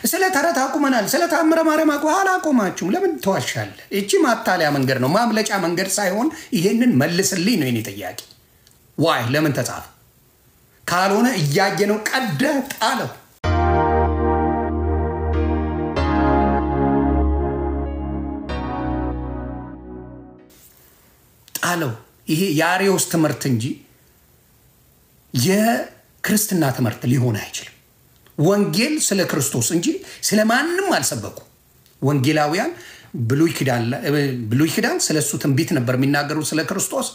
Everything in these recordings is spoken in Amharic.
ስለ ተረት አቁመናል። ስለ ተአምረ ማርያም አላቆማችሁም። ለምን ተዋሻለህ? እቺ ማታለያ መንገድ ነው፣ ማምለጫ መንገድ ሳይሆን ይሄንን መልስልኝ ነው የኔ ጥያቄ። ዋይ ለምን ተጻፈ? ካልሆነ እያየነው ቀደ ጣለው። ጣለው። ይሄ የአርዮስ ትምህርት እንጂ የክርስትና ትምህርት ሊሆን አይችልም። ወንጌል ስለ ክርስቶስ እንጂ ስለማንም አልሰበኩ። ወንጌላውያን ብሉይ ኪዳን ስለሱ ትንቢት ነበር የሚናገሩት ስለ ክርስቶስ።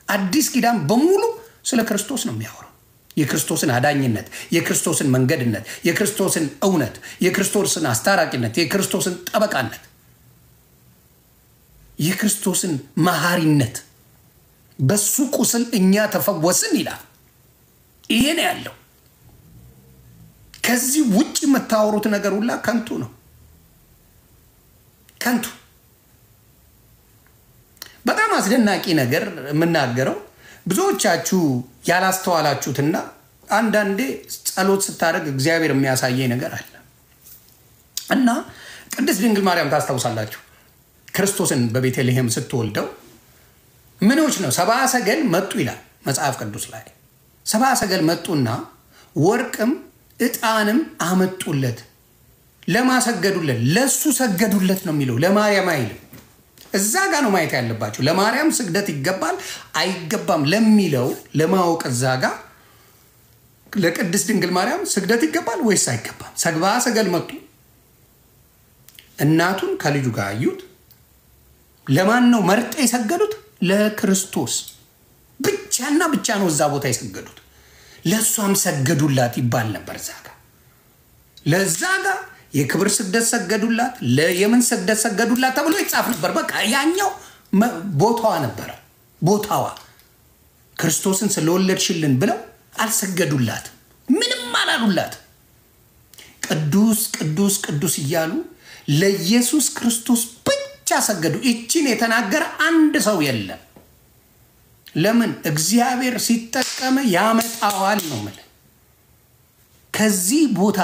አዲስ ኪዳን በሙሉ ስለ ክርስቶስ ነው የሚያወራው። የክርስቶስን አዳኝነት፣ የክርስቶስን መንገድነት፣ የክርስቶስን እውነት፣ የክርስቶስን አስታራቂነት፣ የክርስቶስን ጠበቃነት፣ የክርስቶስን መሐሪነት፣ በሱ ቁስል እኛ ተፈወስን ይላል። ይሄ ነው ያለው። ከዚህ ውጭ የምታወሩት ነገር ሁላ ከንቱ ነው፣ ከንቱ። በጣም አስደናቂ ነገር የምናገረው ብዙዎቻችሁ ያላስተዋላችሁትና አንዳንዴ ጸሎት ስታደርግ እግዚአብሔር የሚያሳየኝ ነገር አለ እና ቅድስት ድንግል ማርያም ታስታውሳላችሁ፣ ክርስቶስን በቤተልሔም ስትወልደው ምኖች ነው 70 ሰገል መጡ ይላል መጽሐፍ ቅዱስ ላይ። 70 ሰገል መጡና ወርቅም ዕጣንም አመጡለት። ለማሰገዱለት ለሱ ሰገዱለት ነው የሚለው፣ ለማርያም አይልም። እዛ ጋር ነው ማየት ያለባችሁ። ለማርያም ስግደት ይገባል አይገባም ለሚለው ለማወቅ እዛ ጋር ለቅድስት ድንግል ማርያም ስግደት ይገባል ወይስ አይገባም? 70 ሰገል መጡ። እናቱን ከልጁ ጋር አዩት። ለማን ነው መርጠ የሰገዱት? ለክርስቶስ ብቻና ብቻ ነው እዛ ቦታ የሰገዱት። ለሷም ሰገዱላት ይባል ነበር እዛ ጋር። ለዛ ጋር የክብር ስግደት ሰገዱላት፣ ለየምን ስግደት ሰገዱላት ተብሎ ይጻፍ ነበር። በቃ ያኛው ቦታዋ ነበረ። ቦታዋ ክርስቶስን ስለወለድሽልን ብለው አልሰገዱላት፣ ምንም አላሉላት። ቅዱስ ቅዱስ ቅዱስ እያሉ ለኢየሱስ ክርስቶስ ብቻ ሰገዱ። እቺን የተናገረ አንድ ሰው የለም። ለምን? እግዚአብሔር ሲጠቀም ያመጣዋል ነው ማለት። ከዚህ ቦታ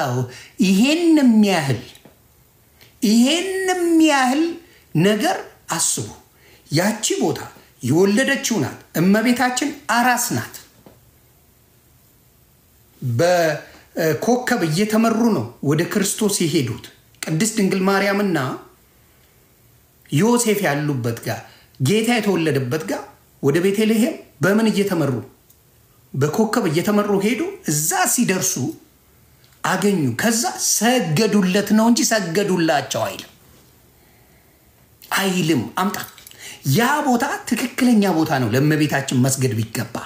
ይሄንም ያህል ነገር አስቡ። ያቺ ቦታ የወለደችው ናት። እመቤታችን አራስ ናት። በኮከብ እየተመሩ ነው ወደ ክርስቶስ የሄዱት። ቅድስት ድንግል ማርያምና ዮሴፍ ያሉበት ጋር ጌታ የተወለደበት ጋር ወደ ቤተልሔም በምን እየተመሩ? በኮከብ እየተመሩ ሄዱ። እዛ ሲደርሱ አገኙ። ከዛ ሰገዱለት ነው እንጂ ሰገዱላቸው አይልም። አምጣ። ያ ቦታ ትክክለኛ ቦታ ነው። ለእመቤታችን መስገድ ቢገባ፣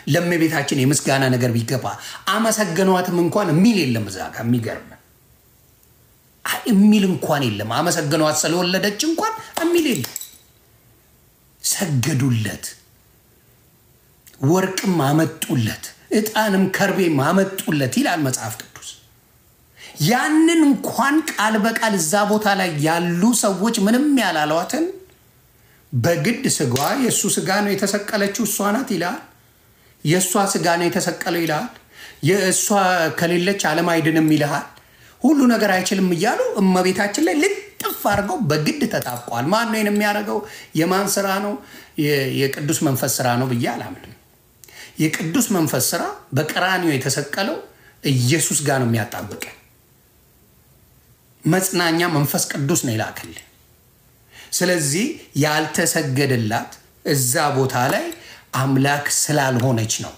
ለእመቤታችን የምስጋና ነገር ቢገባ አመሰገኗትም እንኳን የሚል የለም እዛ ጋር። የሚገርም የሚል እንኳን የለም። አመሰገኗት ስለወለደች እንኳን የሚል የለም። ሰገዱለት፣ ወርቅም አመጡለት፣ ዕጣንም ከርቤም አመጡለት ይላል መጽሐፍ ቅዱስ። ያንን እንኳን ቃል በቃል እዛ ቦታ ላይ ያሉ ሰዎች ምንም ያላሏትን በግድ ስጋዋ የእሱ ስጋ ነው የተሰቀለችው እሷ ናት ይላል። የእሷ ስጋ ነው የተሰቀለው ይላል። የእሷ ከሌለች ዓለም አይድንም ይልሃል። ሁሉ ነገር አይችልም እያሉ እመቤታችን ላይ ልጥፍ አድርገው በግድ ተጣብቋል። ማን ነው የሚያደርገው? የማን ስራ ነው? የቅዱስ መንፈስ ስራ ነው ብዬ አላምንም። የቅዱስ መንፈስ ስራ በቀራንዮ የተሰቀለው ኢየሱስ ጋር ነው የሚያጣብቅ። መጽናኛ መንፈስ ቅዱስ ነው ይላከል። ስለዚህ ያልተሰገደላት እዛ ቦታ ላይ አምላክ ስላልሆነች ነው።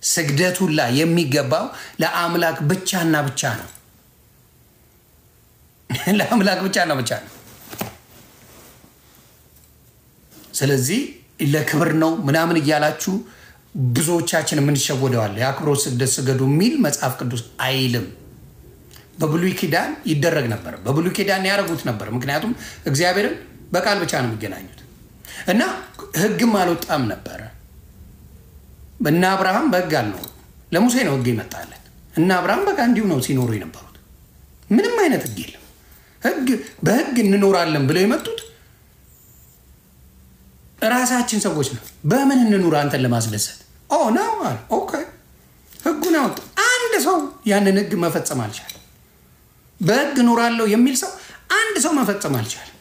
ስግደቱላ የሚገባው ለአምላክ ብቻና ብቻ ነው። ለአምላክ ብቻና ብቻ ነው። ስለዚህ ለክብር ነው ምናምን እያላችሁ ብዙዎቻችን የምንሸወደዋል። የአክብሮት ስግደት ስገዱ የሚል መጽሐፍ ቅዱስ አይልም። በብሉይ ኪዳን ይደረግ ነበር። በብሉይ ኪዳን ያደረጉት ነበር። ምክንያቱም እግዚአብሔርን በቃል ብቻ ነው የሚገናኙት እና ህግም አልወጣም ነበረ። እና አብርሃም በህግ አልኖሩ። ለሙሴ ነው ህግ ይመጣለት እና አብርሃም በቃ እንዲሁ ነው ሲኖሩ የነበሩት። ምንም አይነት ህግ የለም። በህግ እንኖራለን ብለው የመጡት ራሳችን ሰዎች ነው። በምን እንኑር አንተን ለማስደሰት? ነው ኦኬ፣ ህጉን አወጡ። አንድ ሰው ያንን ህግ መፈጸም አልቻለም። በሕግ እኖራለሁ የሚል ሰው አንድ ሰው መፈጸም አልቻለም።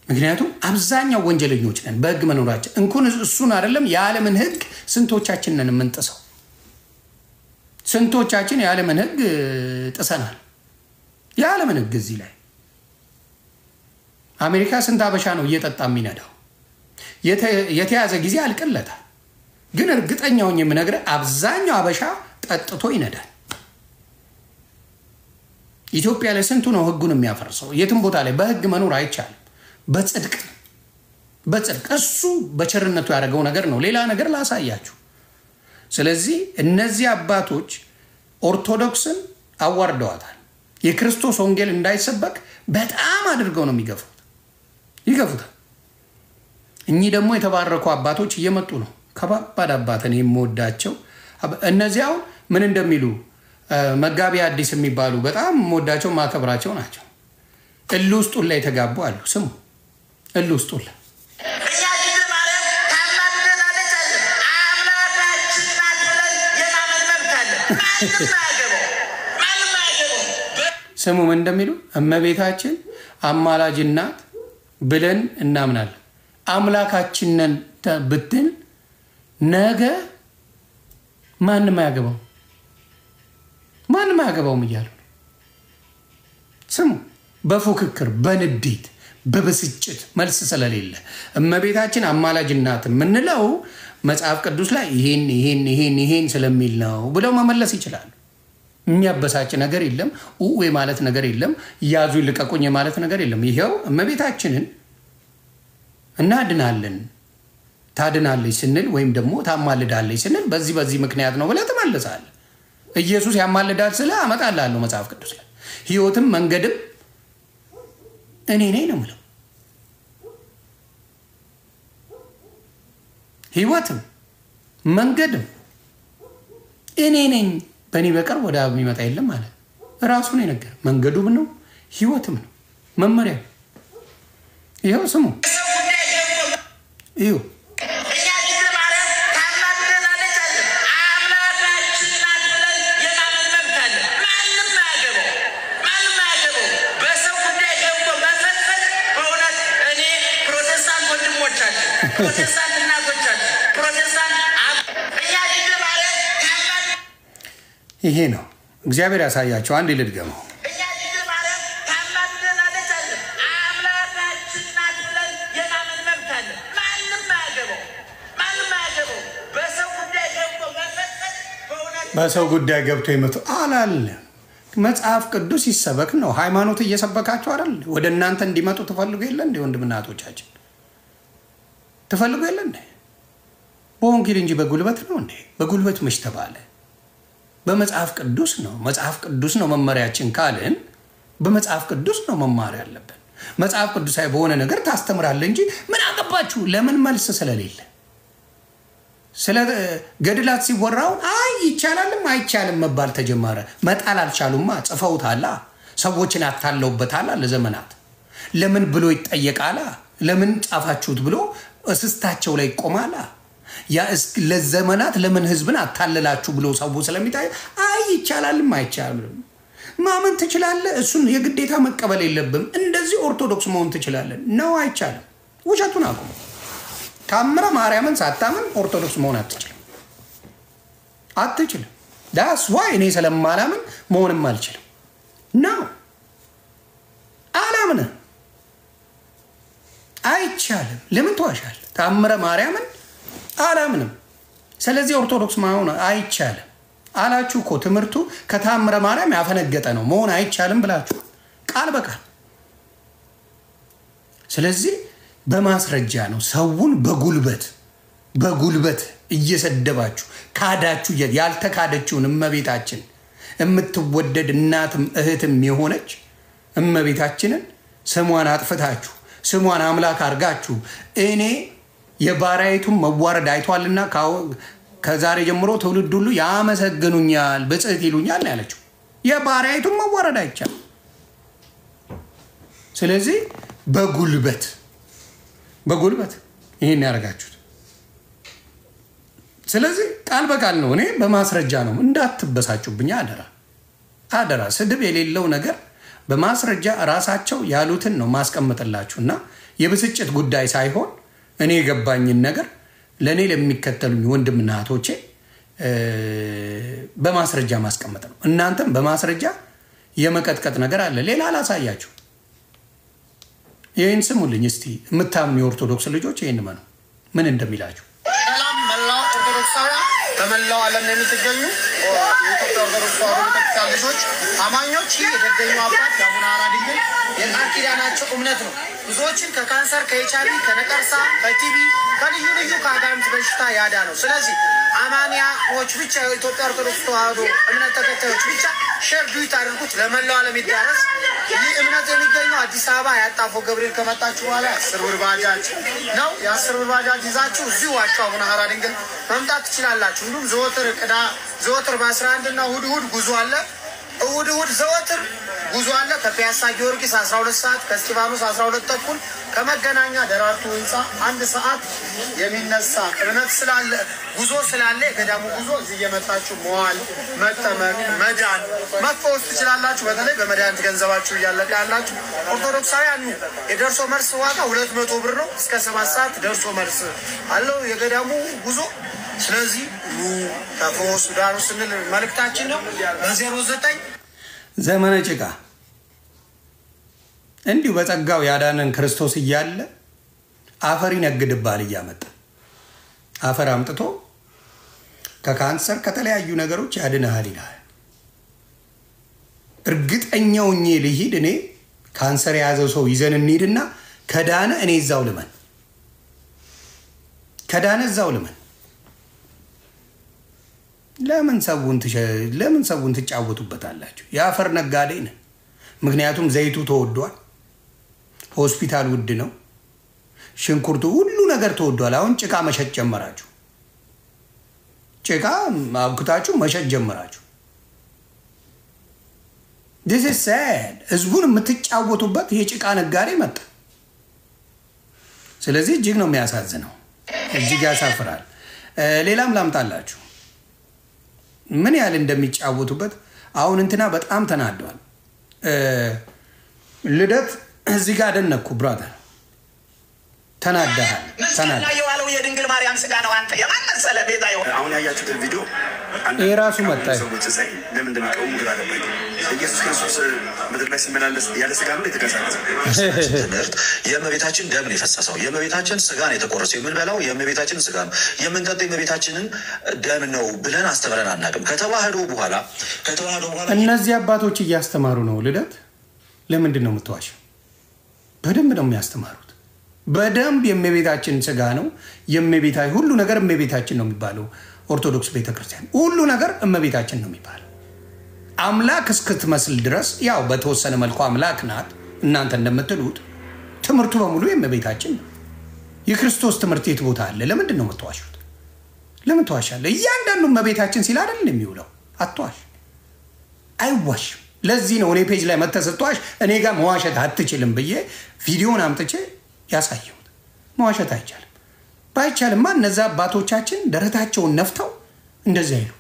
ምክንያቱም አብዛኛው ወንጀለኞች ነን በሕግ መኖራችን። እንኳን እሱን አይደለም የዓለምን ሕግ ስንቶቻችን ነን የምንጥሰው? ስንቶቻችን የዓለምን ሕግ ጥሰናል? የዓለምን ሕግ እዚህ ላይ አሜሪካ ስንት አበሻ ነው እየጠጣ የሚነዳው? የተያዘ ጊዜ አልቅለታል። ግን እርግጠኛውን የምነግርህ አብዛኛው አበሻ ጠጥቶ ይነዳል። ኢትዮጵያ ላይ ስንቱ ነው ሕጉን የሚያፈርሰው? የትም ቦታ ላይ በሕግ መኖር አይቻልም። በጽድቅ እሱ በቸርነቱ ያደረገው ነገር ነው። ሌላ ነገር ላሳያችሁ። ስለዚህ እነዚህ አባቶች ኦርቶዶክስን አዋርደዋታል። የክርስቶስ ወንጌል እንዳይሰበክ በጣም አድርገው ነው ይገፉታል። እኚህ ደግሞ የተባረኩ አባቶች እየመጡ ነው። ከባባድ አባትን የምወዳቸው እነዚያው ምን እንደሚሉ መጋቢ አዲስ የሚባሉ በጣም የምወዳቸው ማከብራቸው ናቸው። እሉ ውስጡን ላይ የተጋቡ አሉ። ስሙ እሉ ውስጡን ላይ ስሙ ምን እንደሚሉ እመቤታችን አማላጅ ናት ብለን እናምናለን። አምላካችንን ብትል ነገ ማንም አያገባውም እያሉ ስሙ። በፉክክር በንዴት በብስጭት መልስ ስለሌለ እመቤታችን አማላጅ ናት የምንለው መጽሐፍ ቅዱስ ላይ ይሄን ስለሚል ነው ብለው መመለስ ይችላሉ። የሚያበሳጭ ነገር የለም። ማለት ነገር የለም። ያዙ ልቀቁኝ ማለት ነገር የለም። ይሄው እመቤታችንን እናድናለን ታድናለች ስንል ወይም ደግሞ ታማልዳለች ስንል በዚህ ምክንያት ነው ብለህ ትመልሳለህ። ኢየሱስ ያማልዳል ስለ አመጣላለሁ መጽሐፍ ቅዱስ ላይ ሕይወትም መንገድም እኔ ነኝ ነው የምለው። ሕይወትም መንገድም እኔ ነኝ፣ በእኔ በቀር ወደ አብ የሚመጣ የለም ማለት ራሱ ነው የነገረው። መንገዱም ነው ሕይወትም ነው መመሪያ። ይኸው ስሙ ይኸው ይሄ ነው እግዚአብሔር ያሳያቸው። አንድ ልድገመው። በሰው ጉዳይ ገብቶ ይመጡ አላለ። መጽሐፍ ቅዱስ ይሰበክ ነው። ሃይማኖት እየሰበካችሁ አይደል? ወደ እናንተ እንዲመጡ ትፈልጉ የለ እንዴ? ወንድምና እህቶቻችን ትፈልጉ የለ እንዴ? በወንጌል እንጂ በጉልበት ነው እንዴ? በጉልበት መች ተባለ? በመጽሐፍ ቅዱስ ነው። መጽሐፍ ቅዱስ ነው መመሪያችን ካልን በመጽሐፍ ቅዱስ ነው መማር ያለብን። መጽሐፍ ቅዱሳዊ በሆነ ነገር ታስተምራለህ እንጂ ምን አገባችሁ? ለምን መልስ ስለሌለ ስለ ገድላት ሲወራው አይ ይቻላልም አይቻልም መባል ተጀመረ። መጣል አልቻሉማ። ጽፈውታላ። ሰዎችን አታለውበታላ ለዘመናት። ለምን ብሎ ይጠየቃላ? ለምን ጻፋችሁት ብሎ እስስታቸው ላይ ይቆማላ። ያ ለዘመናት ለምን ህዝብን አታለላችሁ ብሎ ሰው ስለሚታይ አይ ይቻላልም አይቻልም ማመን ትችላለህ። እሱን የግዴታ መቀበል የለብም። እንደዚህ ኦርቶዶክስ መሆን ትችላለህ ነው። አይቻልም። ውሸቱን አቁም። ታምረ ማርያምን ሳታምን ኦርቶዶክስ መሆን አትችልም። ዳስ ዋይ እኔ ስለማላምን መሆንም አልችልም ነው። አላምነ አይቻልም። ለምን ተዋሻል? ታምረ ማርያምን አላምንም። ስለዚህ ኦርቶዶክስ መሆን አይቻልም አላችሁ እኮ። ትምህርቱ ከታምረ ማርያም ያፈነገጠ ነው። መሆን አይቻልም ብላችሁ ቃል በቃል። ስለዚህ በማስረጃ ነው። ሰውን በጉልበት እየሰደባችሁ ካዳችሁ። ያልተካደችውን እመቤታችን የምትወደድ እናትም እህትም የሆነች እመቤታችንን ስሟን አጥፍታችሁ ስሟን አምላክ አድርጋችሁ እኔ የባሪያይቱን መዋረድ አይቷልና ከዛሬ ጀምሮ ትውልድ ሁሉ ያመሰግኑኛል ብጽዕት ይሉኛል ያለችው የባሪያይቱን መዋረድ አይቻል። ስለዚህ በጉልበት ይሄን ያደርጋችሁት ስለዚህ ቃል በቃል ነው። እኔ በማስረጃ ነው። እንዳትበሳጩብኝ አደራ አደራ። ስድብ የሌለው ነገር በማስረጃ ራሳቸው ያሉትን ነው ማስቀምጥላችሁና የብስጭት ጉዳይ ሳይሆን እኔ የገባኝን ነገር ለእኔ ለሚከተሉኝ ወንድምና እህቶቼ በማስረጃ ማስቀመጥ ነው። እናንተም በማስረጃ የመቀጥቀጥ ነገር አለ። ሌላ አላሳያችሁ። ይህን ስሙልኝ እስቲ የምታምኑ የኦርቶዶክስ ልጆች ይህን መኑ ምን እንደሚላችሁ። ሰላም መላው ኦርቶዶክሳውያን በመላው ዓለም የምትገኙ የኢትዮጵያ ኦርቶዶክስ ተዋሕዶ ቤተክርስቲያን ልጆች አማኞች፣ ይህ የደገኙ አባት የአቡነ ሐራ ድንግል የቃል ኪዳናቸው እምነት ነው። ብዙዎችን ከካንሰር፣ ከኤችአይቪ፣ ከነቀርሳ፣ ከቲቢ፣ ከልዩ ልዩ ከአጋንንት በሽታ ያዳ ነው። ስለዚህ አማንያዎች ብቻ የኢትዮጵያ ኦርቶዶክስ ተዋሕዶ እምነት ተከታዮች ብቻ ሼር ዱት አድርጉት፣ ለመላው ዓለም ይዳረስ። ይህ እምነት የሚገኘው አዲስ አበባ ያጣፎ ገብርኤል ከመጣችሁ በኋላ 10 ብር ባጃጅ ነው። የ10 ብር ባጃጅ ይዛችሁ እዚሁ ዋሻው አቡነ ሐራ ድንግል መምጣት ትችላላችሁ። እንዲሁም ዘወትር በ11 እና እሑድ ጉዞ አለ። እሑድ ዘወትር ጉዞ አለ። ከፒያሳ ጊዮርጊስ 12 ሰዓት፣ ከእስጢፋኖስ 12 ተኩል፣ ከመገናኛ ደራርቱ ህንፃ 1 ሰዓት የሚነሳ እምነት ስላለ ጉዞ ስላለ የገዳሙ ጉዞ እዚህ እየመጣችሁ መዋል፣ መጠመቅ፣ መዳን፣ መፈወስ ትችላላችሁ። በተለይ በመድኃኒት ገንዘባችሁ እያለቀ ያላችሁ ኦርቶዶክሳውያን የደርሶ መልስ ዋጋ 200 ብር ነው። እስከ 7 ሰዓት ደርሶ መልስ አለው የገዳሙ ጉዞ። ስለዚህ ተፈወሱ ዳሩ ስንል መልእክታችን ነው። በ09 ዘመነ ጭቃ እንዲሁ በጸጋው ያዳነን ክርስቶስ እያለ አፈር ይነግድባል እያመጣ አፈር አምጥቶ ከካንሰር ከተለያዩ ነገሮች ያድንሃል ይላል። እርግጠኛው ልሂድ እኔ ካንሰር የያዘው ሰው ይዘን እንሂድና ከዳነ እኔ እዛው ልመን ከዳነ እዛው ልመን። ለምን ሰውን ትጫወቱበታላችሁ? የአፈር ነጋዴ ነን። ምክንያቱም ዘይቱ ተወዷል፣ ሆስፒታል ውድ ነው፣ ሽንኩርቱ ሁሉ ነገር ተወዷል። አሁን ጭቃ መሸጥ ጀመራችሁ። ጭቃ አብክታችሁ መሸጥ ጀመራችሁ። this is sad። ህዝቡን የምትጫወቱበት የጭቃ ነጋዴ መጣ። ስለዚህ እጅግ ነው የሚያሳዝነው፣ እጅግ ያሳፍራል። ሌላም ላምጣላችሁ ምን ያህል እንደሚጫወቱበት። አሁን እንትና በጣም ተናደዋል። ልደት እዚህ ጋር አደነኩ። ብራዘር ተናደሃል። የዋለው የድንግል ማርያም ስጋ ነው። አንተ የማመሰለ ቤዛ ይሆን አሁን ያያችሁትን ቪዲዮ የራሱ መጣ ሰዎች ሳይ ለምን እንደሚቃወሙ ግራ ገባኝ። ኢየሱስ ክርስቶስ ምድር ላይ ሲመላለስ ያለ ስጋ ነው የተገዛው። ትምህርት የእመቤታችን ደም ነው የፈሰሰው፣ የእመቤታችን ስጋ ነው የተቆረሰው፣ የምንበላው የእመቤታችን ስጋ ነው፣ የምንጠጣው የእመቤታችንን ደም ነው ብለን አስተምረን አናውቅም። ከተዋህዶ በኋላ እነዚህ አባቶች እያስተማሩ ነው። ልደት ለምንድን ነው የምትዋሸው? በደንብ ነው የሚያስተማሩት። በደንብ የእመቤታችን ስጋ ነው የእመቤታችን ሁሉ ነገር እመቤታችን ነው የሚባለው። ኦርቶዶክስ ቤተክርስቲያን ሁሉ ነገር እመቤታችን ነው የሚባለው። አምላክ እስክትመስል ድረስ ያው በተወሰነ መልኩ አምላክ ናት እናንተ እንደምትሉት። ትምህርቱ በሙሉ የእመቤታችን ነው። የክርስቶስ ትምህርት የት ቦታ አለ? ለምንድን ነው የምትዋሹት? ለምን ትዋሻለህ? እያንዳንዱ እመቤታችን ሲል አይደል የሚውለው። አትዋሽ፣ አይዋሽም። ለዚህ ነው እኔ ፔጅ ላይ መተሰጥቷሽ እኔ ጋር መዋሸት አትችልም ብዬ ቪዲዮን አምጥቼ ያሳየሁት። መዋሸት አይቻልም። ባይቻልማ እነዛ አባቶቻችን ደረታቸውን ነፍተው እንደዚህ አይሉ።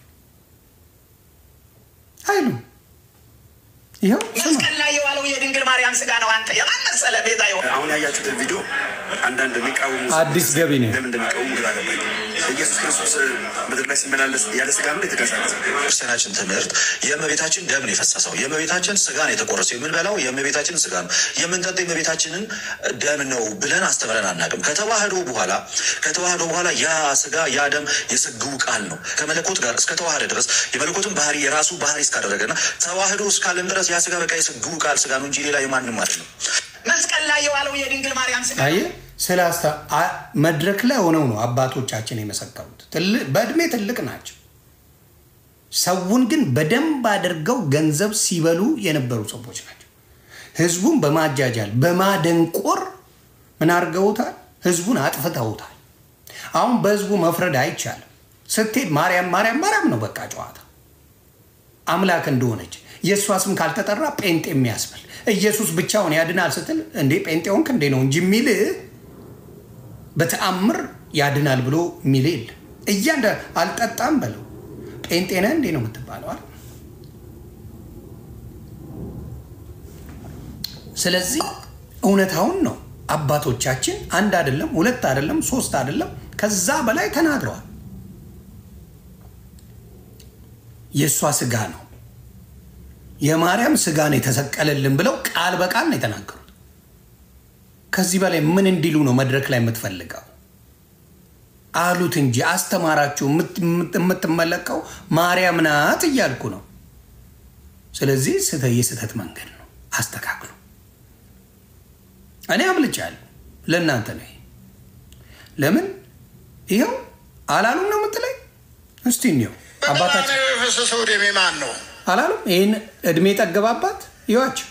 ይኸው መስቀል ላይ የዋለው የድንግል ማርያም ስጋ ነው። አንተ የማመሰለ ቤዛ ይሆን አሁን ያያችሁትን ቪዲዮ አንዳንድ የሚቃወሙ አዲስ ገቢ ነው። ለምን እንደሚቃወሙ ግራ ገባኝ። ኢየሱስ ክርስቶስ ምድር ላይ ሲመላለስ ያለ ስጋ ነው የተገዛው። ክርስቲያናችን ትምህርት የእመቤታችን ደም ነው የፈሰሰው፣ የእመቤታችን ስጋ ነው የተቆረሰው፣ የምንበላው የእመቤታችን ስጋ ነው፣ የምንጠጣው የእመቤታችንን ደም ነው ብለን አስተምረን አናውቅም። ከተዋህዶ በኋላ ያ ስጋ ያ ደም የስግው ቃል ነው ከመለኮት ጋር እስከተዋህደ ድረስ የመለኮትን ባህሪ የራሱ ባህሪ እስካደረገና ተዋህዶ እስካለም ድረስ ያ ስጋ በቃ የስግው ቃል ስጋ ነው እንጂ ሌላ የማንም አይደለም። መስቀል ላይ የዋለው የድንግል ማርያም ስጋ ስላስታ መድረክ ላይ ሆነው ነው አባቶቻችን የመሰከሩት። በእድሜ ትልቅ ናቸው። ሰውን ግን በደንብ አድርገው ገንዘብ ሲበሉ የነበሩ ሰዎች ናቸው። ህዝቡን በማጃጃል በማደንቆር ምን አድርገውታል? ህዝቡን አጥፍተውታል። አሁን በህዝቡ መፍረድ አይቻልም። ስትሄድ ማርያም ነው በቃ ጨዋታ። አምላክ እንደሆነች የእሷ ስም ካልተጠራ ጴንጤ የሚያስብል ኢየሱስ ብቻውን ያድናል ስትል እንዴ ጴንጤውን እንዴ ነው እንጂ የሚል በተአምር ያድናል ብሎ የሚል የለ። እያንዳ አልጠጣም በለው ጴንጤና እንዴ ነው የምትባለው አይደል? ስለዚህ እውነታውን ነው አባቶቻችን አንድ አይደለም ሁለት አይደለም ሶስት አይደለም ከዛ በላይ ተናግረዋል። የሷ ስጋ ነው የማርያም ስጋ ነው የተሰቀለልን ብለው ቃል በቃል ነው የተናገሩት። ከዚህ በላይ ምን እንዲሉ ነው መድረክ ላይ የምትፈልገው? አሉት እንጂ አስተማራችሁ የምትመለከው ማርያም ናት እያልኩ ነው። ስለዚህ የስተት መንገድ ነው አስተካክሉ። እኔ አብልጫለሁ ለእናንተ ነው። ለምን ይኸው አላሉም ነው የምትለኝ? እስቲ ነው አባታችን ፈሰሰው ደሜ ማን ነው አላሉም? ይህን እድሜ ጠገባባት ይዋቸው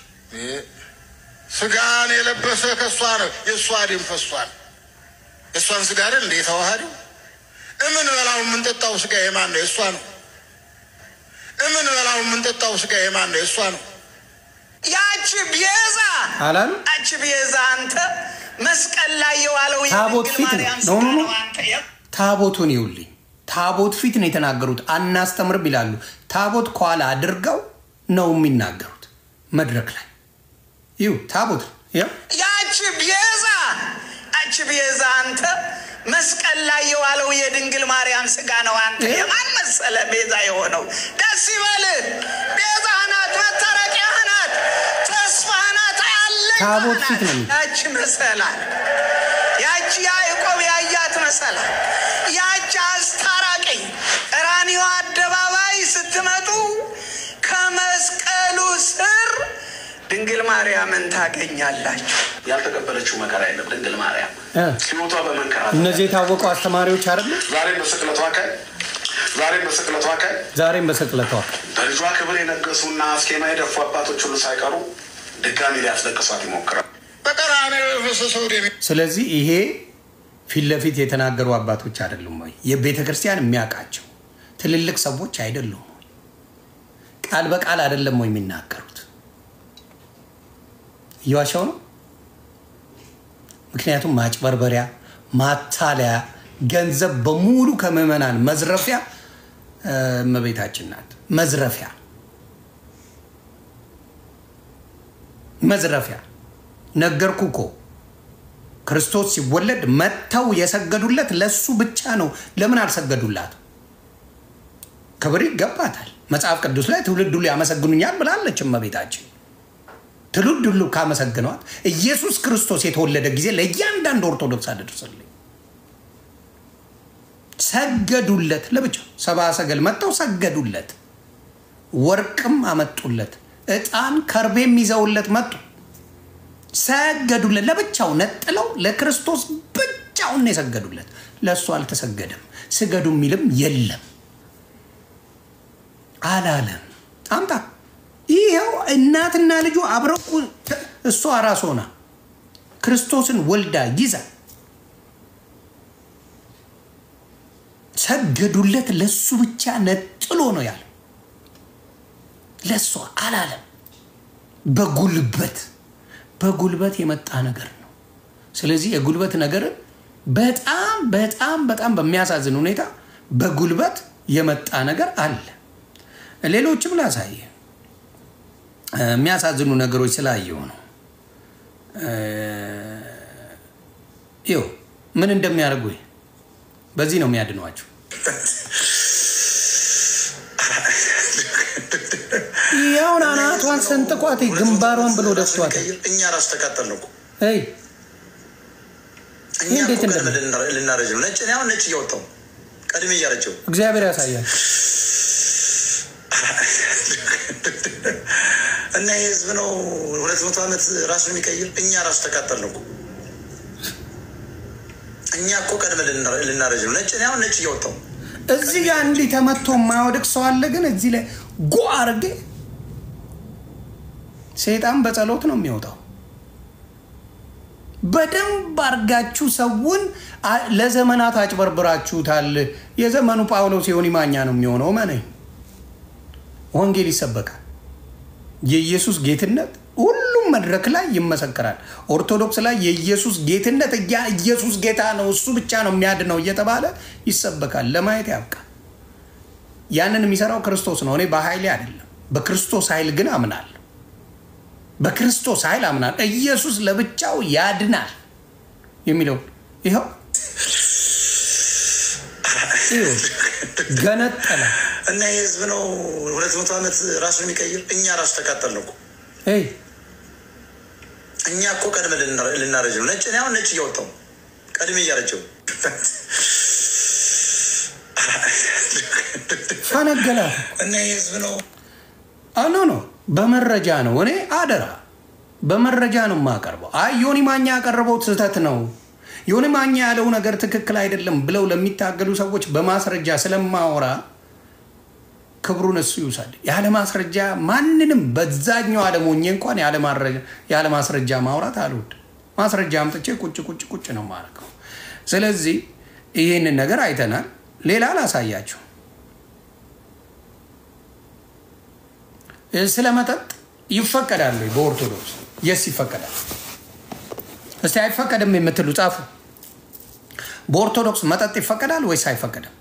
ስጋን የለበሰ ከሷ ነው የሷ ደም ፈሷል። የሷን ስጋ አይደል እንዴ ተዋሃደው? እምን በላው የምንጠጣው ስጋ የማን ነው? የሷ ነው። እምን በላው የምንጠጣው ስጋ የማን ነው? የሷ ነው። ያቺ ቤዛ አላሉ? ያቺ ቤዛ አንተ መስቀል ላይ የዋለው ታቦት ፊት ነው። ታቦቱን ይውልኝ ታቦት ፊት ነው የተናገሩት። አናስተምርም ይላሉ። ታቦት ኋላ አድርገው ነው የሚናገሩት መድረክ ላይ ይው ታቦት ያቺ ቤዛ አንተ መስቀል ላይ የዋለው የድንግል ማርያም ስጋ ነው። አንተ የማን መሰለ ቤዛ የሆነው? ደስ ይበልህ። ቤዛ ናት፣ መታረቂያ ናት፣ ተስፋ ናት፣ አለኝ ታቦት ፊት ነው። ያቺ መሰላል ያቺ ያዕቆብ ያያት መሰላል ያቺ አስታራቂ ቀራንዮ አደባባይ ስትመጡ ከመስቀሉ ስር ድንግል ማርያምን ታገኛላችሁ። ያልተቀበለችው መከራ የለም። ድንግል ማርያም ሕይወቷ በመንከራት እነዚህ የታወቁ አስተማሪዎች አይደሉ? ዛሬም በስቅለቷ በልጇ ክብር የነገሱና አስኬማ የደፉ አባቶች ሁሉ ሳይቀሩ ድጋሚ ሊያስለቅሷት ይሞክራል። በቀራንዮ የፈሰሰው ደሜ። ስለዚህ ይሄ ፊት ለፊት የተናገሩ አባቶች አይደሉም ወይ? የቤተ ክርስቲያን የሚያውቃቸው ትልልቅ ሰዎች አይደሉም ወይ? ቃል በቃል አይደለም ወይ የሚናገሩት? እየዋሻው ነው። ምክንያቱም ማጭበርበሪያ፣ ማታለያ፣ ገንዘብ በሙሉ ከምዕመናን መዝረፊያ እመቤታችን ናት። መዝረፊያ ነገርኩ እኮ ክርስቶስ ሲወለድ መተው የሰገዱለት ለሱ ብቻ ነው። ለምን አልሰገዱላት? ክብር ይገባታል። መጽሐፍ ቅዱስ ላይ ትውልድ ሁሉ ያመሰግኑኛል ብላለች እመቤታችን። ትውልድ ሁሉ ካመሰግኗት ኢየሱስ ክርስቶስ የተወለደ ጊዜ ለእያንዳንዱ ኦርቶዶክስ አድርሰልኝ ሰገዱለት። ለብቻው ሰብአ ሰገል መጥተው ሰገዱለት። ወርቅም አመጡለት፣ ዕጣን ከርቤም ይዘውለት መጡ። ሰገዱለት። ለብቻው ነጥለው ለክርስቶስ ብቻውን የሰገዱለት። ለእሱ አልተሰገደም። ስገዱ የሚልም የለም አላለም። አምጣ ይሄው እናትና ልጁ አብረው እሷ ራስ ሆና ክርስቶስን ወልዳ ይዛ ሰገዱለት። ለሱ ብቻ ነጥሎ ነው ያለው። ለሷ አላለም። በጉልበት የመጣ ነገር ነው። ስለዚህ የጉልበት ነገር በጣም በጣም በጣም በሚያሳዝን ሁኔታ በጉልበት የመጣ ነገር አለ። ሌሎችም ላሳየ የሚያሳዝኑ ነገሮች ስላየው ነው። ይኸው ምን እንደሚያደርጉ በዚህ ነው የሚያድኗቸው። ያውን አናቷን ሰንጥቋት ግንባሯን ብሎ ደፍቷት እኛ ራስ ተቃጠልን እኮ እኛ እንዴት ልናረጅ ነው? ነጭ እያወጣው ቀድሜ እያረጀው እግዚአብሔር ያሳያል። እና የህዝብ ነው 200 ዓመት ራሱን የሚቀይር። እኛ ራሱ ተቃጠልን እኮ እኛ እኮ ቀድሜ ልናረጅ ነው። ነጭ እያወጣው እዚህ ጋር እንዲህ ተመቶ የማይወድቅ ሰው አለ። ግን እዚህ ላይ ጎ አርጌ ሰይጣን በጸሎት ነው የሚወጣው። በደንብ አርጋችሁ ሰውን ለዘመናት አጭበርብራችሁታል። የዘመኑ ጳውሎስ ዮኒ ማኛ ነው የሚሆነው። ወንጌል ይሰበካል። የኢየሱስ ጌትነት ሁሉም መድረክ ላይ ይመሰከራል። ኦርቶዶክስ ላይ የኢየሱስ ጌትነት ኢየሱስ ጌታ ነው እሱ ብቻ ነው የሚያድነው እየተባለ ይሰበካል። ለማየት ያብቃ። ያንን የሚሰራው ክርስቶስ ነው። እኔ በኃይሌ አይደለም፣ በክርስቶስ ኃይል ግን አምናለሁ። በክርስቶስ ኃይል አምናለሁ። ኢየሱስ ለብቻው ያድናል የሚለው ይኸው ገነጠለ እና የህዝብ ነው 200 ዓመት ራሱ የሚቀይር። እኛ ራሱ ተቃጠልነው እኮ እኛ እኮ ቀድመ ልናረጅ ነው። ነጭ ያው ነጭ እያወጣው ቀድሜ እያረጀው ፈነገላ እና የህዝብ ነው ኖ በመረጃ ነው። እኔ አደራ በመረጃ ነው የማቀርበው። አይ ዮኒ ማኛ ያቀረበው ስህተት ነው፣ ዮኒ ማኛ ያለው ነገር ትክክል አይደለም ብለው ለሚታገሉ ሰዎች በማስረጃ ስለማወራ ክብሩን እሱ ይውሰድ። ያለ ማስረጃ ማንንም በዛኛው ዓለም ሆኜ እንኳን ያለ ማስረጃ ማውራት አልወድ። ማስረጃ አምጥቼ ቁጭ ነው ማረከው። ስለዚህ ይሄንን ነገር አይተናል። ሌላ ላሳያችሁ። ስለመጠጥ ይፈቀዳል በኦርቶዶክስ? የስ ይፈቀዳል። እስቲ አይፈቀድም የምትሉ ጻፉ። በኦርቶዶክስ መጠጥ ይፈቀዳል ወይስ አይፈቀድም?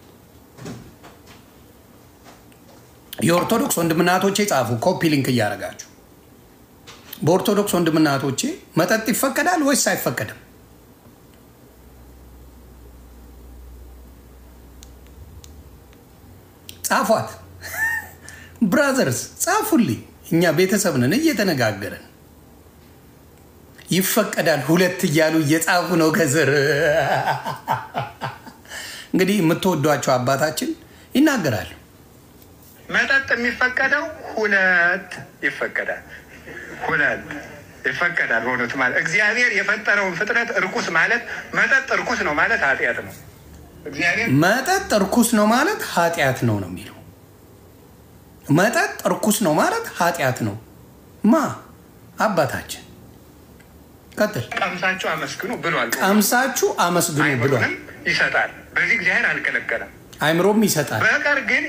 የኦርቶዶክስ ወንድምናቶቼ ጻፉ፣ ኮፒ ሊንክ እያደረጋችሁ። በኦርቶዶክስ ወንድምናቶቼ መጠጥ ይፈቀዳል ወይስ አይፈቀድም? ጻፏት ብራዘርስ፣ ጻፉልኝ። እኛ ቤተሰብ ነን እየተነጋገረን። ይፈቀዳል ሁለት እያሉ እየጻፉ ነው ከስር። እንግዲህ የምትወዷቸው አባታችን ይናገራሉ። መጠጥ የሚፈቀደው ሁለት ይፈቀዳል። ሁለት ይፈቀዳል። በእውነቱ ማለት እግዚአብሔር የፈጠረውን ፍጥረት እርኩስ ማለት መጠጥ እርኩስ ነው ማለት ኃጢአት ነው። እግዚአብሔር መጠጥ እርኩስ ነው ማለት ኃጢአት ነው ነው የሚለው። መጠጥ እርኩስ ነው ማለት ኃጢአት ነው። አባታችን ቀጥል። ቀምሳችሁ አመስግኑ ብሏል። ቀምሳችሁ አመስግኑ ብሏል። ይሰጣል። በዚህ እግዚአብሔር አልከለከለም። አይምሮም ይሰጣል። በቀር ግን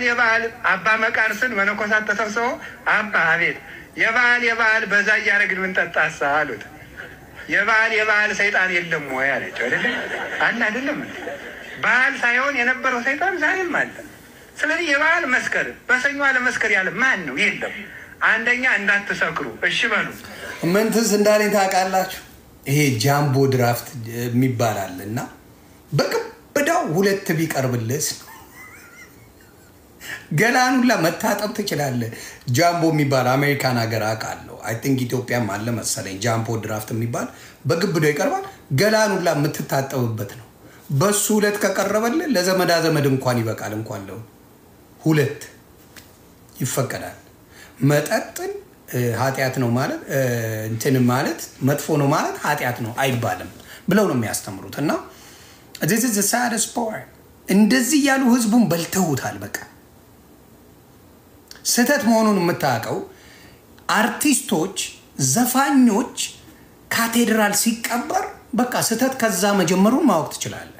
የበዓል አባ መቃርስን መነኮሳት ተሰብስበው አባ አቤት የበዓል በዛ እያደረግን ምንጠጣሳ አሉት። የበዓል ሰይጣን የለም ወይ አለችው። አይደለም አለ አይደለም። በዓል ሳይሆን የነበረው ሰይጣን ዛሬም አለ። ስለዚህ የበዓል መስከር በሰኞ አለመስከር ያለ ማን ነው? የለም። አንደኛ እንዳትሰክሩ እሺ በሉ። ምንትስ እንዳለኝ ታውቃላችሁ? ይሄ ጃምቦ ድራፍት የሚባል አለ እና በቅብዳው ሁለት ቢቀርብልስ ገላኑላ መታጠብ ትችላለህ። ጃምቦ የሚባል አሜሪካን ሀገር አውቃለሁ። አይ ቲንክ ኢትዮጵያም አለ መሰለኝ። ጃምቦ ድራፍት የሚባል በግብዳው ይቀርባል። ገላኑላ የምትታጠብበት ነው። በሱ ሁለት ከቀረበልህ ለዘመዳ ዘመድ እንኳን ይበቃል። እንኳን ለው ሁለት ይፈቀዳል። መጠጥን ኃጢአት ነው ማለት እንትን ማለት መጥፎ ነው ማለት ኃጢአት ነው አይባልም ብለው ነው የሚያስተምሩት። እና this is the saddest part። እንደዚህ ያሉ ህዝቡን በልተውታል። በቃ ስህተት መሆኑን የምታውቀው አርቲስቶች፣ ዘፋኞች ካቴድራል ሲቀበር በቃ ስህተት ከዛ መጀመሩን ማወቅ ትችላለህ።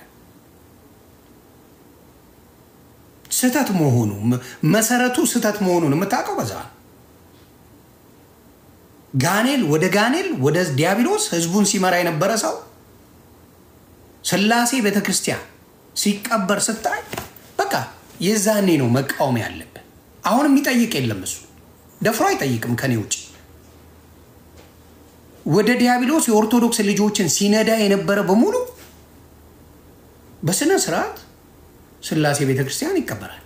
ስህተት መሆኑ መሰረቱ ስህተት መሆኑን የምታውቀው በዛ ጋኔል ወደ ዲያብሎስ ህዝቡን ሲመራ የነበረ ሰው ስላሴ ቤተክርስቲያን ሲቀበር ስታይ በቃ የዛኔ ነው መቃወም ያለብን። አሁን የሚጠይቅ የለም። እሱ ደፍሮ አይጠይቅም ከኔ ውጭ። ወደ ዲያብሎስ የኦርቶዶክስ ልጆችን ሲነዳ የነበረ በሙሉ በስነ ስርዓት ስላሴ ቤተክርስቲያን ይቀበራል።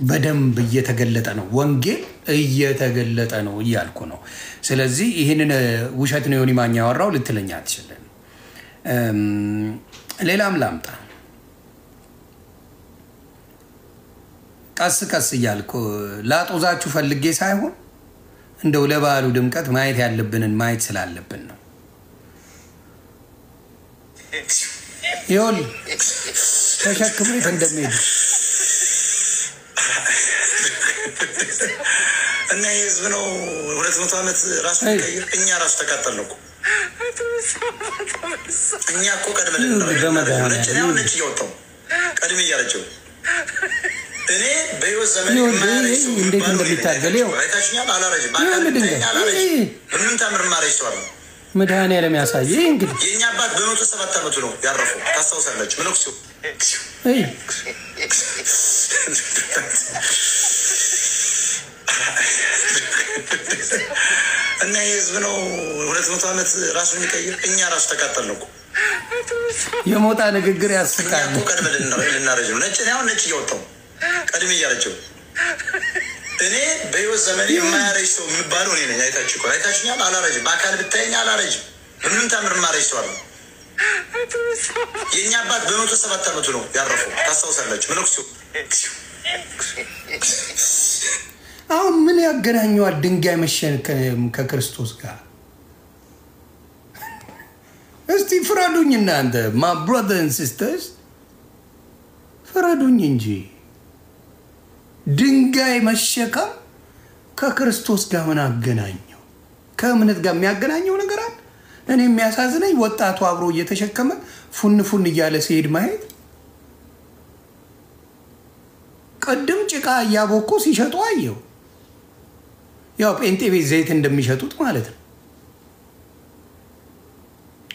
በደንብ እየተገለጠ ነው፣ ወንጌል እየተገለጠ ነው እያልኩ ነው። ስለዚህ ይህንን ውሸት ነው ዮኒ ማኛ ያወራው ልትለኛ አትችልም። ሌላም ላምጣ። ቀስ ቀስ እያልኩ ላጦዛችሁ ፈልጌ ሳይሆን እንደው ለበዓሉ ድምቀት ማየት ያለብንን ማየት ስላለብን ነው። ይሁን ተሸክሜት እንደሚሄድ እና የህዝብ ነው 200 ዓመት ራሱ ቀይር። እኛ ራሱ ተቃጠልነው እኮ እኛ እኮ ቀድመን ነጭ እያወጣው ቀድሜ እያረጀው እኔ በህይወት በህይወት ዘመን የማያረጅ ሰው እንዴት እንደሚታገል ይኸው አይታችኛል። አላረጅም በአካል ብታየኝ አላረጅም። ምንም ታምር ማረጅ ሰው አለ መድኃኒዓለም ያሳየ እንግዲህ የእኛ አባት በ107 ዓመቱ ነው ያረፈው። ታስታውሳላችሁ? መነኩሴው እና የህዝብ ነው 200 ዓመት ራሱን የሚቀይር። እኛ ራሱ ተቃጠል ነው የሞጣ ንግግር ያስቃል። ቀድመ ልናረጅ ነው። ነጭ አሁን ነጭ እያወጣው ቀድሜ እያረጀው እኔ በህይወት ዘመን የማያረጅ ሰው የሚባለው እኔ ነኝ። አይታችኛል። አላረጅም በአካል ብታየኝ አላረጅም። ምንም ታምር ማረጅ ሰው አለ። የእኛ አባት በ107 ዓመቱ ነው ያረፈው። ታስታውሳላችሁ? መነኩሴው አሁን ምን ያገናኘዋል ድንጋይ መሸን ከክርስቶስ ጋር? እስቲ ፍረዱኝ እናንተ my brothers and sisters ፍረዱኝ እንጂ ድንጋይ መሸከም ከክርስቶስ ጋር ምን አገናኘው? ከእምነት ጋር የሚያገናኘው ነገር አለ? እኔ የሚያሳዝነኝ ወጣቱ አብሮ እየተሸከመ ፉን እያለ ሲሄድ ማየት። ቀድም ጭቃ እያቦኩ ሲሸጡ አየው። ያው ጴንጤ ቤት ዘይት እንደሚሸጡት ማለት ነው።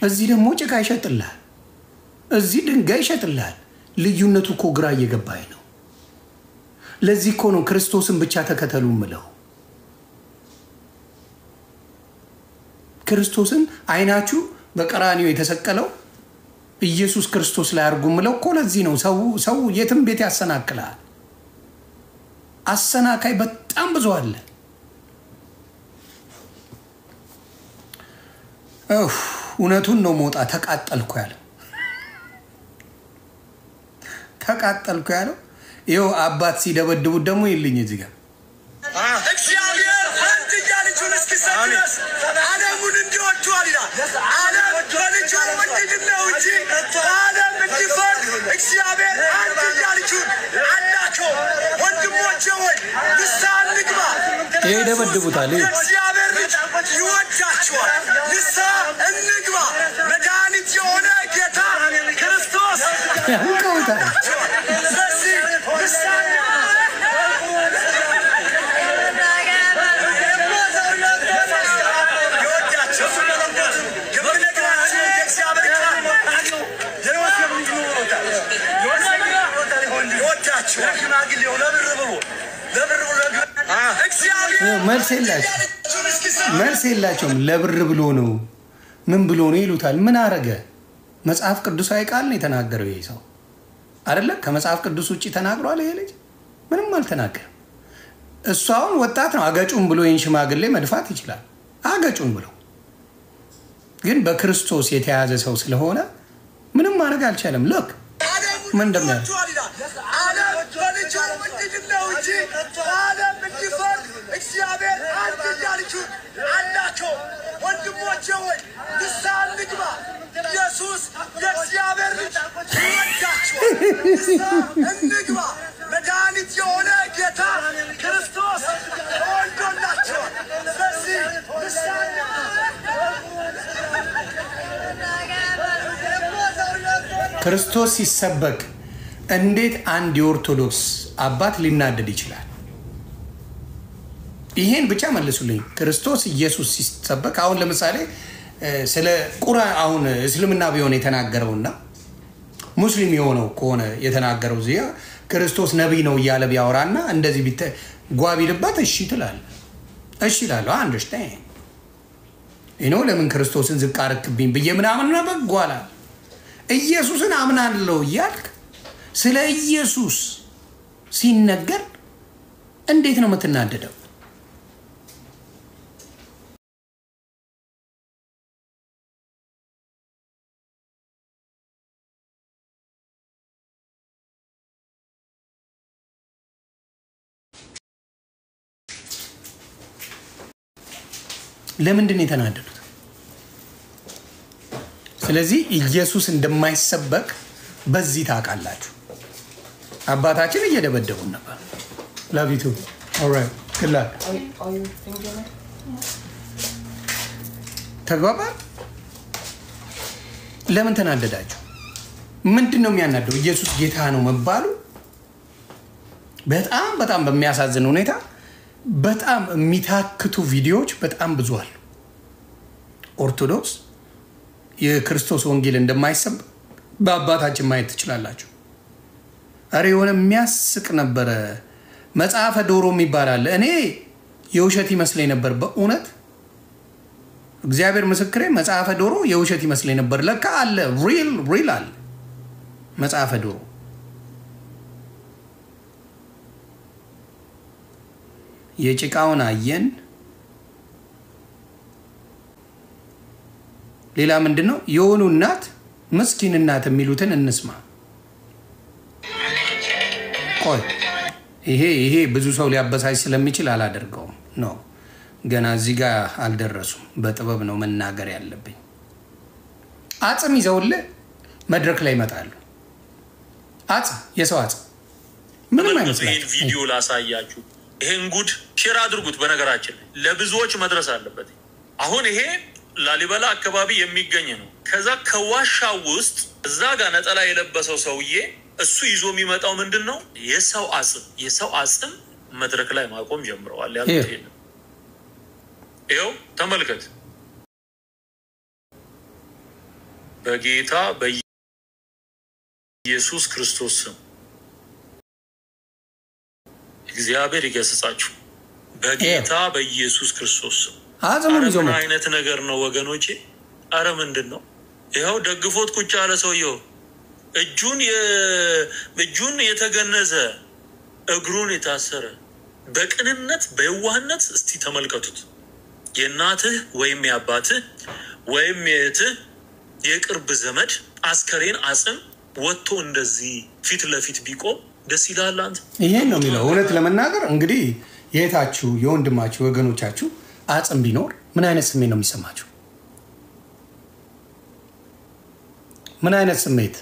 እዚህ ደግሞ ጭቃ ይሸጥልሃል፣ እዚህ ድንጋይ ይሸጥልሃል። ልዩነቱ እኮ ግራ እየገባኝ ነው። ለዚህ እኮ ነው ክርስቶስን ብቻ ተከተሉ ምለው። ክርስቶስን አይናችሁ በቀራኒዮ የተሰቀለው ኢየሱስ ክርስቶስ ላይ አርጉ ምለው እኮ ለዚህ ነው። ሰው የትም ቤት ያሰናክላል። አሰናካይ በጣም ብዙ አለ። እውነቱን ነው ሞጣ ተቃጠልኩ ያለው ይኸው አባት ሲደበድቡት ደግሞ ይልኝ እዚህ ጋር እግዚአብሔር አንድያ ልጁን እስኪሰጥ ድረስ ዓለሙን እንዲወዷል ይላል። ዓለም በልጁ ወደድ ነው እንጂ ዓለም እንዲፈርድ እግዚአብሔር አንድያ ልጁን አላከው። ወንድሞቼ ሆይ ንስሐ እንግባ። ይሄ ይደበድቡታል። እግዚአብሔር ልጅ ይወዳችኋል። ንስሐ እንግባ። መድኃኒት የሆነ ጌታ ክርስቶስ ያውቀውታል። ስለዚህ ንስሐ መልስ የላቸውም። ለብር ብሎ ነው ምን ብሎ ነው ይሉታል። ምን አረገ? መጽሐፍ ቅዱሳዊ ቃል ነው የተናገረው ይሄ ሰው አይደለ? ከመጽሐፍ ቅዱስ ውጭ ተናግሯል ይሄ ልጅ? ምንም አልተናገረም። እሱ አሁን ወጣት ነው። አገጩን ብሎ ይህን ሽማግሌ መድፋት ይችላል። አገጩን ብሎ ግን በክርስቶስ የተያዘ ሰው ስለሆነ ምንም ማድረግ አልቻለም። ልክ ምን እንደሚያደርግ እግዚአብሔር አንድያ ልጁን አላከው። ወንድሞቼ ሆይ ንስሐ እንግባ። ኢየሱስ የእግዚአብሔር ልጅ ይወዳችኋል። ንስሐ እንግባ። መድኃኒት የሆነ ጌታ ክርስቶስ ተወልዶላችኋል። ስለዚህ ንስሐ ክርስቶስ ሲሰበክ እንዴት አንድ የኦርቶዶክስ አባት ሊናደድ ይችላል? ይሄን ብቻ መልሱልኝ። ክርስቶስ ኢየሱስ ሲሰበክ አሁን ለምሳሌ ስለ ቁርአን አሁን እስልምና ቢሆን የተናገረውና ሙስሊም የሆነው ከሆነ የተናገረው እዚያ ክርስቶስ ነብይ ነው እያለ ቢያወራና እንደዚህ ጓቢልባት እሺ ትላለህ። እሺ እላለሁ። አንደርስታንድ ለምን ክርስቶስን ዝቅ አረክብኝ ብዬ ምናምን በጓላ ኢየሱስን አምናለሁ እያልክ ስለ ኢየሱስ ሲነገር እንዴት ነው የምትናደደው? ለምንድን ነው የተናደዱት? ስለዚህ ኢየሱስ እንደማይሰበክ በዚህ ታውቃላችሁ። አባታችን እየደበደቡን ነበር። ላቪቱ ኦልራይት ክላክ ተግባባ። ለምን ተናደዳችሁ? ምንድን ነው የሚያናደው? ኢየሱስ ጌታ ነው መባሉ በጣም በጣም በሚያሳዝን ሁኔታ በጣም የሚታክቱ ቪዲዮዎች በጣም ብዙ አሉ። ኦርቶዶክስ የክርስቶስ ወንጌል እንደማይሰብ በአባታችን ማየት ትችላላችሁ። አረ የሆነ የሚያስቅ ነበረ። መጽሐፈ ዶሮ የሚባል እኔ የውሸት ይመስለኝ ነበር በእውነት እግዚአብሔር ምስክሬ። መጽሐፈ ዶሮ የውሸት ይመስለኝ ነበር። ለካ አለ ሪል አለ መጽሐፈ ዶሮ። የጭቃውን አየን። ሌላ ምንድነው? የሆኑ እናት ምስኪን እናት የሚሉትን እንስማ። ቆይ ይሄ ብዙ ሰው ሊያበሳጭ ስለሚችል አላደርገውም ነው። ገና እዚህ ጋር አልደረሱም። በጥበብ ነው መናገር ያለብኝ። አጽም ይዘውልህ መድረክ ላይ ይመጣሉ። አጽም የሰው አጽም ምንም አይመስላችሁም። ይሄን ቪዲዮ ላሳያችሁ። ይሄን ጉድ ሼር አድርጉት። በነገራችን ለብዙዎች መድረስ አለበት። አሁን ይሄ ላሊበላ አካባቢ የሚገኝ ነው። ከዛ ከዋሻው ውስጥ እዛ ጋር ነጠላ የለበሰው ሰውዬ እሱ ይዞ የሚመጣው ምንድነው? የሰው አጽም መድረክ ላይ ማቆም ጀምረዋል። ያሉት ይኸው ተመልከት። በጌታ በኢየሱስ ክርስቶስ ስም እግዚአብሔር ይገስጻችሁ። በጌታ በኢየሱስ ክርስቶስ ስም ምን አይነት ነገር ነው ወገኖቼ? አረ ምንድነው? ይኸው ደግፎት ቁጭ ያለ ሰውየው እጁን የተገነዘ እግሩን የታሰረ በቅንነት በየዋህነት እስቲ ተመልከቱት። የእናትህ ወይም የአባትህ ወይም የእህትህ የቅርብ ዘመድ አስከሬን አጽም ወጥቶ እንደዚህ ፊት ለፊት ቢቆም ደስ ይላል። አንተ ይሄን ነው የሚለው። እውነት ለመናገር እንግዲህ የእህታችሁ የወንድማችሁ ወገኖቻችሁ አጽም ቢኖር ምን አይነት ስሜት ነው የሚሰማችሁ? ምን አይነት ስሜት?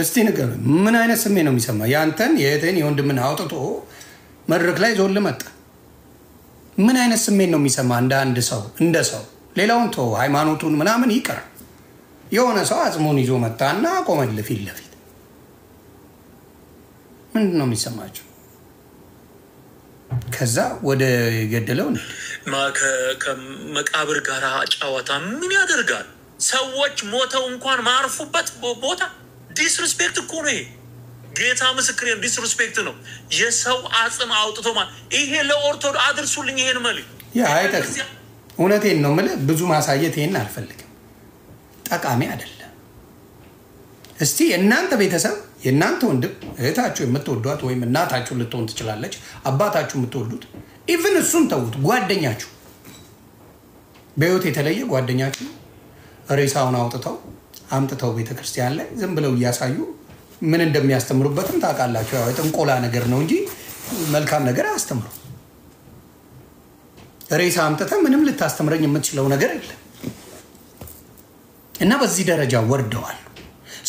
እስቲ ንገሩኝ። ምን አይነት ስሜት ነው የሚሰማ? ያንተን የእህትን የወንድምን አውጥቶ መድረክ ላይ ዞል መጣ። ምን አይነት ስሜት ነው የሚሰማ? እንደ አንድ ሰው እንደ ሰው ሌላውን ተው፣ ሃይማኖቱን ምናምን ይቀር። የሆነ ሰው አጽሙን ይዞ መጣና ቆመል ፊት ለፊት ምንድን ነው የሚሰማችሁ? ከዛ ወደ ገደለው ከመቃብር ጋር ጨዋታ ምን ያደርጋል? ሰዎች ሞተው እንኳን ማርፉበት ቦታ ዲስሪስፔክት እኮ ነው። ጌታ ምስክሬን ዲስሪስፔክት ነው። የሰው አጽም አውጥቶ ይሄ ለኦርቶዶክስ አድርሱልኝ ይሄን መልክ እውነቴን ነው የምልህ። ብዙ ማሳየት ይሄን አልፈልግም፣ ጠቃሚ አይደለም። እስቲ እናንተ ቤተሰብ የእናንተ ወንድም እህታችሁ የምትወዷት ወይም እናታችሁ ልትሆን ትችላለች፣ አባታችሁ የምትወዱት ኢቭን እሱን ተውት፣ ጓደኛችሁ በህይወት የተለየ ጓደኛችሁ ሬሳውን አምጥተው ቤተክርስቲያን ላይ ዝም ብለው እያሳዩ ምን እንደሚያስተምሩበትም ታውቃላችሁ። ያው የጥንቆላ ነገር ነው እንጂ መልካም ነገር አያስተምሩ። ሬሳ አምጥተህ ምንም ልታስተምረኝ የምትችለው ነገር የለም። እና በዚህ ደረጃ ወርደዋል።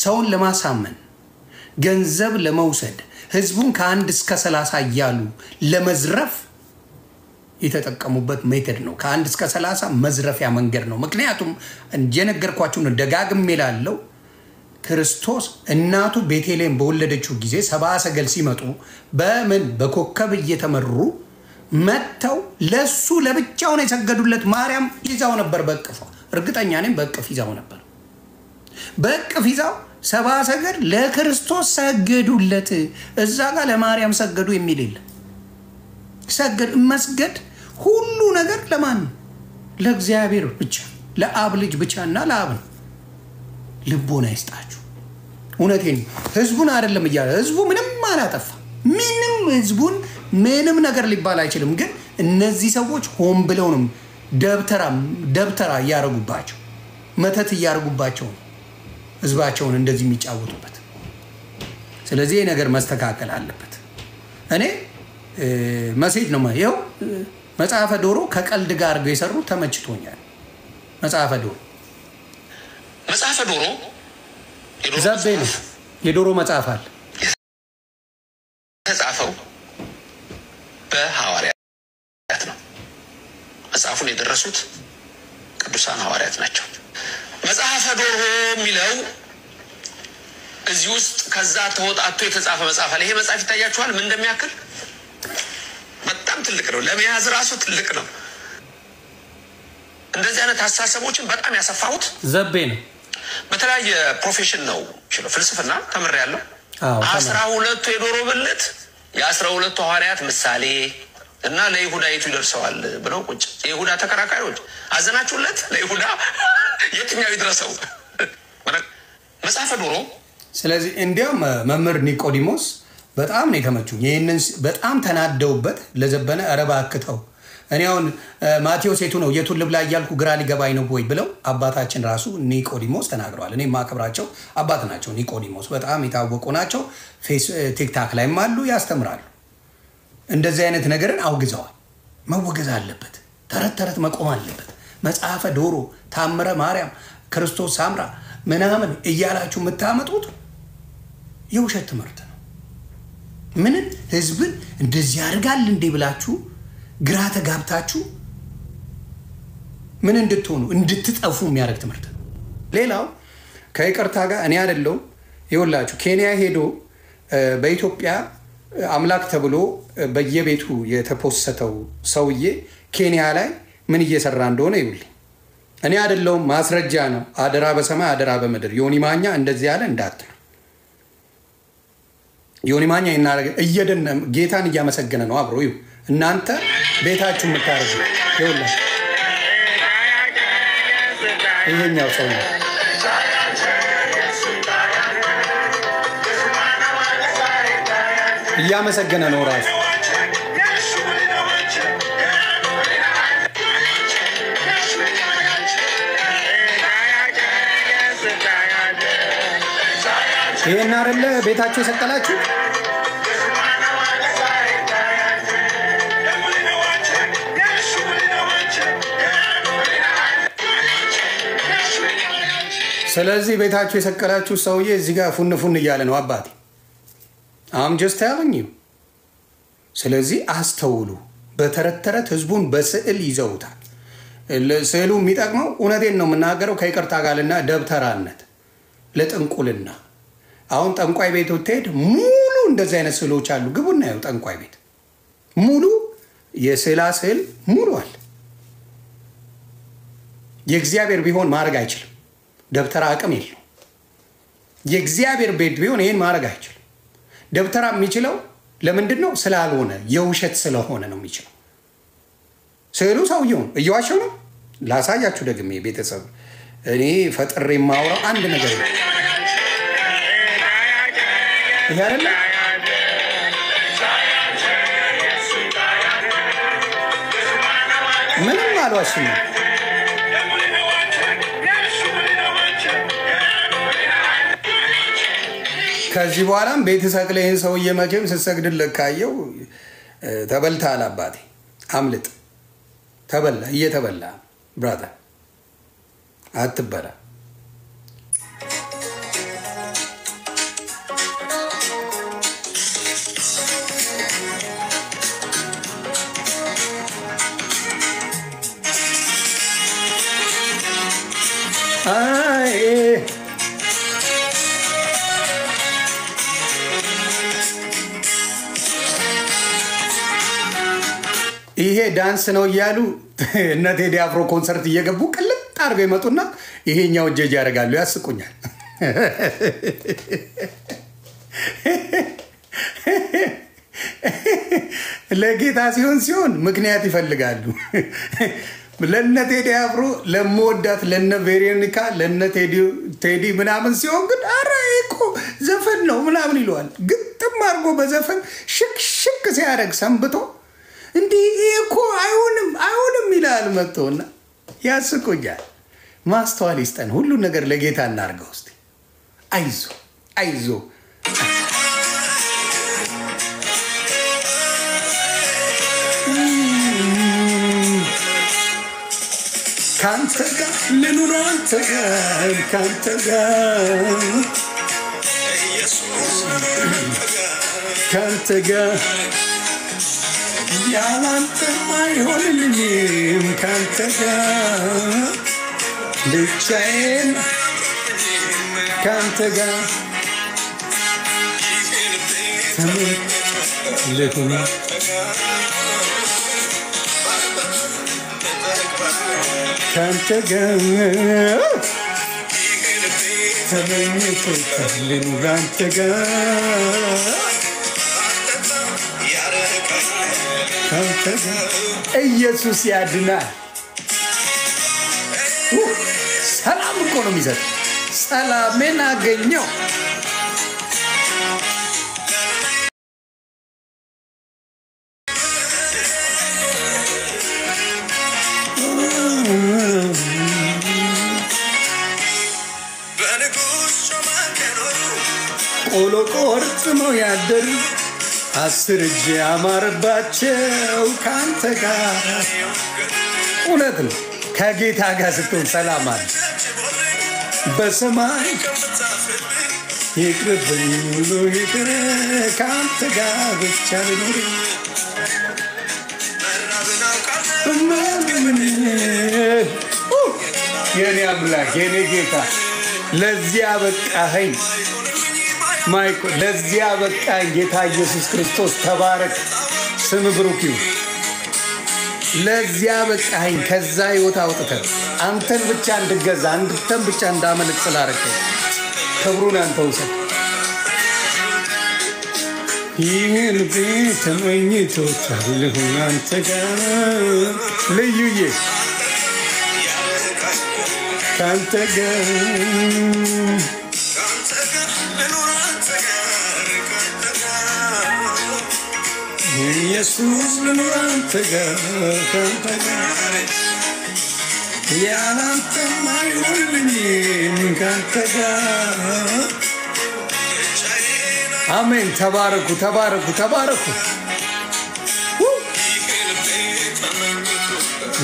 ሰውን ለማሳመን ገንዘብ ለመውሰድ ህዝቡን ከ1 እስከ 30 እያሉ ለመዝረፍ የተጠቀሙበት ሜተድ ነው። ከ1 እስከ 30 መዝረፊያ መንገድ ነው። ምክንያቱም እንደነገርኳችሁ ደጋግሜ እላለሁ፣ ክርስቶስ እናቱ ቤተልሔም በወለደችው ጊዜ 70 ሰገል ሲመጡ በኮከብ እየተመሩ መተው ለሱ ለብቻው ነው የሰገዱለት። ማርያም ይዛው ነበር በእቅፏ፣ እርግጠኛ ነኝ በእቅፍ ይዛው ነበር። በእቅፍ ይዛው 70 ሰገል ለክርስቶስ ሰገዱለት። እዛ ጋር ለማርያም ሰገዱ የሚል የለም። መስገድ ሁሉ ነገር ለማን? ለእግዚአብሔር ብቻ፣ ለአብ ልጅ ብቻና ለአብ ነው። ልቦና ይስጣችሁ። እውነቴን ህዝቡን አይደለም እያለ ህዝቡ ምንም አላጠፋ፣ ምንም ህዝቡን ምንም ነገር ሊባል አይችልም። ግን እነዚህ ሰዎች ሆን ብለው ነው ደብተራ እያረጉባቸው፣ መተት እያረጉባቸው ህዝባቸውን እንደዚህ የሚጫወቱበት። ስለዚህ ይህ ነገር መስተካከል አለበት። እኔ መሴጅ ነው ይኸው መጽሐፈ ዶሮ ከቀልድ ጋር አድርገው የሰሩ ተመችቶኛል። መጽሐፈ ዶሮ ዘቤ ነው። የዶሮ መጽሐፍ አለ ተጻፈው በሐዋርያት ነው። መጽሐፉን የደረሱት ቅዱሳን ሐዋርያት ናቸው። መጽሐፈ ዶሮ የሚለው እዚህ ውስጥ ከዛ ተወጣቶ የተጻፈ መጽሐፍ አለ። ይሄ መጽሐፍ ይታያችኋል ምን እንደሚያክል? በጣም ትልቅ ነው። ለመያዝ ራሱ ትልቅ ነው። እንደዚህ አይነት አስተሳሰቦችን በጣም ያሰፋሁት ዘቤ ነው። በተለያየ ፕሮፌሽን ነው። ፍልስፍና ተምሬያለሁ። 12 የዶሮ ብልት የ12 ሐዋርያት ምሳሌ እና ለይሁዳይቱ ይደርሰዋል ብለው ቁጭ የይሁዳ ተከራካሪዎች አዘናችሁለት። ለይሁዳ የትኛው ይድረሰው መጽሐፈ ዶሮ። ስለዚህ እንዲያውም መምህር ኒቆዲሞስ በጣም ነው የተመቹኝ። ይሄንን በጣም ተናደውበት ለዘበነ አረባ አክተው እኔ አሁን ማቴዎስ የቱ ነው የቱን ልብላ እያልኩ ግራ ሊገባኝ ነው ወይ ብለው አባታችን ራሱ ኒቆዲሞስ ተናግረዋል። እኔ ማከብራቸው አባት ናቸው። ኒቆዲሞስ በጣም የታወቁ ናቸው። ቲክታክ ላይም አሉ፣ ያስተምራሉ። እንደዚህ አይነት ነገርን አውግዘዋል። መወገዝ አለበት። ተረት ተረት መቆም አለበት። መጽሐፈ ዶሮ፣ ታምረ ማርያም፣ ክርስቶስ ሳምራ ምናምን እያላችሁ የምታመጡት የውሸት ትምህርት ነው። ምንን ህዝብን እንደዚህ ያደርጋል እንዴ ብላችሁ ግራ ተጋብታችሁ ምን እንድትሆኑ እንድትጠፉ የሚያደርግ ትምህርት ነው። ሌላው ከይቅርታ ጋር እኔ አይደለሁም ይኸውላችሁ ኬንያ ሄዶ በኢትዮጵያ አምላክ ተብሎ በየቤቱ የተፖሰተው ሰውዬ ኬንያ ላይ ምን እየሰራ እንደሆነ ይውልኝ። እኔ አይደለሁም ማስረጃ ነው። አደራ በሰማይ አደራ በምድር ዮኒ ማኛ እንደዚህ ያለ እንዳትሉ። ዮኒ ማኛ እየደነ ጌታን እያመሰገነ ነው አብሮ ይው እናንተ ቤታችሁ የምታረጉ ይኸውልህ ይሄኛው ሰው ነው እያመሰገነ ነው ራሱ። ይሄን አይደለ ቤታችሁ የሰቀላችሁ? ስለዚህ ቤታችሁ የሰቀላችሁ ሰውዬ እዚህ ጋር ፉን ፉን እያለ ነው አባቴ። አም ጀስት telling you። ስለዚህ አስተውሉ። በተረት ተረት ህዝቡን በስዕል ይዘውታል። ስዕሉ የሚጠቅመው እውነቴን ነው የምናገረው ከይቅርታ ጋርና ደብተራነት ለጥንቁልና። አሁን ጠንቋይ ቤት ወጥተህ ሙሉ እንደዚህ አይነት ስዕሎች አሉ። ግቡና ያው ጠንቋይ ቤት ሙሉ የስዕል ሙሉ አለ። የእግዚአብሔር ቢሆን ማድረግ አይችልም። ደብተራ አቅም የለው። የእግዚአብሔር ቤት ቢሆን ይሄን ማድረግ አይችልም። ደብተራ የሚችለው ለምንድን ነው? ስላልሆነ የውሸት ስለሆነ ነው የሚችለው። ስዕሉ ሰውየውን እየዋሸው ነው። ላሳያችሁ ደግሜ ቤተሰብ እኔ ፈጥሬ የማወራው አንድ ነገር ነው። ይሄ አይደለ ምንም አልዋሽም። ከዚህ በኋላም ቤት ሰቅለህን ሰውዬ መቼም ስትሰግድለት ካየው ተበልተሃል አባቴ። አምልጥ። ተበላ እየተበላ ብራታ አትበላ። ይሄ ዳንስ ነው እያሉ እነ ቴዲ አፍሮ ኮንሰርት እየገቡ ቅልጥ አድርገው ይመጡና ይሄኛው ጀጅ ያደርጋሉ። ያስቁኛል። ለጌታ ሲሆን ምክንያት ይፈልጋሉ። ለነ ቴዲ አፍሮ ለመወዳት ለነ ቬሮኒካ ለነ ቴዲ ምናምን ሲሆን ግን አረ እኮ ዘፈን ነው ምናምን ይለዋል። ግጥም አድርጎ በዘፈን ሽክ ሲያደርግ ሰንብቶ እንዲህ እኮ አይሆንም ይላል መጥቶና ያስቁኛል። ማስተዋል ይስጠን። ሁሉ ነገር ለጌታ እናርገው። እስቲ አይዞ ካንተ ጋር ልኑር አንተ ጋር ካንተ ጋር ኢየሱስ ካንተ ጋር ያላንተ አይሆንልኝም ካንተ ካንተ ጋር ብቻዬን ካንተ ጋር ልሁን ካንተ ጋር ተመኝቶታል ልኑር አንተ ጋር ካንተ ጋር ኢየሱስ ያድናል። ሰላም እኮ ነው የሚሰጥ። ሰላሜን አገኘው። ቆሎ ቆርጥሞ ያደር 10 እጅ ያማረባቸው ካንተ ጋር። እውነት ነው። ከጌታ ጋር ስትሆን ሰላም አለ። በሰማይ ይቅርብኝ ሁሉ ይቅር ካንተ ጋር ብቻ ልኖር የኔ አምላክ የኔ ጌታ ለዚያ በቃኸኝ ማይኮ ለዚያ በቃኝ ጌታ ኢየሱስ ክርስቶስ ተባረክ። ስም ብሩክ ይሁን። ለዚያ በቃኝ ከዛ ህይወት አውጥተህ አንተን ብቻ እንድገዛ አንተን ብቻ እንዳመልክ ስላረከኝ ክብሩን አንተ ውሰድ። ይህን ቤት ተመኝቶታል አንተ ጋር ልዩዬ ካንተ ጋር ኢየሱስ ልኑር አንተ ጋር ካንተ ጋር ያላንተ አይሆንልኝም ካንተ ጋር። አሜን። ተባረኩ ተባረኩ ተባረኩ።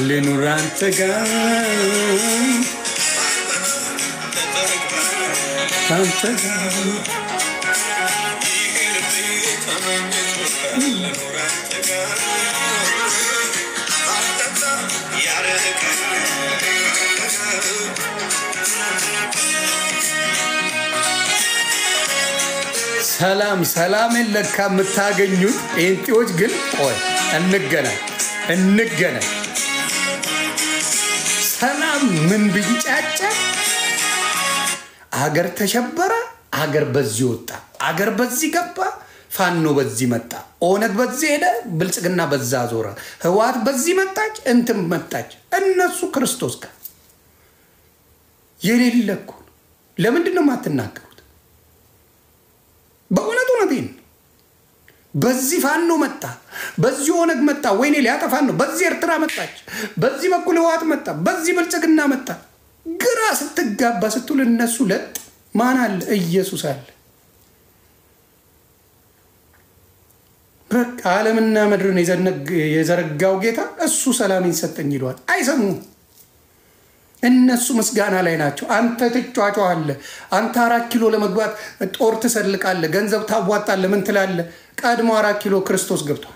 ልኑር አንተ ጋር ካንተ ጋር ሰላም ሰላምን ለካ የምታገኙት ጴንጤዎች ግን ቆይ እንገናኝ። ሰላም ምን ቢንጫጫ አገር ተሸበረ፣ አገር በዚህ ወጣ፣ አገር በዚህ ገባ፣ ፋኖ በዚህ መጣ፣ ኦነግ በዚህ ሄደ፣ ብልጽግና በዛ ዞረ፣ ህወሓት በዚህ መጣች፣ እንትን መጣች። እነሱ ክርስቶስ ጋር የሌለ እኮ ለምንድን ነው የማትናገሩት? በእውነት እውነቴን በዚህ ፋኖ መጣ፣ በዚህ ኦነግ መጣ፣ ወይኔ ሊያጠፋን ነው፣ በዚህ ኤርትራ መጣች፣ በዚህ በኩል ህወሓት መጣ፣ በዚህ ብልጽግና መጣ። ግራ ስትጋባ ስትል እነሱ ለጥ ማን አለ? ኢየሱስ አለ። በቃ ዓለምና ምድርን የዘረጋው ጌታ እሱ ሰላምን ሰጠኝ ይሏል። አይሰሙም። እነሱ ምስጋና ላይ ናቸው። አንተ ትጫጫዋለህ። አንተ 4 ኪሎ ለመግባት ጦር ትሰልቃለህ፣ ገንዘብ ታዋጣለህ፣ ምን ትላለህ? ቀድሞ 4 ኪሎ ክርስቶስ ገብቷል።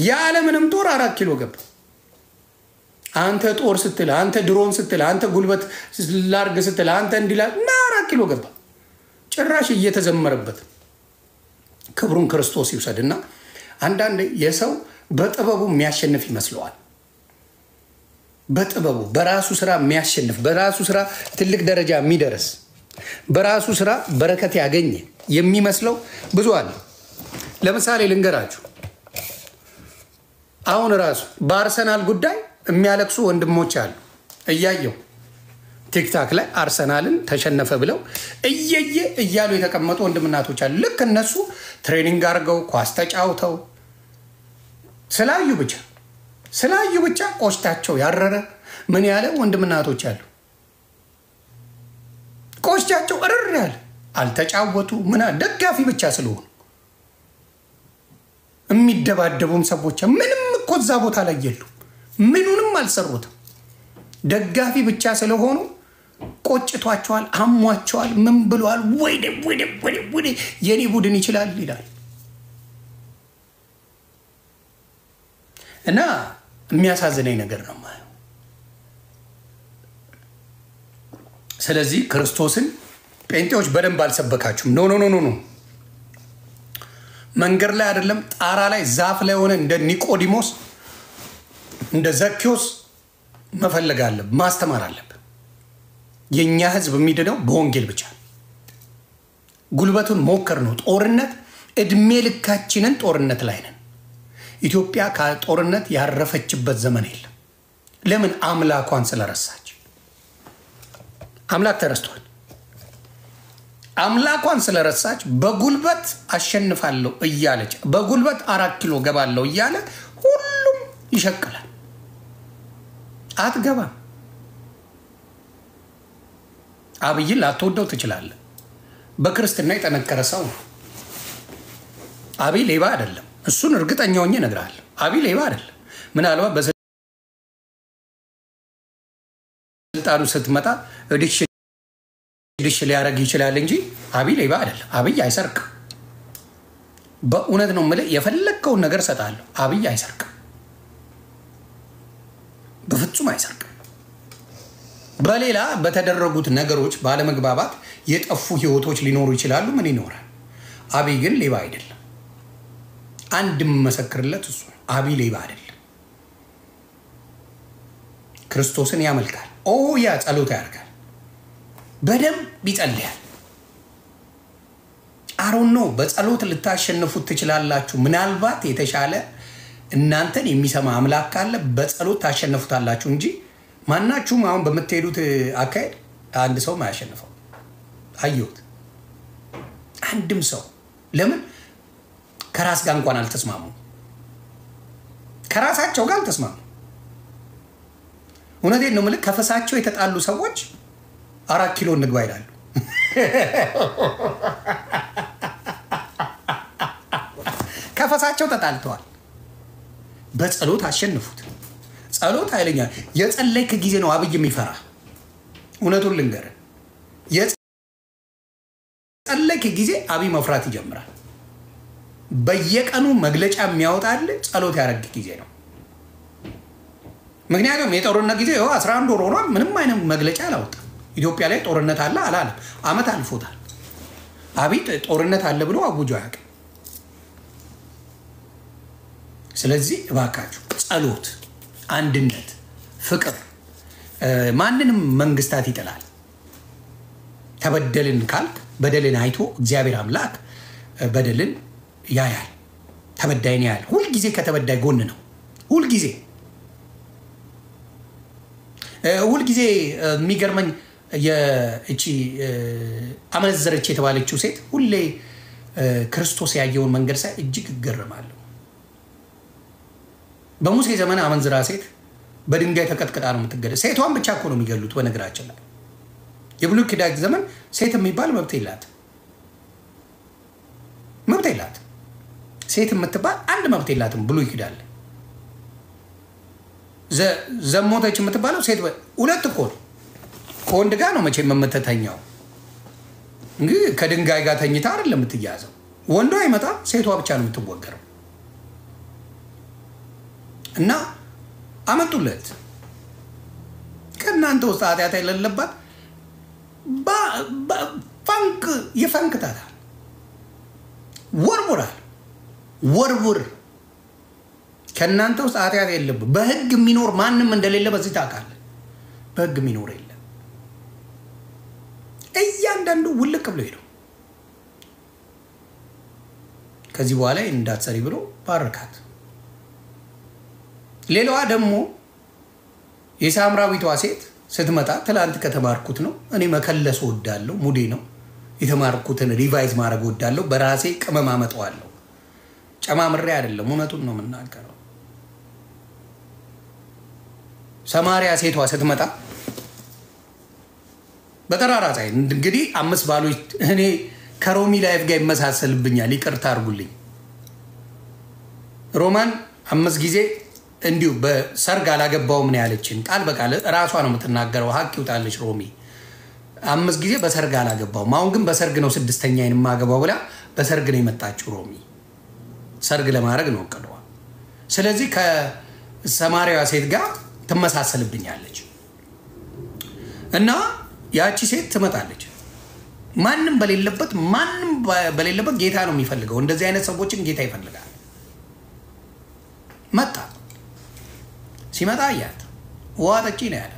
ያለምንም ጦር 4 ኪሎ ገባ። አንተ ጦር ስትል፣ አንተ ድሮን ስትል፣ አንተ ጉልበት ላርግ ስትል፣ አንተ እንዲላ 4 ኪሎ ገባ። ጭራሽ እየተዘመረበት ክብሩን ክርስቶስ ይውሰድና አንዳንድ የሰው በጥበቡ የሚያሸንፍ ይመስለዋል። በጥበቡ በራሱ ስራ የሚያሸንፍ፣ በራሱ ስራ ትልቅ ደረጃ የሚደርስ፣ በራሱ ስራ በረከት ያገኘ የሚመስለው ብዙ አለ። ለምሳሌ ልንገራችሁ። አሁን ራሱ በአርሰናል ጉዳይ የሚያለቅሱ ወንድሞች አሉ። እያየው ቲክታክ ላይ አርሰናልን ተሸነፈ ብለው እየየ እያሉ የተቀመጡ ወንድምናቶች አሉ። ልክ እነሱ ትሬኒንግ አድርገው ኳስ ተጫውተው ስላዩ ብቻ ቆሽታቸው ያረረ ምን ያለ ወንድምናቶች አሉ። ቆሽታቸው እርር ያለ አልተጫወቱ ምን ደጋፊ ብቻ ስለሆኑ የሚደባደቡም ሰዎች ምንም እኮ እዛ ቦታ ላይ የሉ፣ ምኑንም አልሰሩትም። ደጋፊ ብቻ ስለሆኑ ቆጭቷቸዋል፣ አሟቸዋል፣ ምን ብለዋል? ወይኔ የኔ ቡድን ይችላል ይላል። እና የሚያሳዝነኝ ነገር ነው ማለት። ስለዚህ ክርስቶስን ጴንጤዎች በደንብ አልሰበካችሁም። ኖ ኖ ኖ ኖ። መንገድ ላይ አይደለም ጣራ ላይ ዛፍ ላይ ሆነ እንደ ኒቆዲሞስ እንደ ዘኪዮስ መፈለግ አለብን፣ ማስተማር አለብን። የእኛ ህዝብ የሚድነው በወንጌል ብቻ። ጉልበቱን ሞከር ነው። ጦርነት እድሜ ልካችንን ጦርነት ላይ ነን። ኢትዮጵያ ከጦርነት ያረፈችበት ዘመን የለም። ለምን? አምላኳን ስለረሳች። አምላክ ተረስቷል። አምላኳን ስለረሳች በጉልበት አሸንፋለሁ እያለች በጉልበት 4 ኪሎ ገባለሁ እያለ ሁሉም ይሸቅላል። አትገባም። አብይን ላትወደው ትችላለህ። በክርስትና የጠነከረ ሰው ነው። አብይ ሌባ አይደለም። እሱን እርግጠኛ ሆኜ እነግርሃለሁ። አብይ ሌባ አይደለም። ምናልባት በስልጣኑ ስትመጣ ድሽ ሊያደርግ ይችላል እንጂ አብይ ሌባ አይደለም። አብይ አይሰርቅም። በእውነት ነው የምልህ። የፈለግከውን ነገር እሰጥሃለሁ። አብይ አይሰርቅም። በፍጹም አይሰርቅም። በሌላ በተደረጉት ነገሮች ባለመግባባት የጠፉ ህይወቶች ሊኖሩ ይችላሉ። ምን ይኖራል? አብይ ግን ሌባ አይደለም። አንድ መሰክርለት እሱ ነው። አብይ ሌባ አይደለም። ክርስቶስን ያመልካል። ያ ጸሎት ያደርጋል። በደንብ ይጸልያል። አሮን ነው። በጸሎት ልታሸንፉት ትችላላችሁ። ምናልባት የተሻለ እናንተን የሚሰማ አምላክ ካለ በጸሎት ታሸንፉታላችሁ እንጂ ማናችሁም አሁን በምትሄዱት አካሄድ አንድ ሰው ማያሸንፈው አየሁት። አንድም ሰው ለምን? ከራስ ጋር እንኳን አልተስማሙ። ከራሳቸው ጋር አልተስማሙ። እውነቴን ነው የምልህ። ከፈሳቸው የተጣሉ ሰዎች 4 ኪሎ እንግባ ይላሉ። ከፈሳቸው ተጣልተዋል። በጸሎት አሸንፉት። ጸሎት ኃይለኛ። የጸለይክ ጊዜ ነው አብይ የሚፈራ። እውነቱን ልንገርህ፣ የጸለይክ ጊዜ አብይ መፍራት ይጀምራል። በየቀኑ መግለጫ የሚያወጣል ጸሎት ያደረግ ጊዜ ነው። ምክንያቱም የጦርነት ጊዜ 11 ወር ሆኗል። ምንም አይነት መግለጫ አላወጣም። ኢትዮጵያ ላይ ጦርነት አለ አላለም። አመት አልፎታል። አብይ ጦርነት አለ ብሎ አውጆ አያውቅም። ስለዚህ እባካችሁ ጸሎት፣ አንድነት፣ ፍቅር ማንንም መንግስታት ይጥላል። ተበደልን ካልክ በደልን አይቶ እግዚአብሔር አምላክ በደልን ያያል፣ ተበዳይን ያያል። ሁልጊዜ ከተበዳይ ጎን ነው። ሁልጊዜ የሚገርመኝ እቺ አመነዘረች የተባለችው ሴት ሁሌ ክርስቶስ ያየውን መንገድ ሳይ እጅግ እገረማለሁ። በሙሴ ዘመን አመንዝራ ሴት በድንጋይ ተቀጥቅጣ ነው የምትገደል። ሴቷን ብቻ እኮ ነው የሚገሉት። በነገራችን ላይ የብሉይ ኪዳን ዘመን ሴት የሚባል መብት የላትም። መብት የላትም። ሴት የምትባል አንድ መብት የላትም ብሉይ ኪዳን ላይ። ዘሞተች የምትባለው ሴት ሁለት እኮ ነው። ከወንድ ጋር ነው መቼም የምትተኛው። እንግዲህ ከድንጋይ ጋር ተኝታ አይደለም የምትያዘው። ወንዷ አይመጣም፣ ሴቷ ብቻ ነው የምትወገረው። እና አመጡለት። ከእናንተ ውስጥ ኃጢአት የሌለባት ፈንክ ይፈንክታታል። ወርውራል። ወርውር። ከእናንተ ውስጥ ኃጢአት የለብህ። በህግ የሚኖር ማንም እንደሌለ በዚህ ታውቃለህ። በህግ የሚኖር የለም። እያንዳንዱ ውልቅ ብሎ ሄደው ከዚህ በኋላ እንዳትሰሪ ብሎ ባረካት። ሌላዋ ደግሞ የሳምራዊቷ ሴት ስትመጣ ትላንት ከተማርኩት ነው እኔ መከለስ ወዳለሁ፣ ሙዴ ነው የተማርኩትን ሪቫይዝ ማድረግ ወዳለሁ፣ በራሴ ቅመም አመጣዋለሁ፣ ጨማምሬ አይደለም፣ እውነቱን ነው የምናገረው። ሰማሪያ ሴቷ ስትመጣ በጠራራ ፀሐይ እንግዲህ 5 ባሎች እኔ ከሮሚ ላይፍ ጋር ይመሳሰልብኛል፣ ይቅርታ አድርጉልኝ። ሮማን 5 ጊዜ እንዲሁ በሰርግ አላገባውም ነው ያለችን። ቃል በቃል ራሷ ነው የምትናገረው። ሀቅ ይውጣልሽ ሮሚ። 5 ጊዜ በሰርግ አላገባውም፣ አሁን ግን በሰርግ ነው 6ኛዬን የማገባው ብላ በሰርግ ነው የመጣችው ሮሚ። ሰርግ ለማድረግ ነው እቅዷ። ስለዚህ ሰማርያዋ ሴት ጋር ትመሳሰልብኛለች እና ያቺ ሴት ትመጣለች። ማንም በሌለበት ጌታ ነው የሚፈልገው። እንደዚህ አይነት ሰዎችን ጌታ ይፈልጋል። መጣ። ሲመጣ አያት። ውሃ ጠጪ ነው ያለ።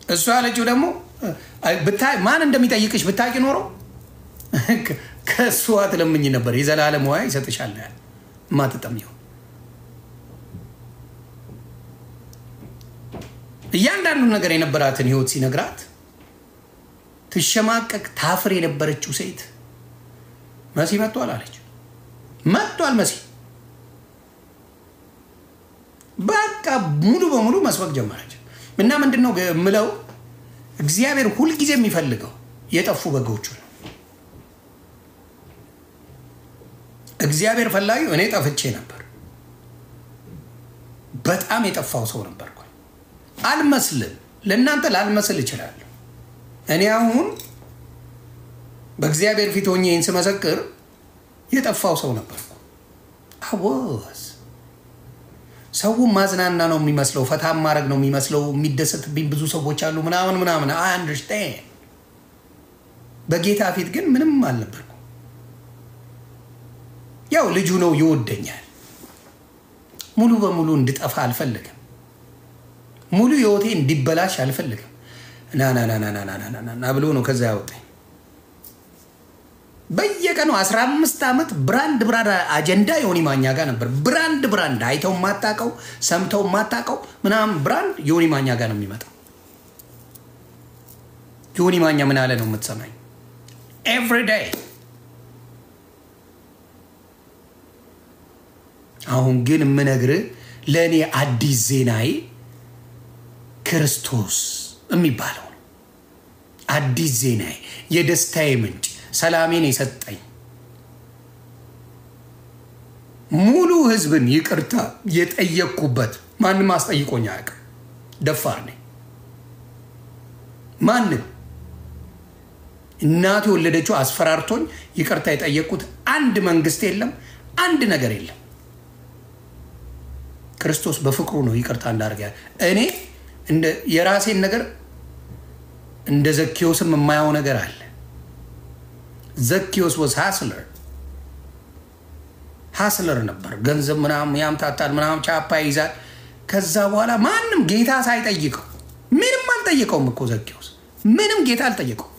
እሷ ያለችው ደግሞ ብታይ ማን እንደሚጠይቅሽ ብታቂ ኖሮ ከእሷ ትለምኝ ነበር፣ የዘላለም ውሃ ይሰጥሻል ያለ ማትጠሚው። እያንዳንዱ ነገር የነበራትን ህይወት ሲነግራት ትሸማቀቅ ታፍር የነበረችው ሴት መሲ መጥቷል አለች። መጥቷል መሲ በቃ ሙሉ በሙሉ መስበክ ጀመረች። እና ምንድነው የምለው እግዚአብሔር ሁልጊዜ የሚፈልገው የጠፉ በጎቹ ነው። እግዚአብሔር ፈላጊው እኔ ጠፍቼ ነበር። በጣም የጠፋው ሰው ነበር። አልመስልም፣ ለእናንተ ላልመስል እችላለሁ። እኔ አሁን በእግዚአብሔር ፊት ሆኜ ይህን ስመሰክር የጠፋው ሰው ነበርኩ። አወዝ ሰው ማዝናና ነው የሚመስለው፣ ፈታ ማድረግ ነው የሚመስለው፣ የሚደሰትብኝ ብዙ ሰዎች አሉ ምናምን አይ አንደርስታንድ። በጌታ ፊት ግን ምንም አልነበርኩ። ያው ልጁ ነው ይወደኛል። ሙሉ በሙሉ እንድጠፋ አልፈልግም። ሙሉ ህይወቴ እንዲበላሽ አልፈልግም። ና ብሎ ነው ከዛ ያወጣኝ። በየቀኑ 15 ዓመት ብራንድ አጀንዳ ዮኒ ማኛ ጋር ነበር። ብራንድ አይተው ማታቀው ሰምተው ማታቀው ምናምን ብራንድ ዮኒ ማኛ ጋር ነው የሚመጣው። ዮኒ ማኛ ምን አለ ነው የምትሰማኝ? ኤቭሪ ዴይ። አሁን ግን የምነግርህ ለእኔ አዲስ ዜናዬ ክርስቶስ የሚባለው ነው። አዲስ ዜናዬ፣ የደስታዬ ምንጭ፣ ሰላሜን የሰጠኝ፣ ሙሉ ህዝብን ይቅርታ የጠየቅኩበት። ማንም አስጠይቆኝ አያውቅም። ደፋር ነኝ። ማንም እናቴ ወለደችው አስፈራርቶኝ ይቅርታ የጠየቅኩት አንድ መንግስት የለም፣ አንድ ነገር የለም። ክርስቶስ በፍቅሩ ነው ይቅርታ እንዳደርግ ያለ። እኔ እንደ የራሴን ነገር እንደ ዘኪዮስም የማያው ነገር አለ። ዘኪዮስ was ሃስለር ነበር። ገንዘብ ምናምን ያምታታል ምናምን ቻፓ ይዛል። ከዛ በኋላ ማንም ጌታ ሳይጠይቀው ምንም አልጠየቀውም እኮ ዘኪዮስ ምንም ጌታ አልጠየቀው።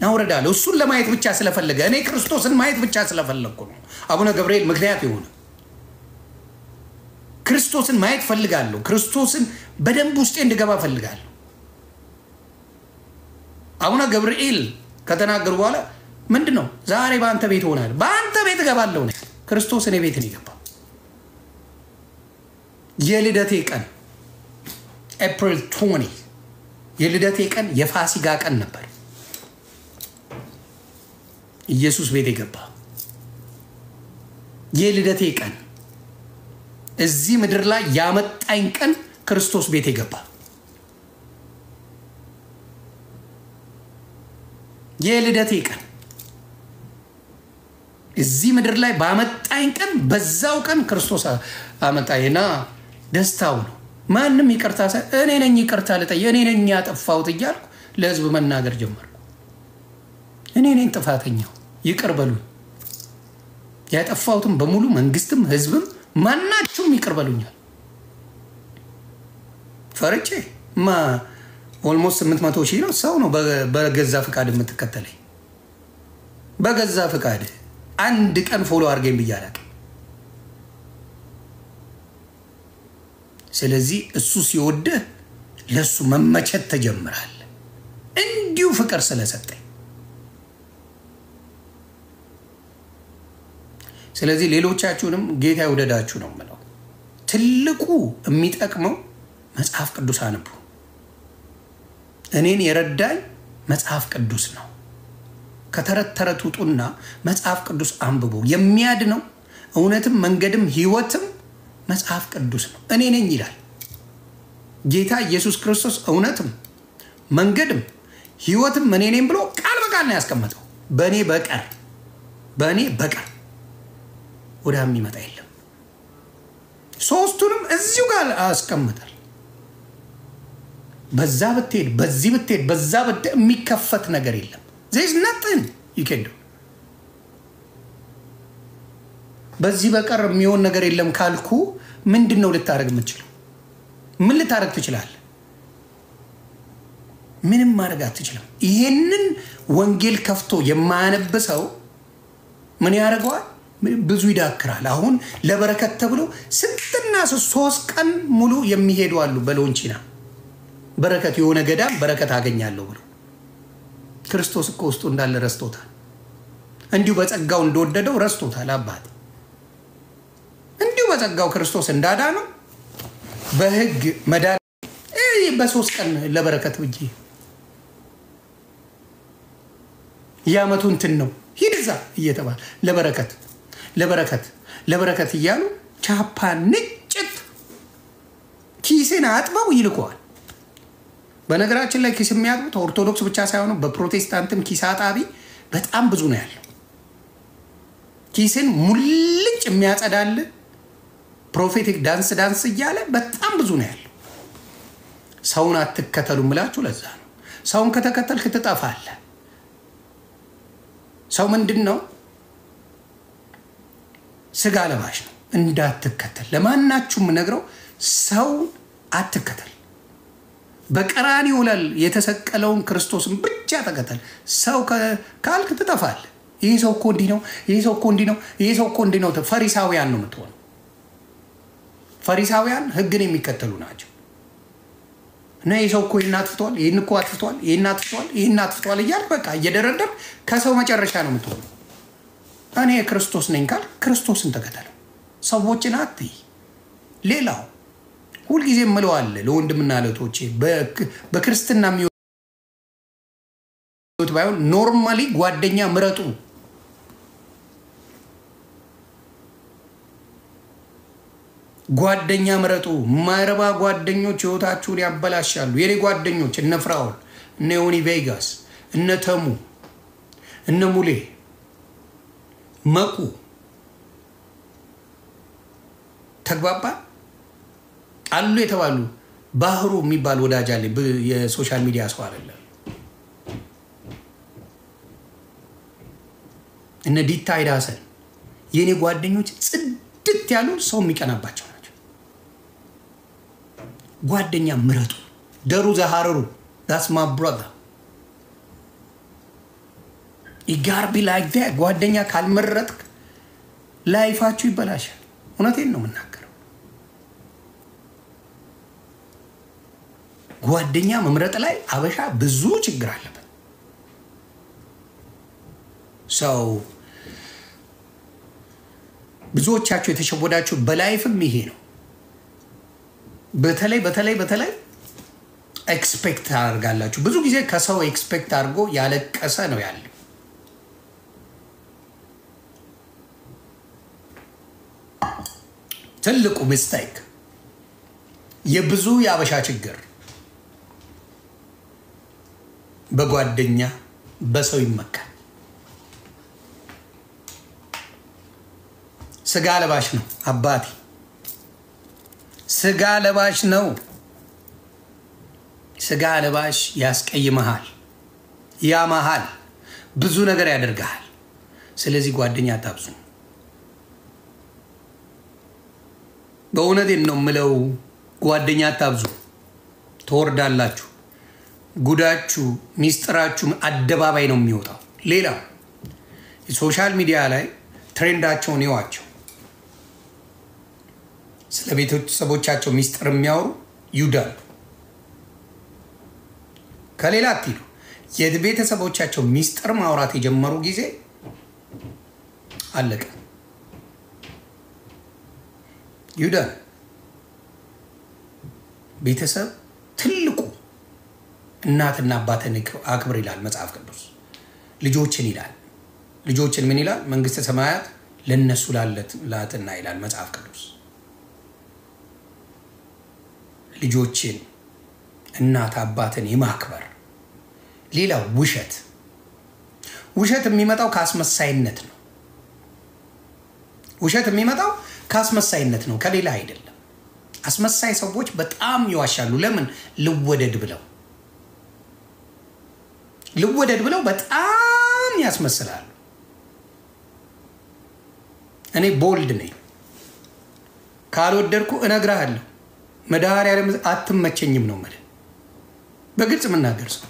ናውረዳለሁ እሱን ለማየት ብቻ ስለፈለገ፣ እኔ ክርስቶስን ማየት ብቻ ስለፈለግኩ ነው አቡነ ገብርኤል ምክንያት የሆነ። ክርስቶስን ማየት ፈልጋለሁ። ክርስቶስን በደንብ ውስጤ እንድገባ ፈልጋለሁ። አቡነ ገብርኤል ከተናገሩ በኋላ ምንድነው ዛሬ በአንተ ቤት ሆናል፣ በአንተ ቤት እገባለሁ ነው። ክርስቶስ እኔ ቤት ነው የገባው። የልደቴ ቀን ኤፕሪል 20 የልደቴ ቀን የፋሲጋ ቀን ነበር። ኢየሱስ ቤት የገባ የልደቴ ቀን፣ እዚህ ምድር ላይ ያመጣኝ ቀን ክርስቶስ ቤት የገባ የልደቴ ቀን፣ እዚህ ምድር ላይ ባመጣኝ ቀን፣ በዛው ቀን ክርስቶስ አመጣኝና ደስታው ነው። ማንም ይቅርታ እኔ ነኝ ይቅርታ ልጠይቅ፣ እኔ ነኝ ያጠፋሁት እያልኩ ለህዝብ መናገር ጀመርኩ። እኔ ነኝ ጥፋተኛው፣ ይቅር በሉኝ። ያጠፋሁትም በሙሉ መንግስትም ህዝብም ማናችሁም ይቅር በሉኛል። ፈርቼ ኦልሞስት 800,000 ነው ሰው ነው በገዛ ፍቃድ የምትከተለኝ። በገዛ ፍቃድ አንድ ቀን ፎሎ አድርገኝ ብያለሁ። ስለዚህ እሱ ሲወድህ ለሱ መመቸት ተጀምራል፣ እንዲሁ ፍቅር ስለሰጠኝ። ስለዚህ ሌሎቻችሁንም ጌታ ይወደዳችሁ ነው የምለው። ትልቁ የሚጠቅመው መጽሐፍ ቅዱስ አንቡ። እኔን የረዳኝ መጽሐፍ ቅዱስ ነው። ከተረት ተረት ውጡና መጽሐፍ ቅዱስ አንብቡ። የሚያድነው እውነትም መንገድም ህይወትም መጽሐፍ ቅዱስ ነው። እኔ ነኝ ይላል ጌታ ኢየሱስ ክርስቶስ። እውነትም መንገድም ህይወትም እኔ ነኝ ብሎ ቃል በቃል ነው ያስቀመጠው። በእኔ በቀር ወደ አብ የሚመጣ የለም። ሶስቱንም እዚሁ ጋር አስቀምጣል። በዛ ብትሄድ በዚህ ብትሄድ በዛ የሚከፈት ነገር የለም። there's nothing you can do። በዚህ በቀር የሚሆን ነገር የለም ካልኩ ምንድነው ልታረግ የምትችለው? ምን ልታረግ ትችላለህ? ምንም ማድረግ አትችልም። ይሄንን ወንጌል ከፍቶ የማያነብሰው ምን ያደርገዋል? ብዙ ይዳክራል። አሁን ለበረከት ተብሎ ስንትና 3 ቀን ሙሉ የሚሄዱ አሉ በሎንቺና በረከት የሆነ ገዳም በረከት አገኛለሁ ብሎ ክርስቶስ እኮ ውስጡ እንዳለ ረስቶታል። እንዲሁ በጸጋው እንደወደደው ረስቶታል። አባት እንዲሁ በጸጋው ክርስቶስ እንዳዳነው በህግ መዳን በ3 ቀን ለበረከት ብዬ ያመቱ እንትን ነው ሂድዛ እየተባለ ለበረከት እያሉ ቻፓን ንጭት ኪስን አጥበው ይልከዋል። በነገራችን ላይ ኪስ የሚያጥቡት ኦርቶዶክስ ብቻ ሳይሆኑ በፕሮቴስታንትም ኪስ አጣቢ በጣም ብዙ ነው ያለው። ኪስን ሙልጭ የሚያጸዳል ፕሮፌቲክ ዳንስ እያለ በጣም ብዙ ነው ያለው። ሰውን አትከተሉ ምላችሁ ለዛ ነው። ሰውን ከተከተልክ ትጠፋለህ። ሰው ምንድነው? ስጋ ለባሽ ነው። እንዳትከተል ለማናችሁም ነግረው ሰው አትከተል። በቀራንዮ ላይ የተሰቀለውን ክርስቶስን ብቻ ተከተል። ሰው ካልክ ትጠፋለህ። ይሄ ሰው እኮ እንዲህ ነው፣ ይሄ ሰው እኮ እንዲህ ነው፣ ይሄ ሰው እኮ እንዲህ ነው። ፈሪሳውያን ነው የምትሆነው። ፈሪሳውያን ህግን የሚከተሉ ናቸው። እና ይሄ ሰው እኮ ይሄን አጥፍቷል፣ ይሄን እኮ አጥፍቷል፣ ይሄን አጥፍቷል እያልክ በቃ እየደረደር ከሰው መጨረሻ ነው የምትሆነው። እኔ ክርስቶስ ነኝ ካል ክርስቶስን ተከተለው። ሰዎችን አትይ። ሌላው ሁልጊዜ እምለዋለሁ ለወንድምና ለእህቶቼ በክርስትና የሚወት ባይሆን ኖርማሊ ጓደኛ ምረጡ። ጓደኛ ምረጡ። ማይረባ ጓደኞች ህይወታችሁን ያበላሻሉ። የኔ ጓደኞች እነ ፍራኦል፣ እነ ዮኒ ቬጋስ፣ እነ ተሙ፣ እነ ሙሌ መቁ ተግባባ አሉ የተባሉ ባህሩ የሚባል ወዳጅ አለ። የሶሻል ሚዲያ ሰው አይደለም። እነ ዲታ አይዳሰን የኔ ጓደኞች ጽድት ያሉ ሰው የሚቀናባቸው ናቸው። ጓደኛ ምረጡ። ደሩ ዘሃረሩ that's my brother. it gotta be like that. ጓደኛ ካልመረጥክ ላይፋችሁ ይበላሻል። እውነቴን ነው የምናገረው። ጓደኛ መምረጥ ላይ አበሻ ብዙ ችግር አለበት። ሰው ብዙዎቻችሁ የተሸወዳችሁ በላይፍም ይሄ ነው። በተለይ ኤክስፔክት አድርጋላችሁ። ብዙ ጊዜ ከሰው ኤክስፔክት አድርጎ ያለቀሰ ነው ያለ። ትልቁ ሚስቴክ የብዙ ያበሻ ችግር በጓደኛ በሰው ይመካል። ስጋ ለባሽ ነው አባቴ፣ ስጋ ለባሽ ነው። ስጋ ለባሽ ያስቀይመሃል፣ ያማሃል፣ ብዙ ነገር ያደርጋል። ስለዚህ ጓደኛ አታብዙ። በእውነቴን ነው የምለው፣ ጓደኛ አታብዙ። ትወርዳላችሁ። ጉዳችሁ ሚስጥራችሁ አደባባይ ነው የሚወጣው። ሌላው ሶሻል ሚዲያ ላይ ትሬንዳቸውን ይዋቸው። ስለ ቤተሰቦቻቸው ሚስጥር የሚያወሩ ይውዳሉ። ከሌላ አትሉ። የቤተሰቦቻቸው ሚስጥር ማውራት የጀመሩ ጊዜ አለቀ። ይውዳል። ቤተሰብ ትልቁ እናትና አባትን አክብር ይላል መጽሐፍ ቅዱስ። ልጆችን ይላል። ልጆችን ምን ይላል? መንግስተ ሰማያት ለነሱ ላትና ይላል መጽሐፍ ቅዱስ። ልጆችን እናት አባትን የማክበር። ሌላው ውሸት የሚመጣው ካስመሳይነት ነው። ውሸት የሚመጣው ካስመሳይነት ነው፣ ከሌላ አይደለም። አስመሳይ ሰዎች በጣም ይዋሻሉ። ለምን? ልወደድ ብለው በጣም ያስመስላሉ። እኔ ቦልድ ነኝ። ካልወደድኩ እነግርሃለሁ። መድኃኒዓለም አትመቸኝም ነው ማለት በግልጽ መናገር ሰው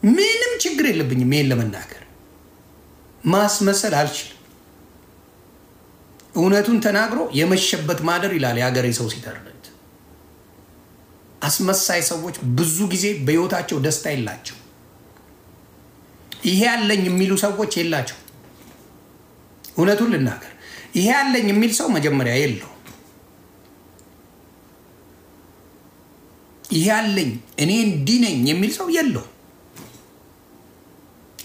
ምንም ችግር የለብኝም። ይሄን ለመናገር ማስመሰል አልችልም። እውነቱን ተናግሮ የመሸበት ማደር ይላል የሀገሬ ሰው ሲተርበት። አስመሳይ ሰዎች ብዙ ጊዜ በህይወታቸው ደስታ የላቸው። ይሄ ያለኝ የሚሉ ሰዎች የላቸው። እውነቱን ልናገር፣ ይሄ ያለኝ የሚል ሰው መጀመሪያ የለው። ይሄ ያለኝ እኔ እንዲህ ነኝ የሚል ሰው የለው።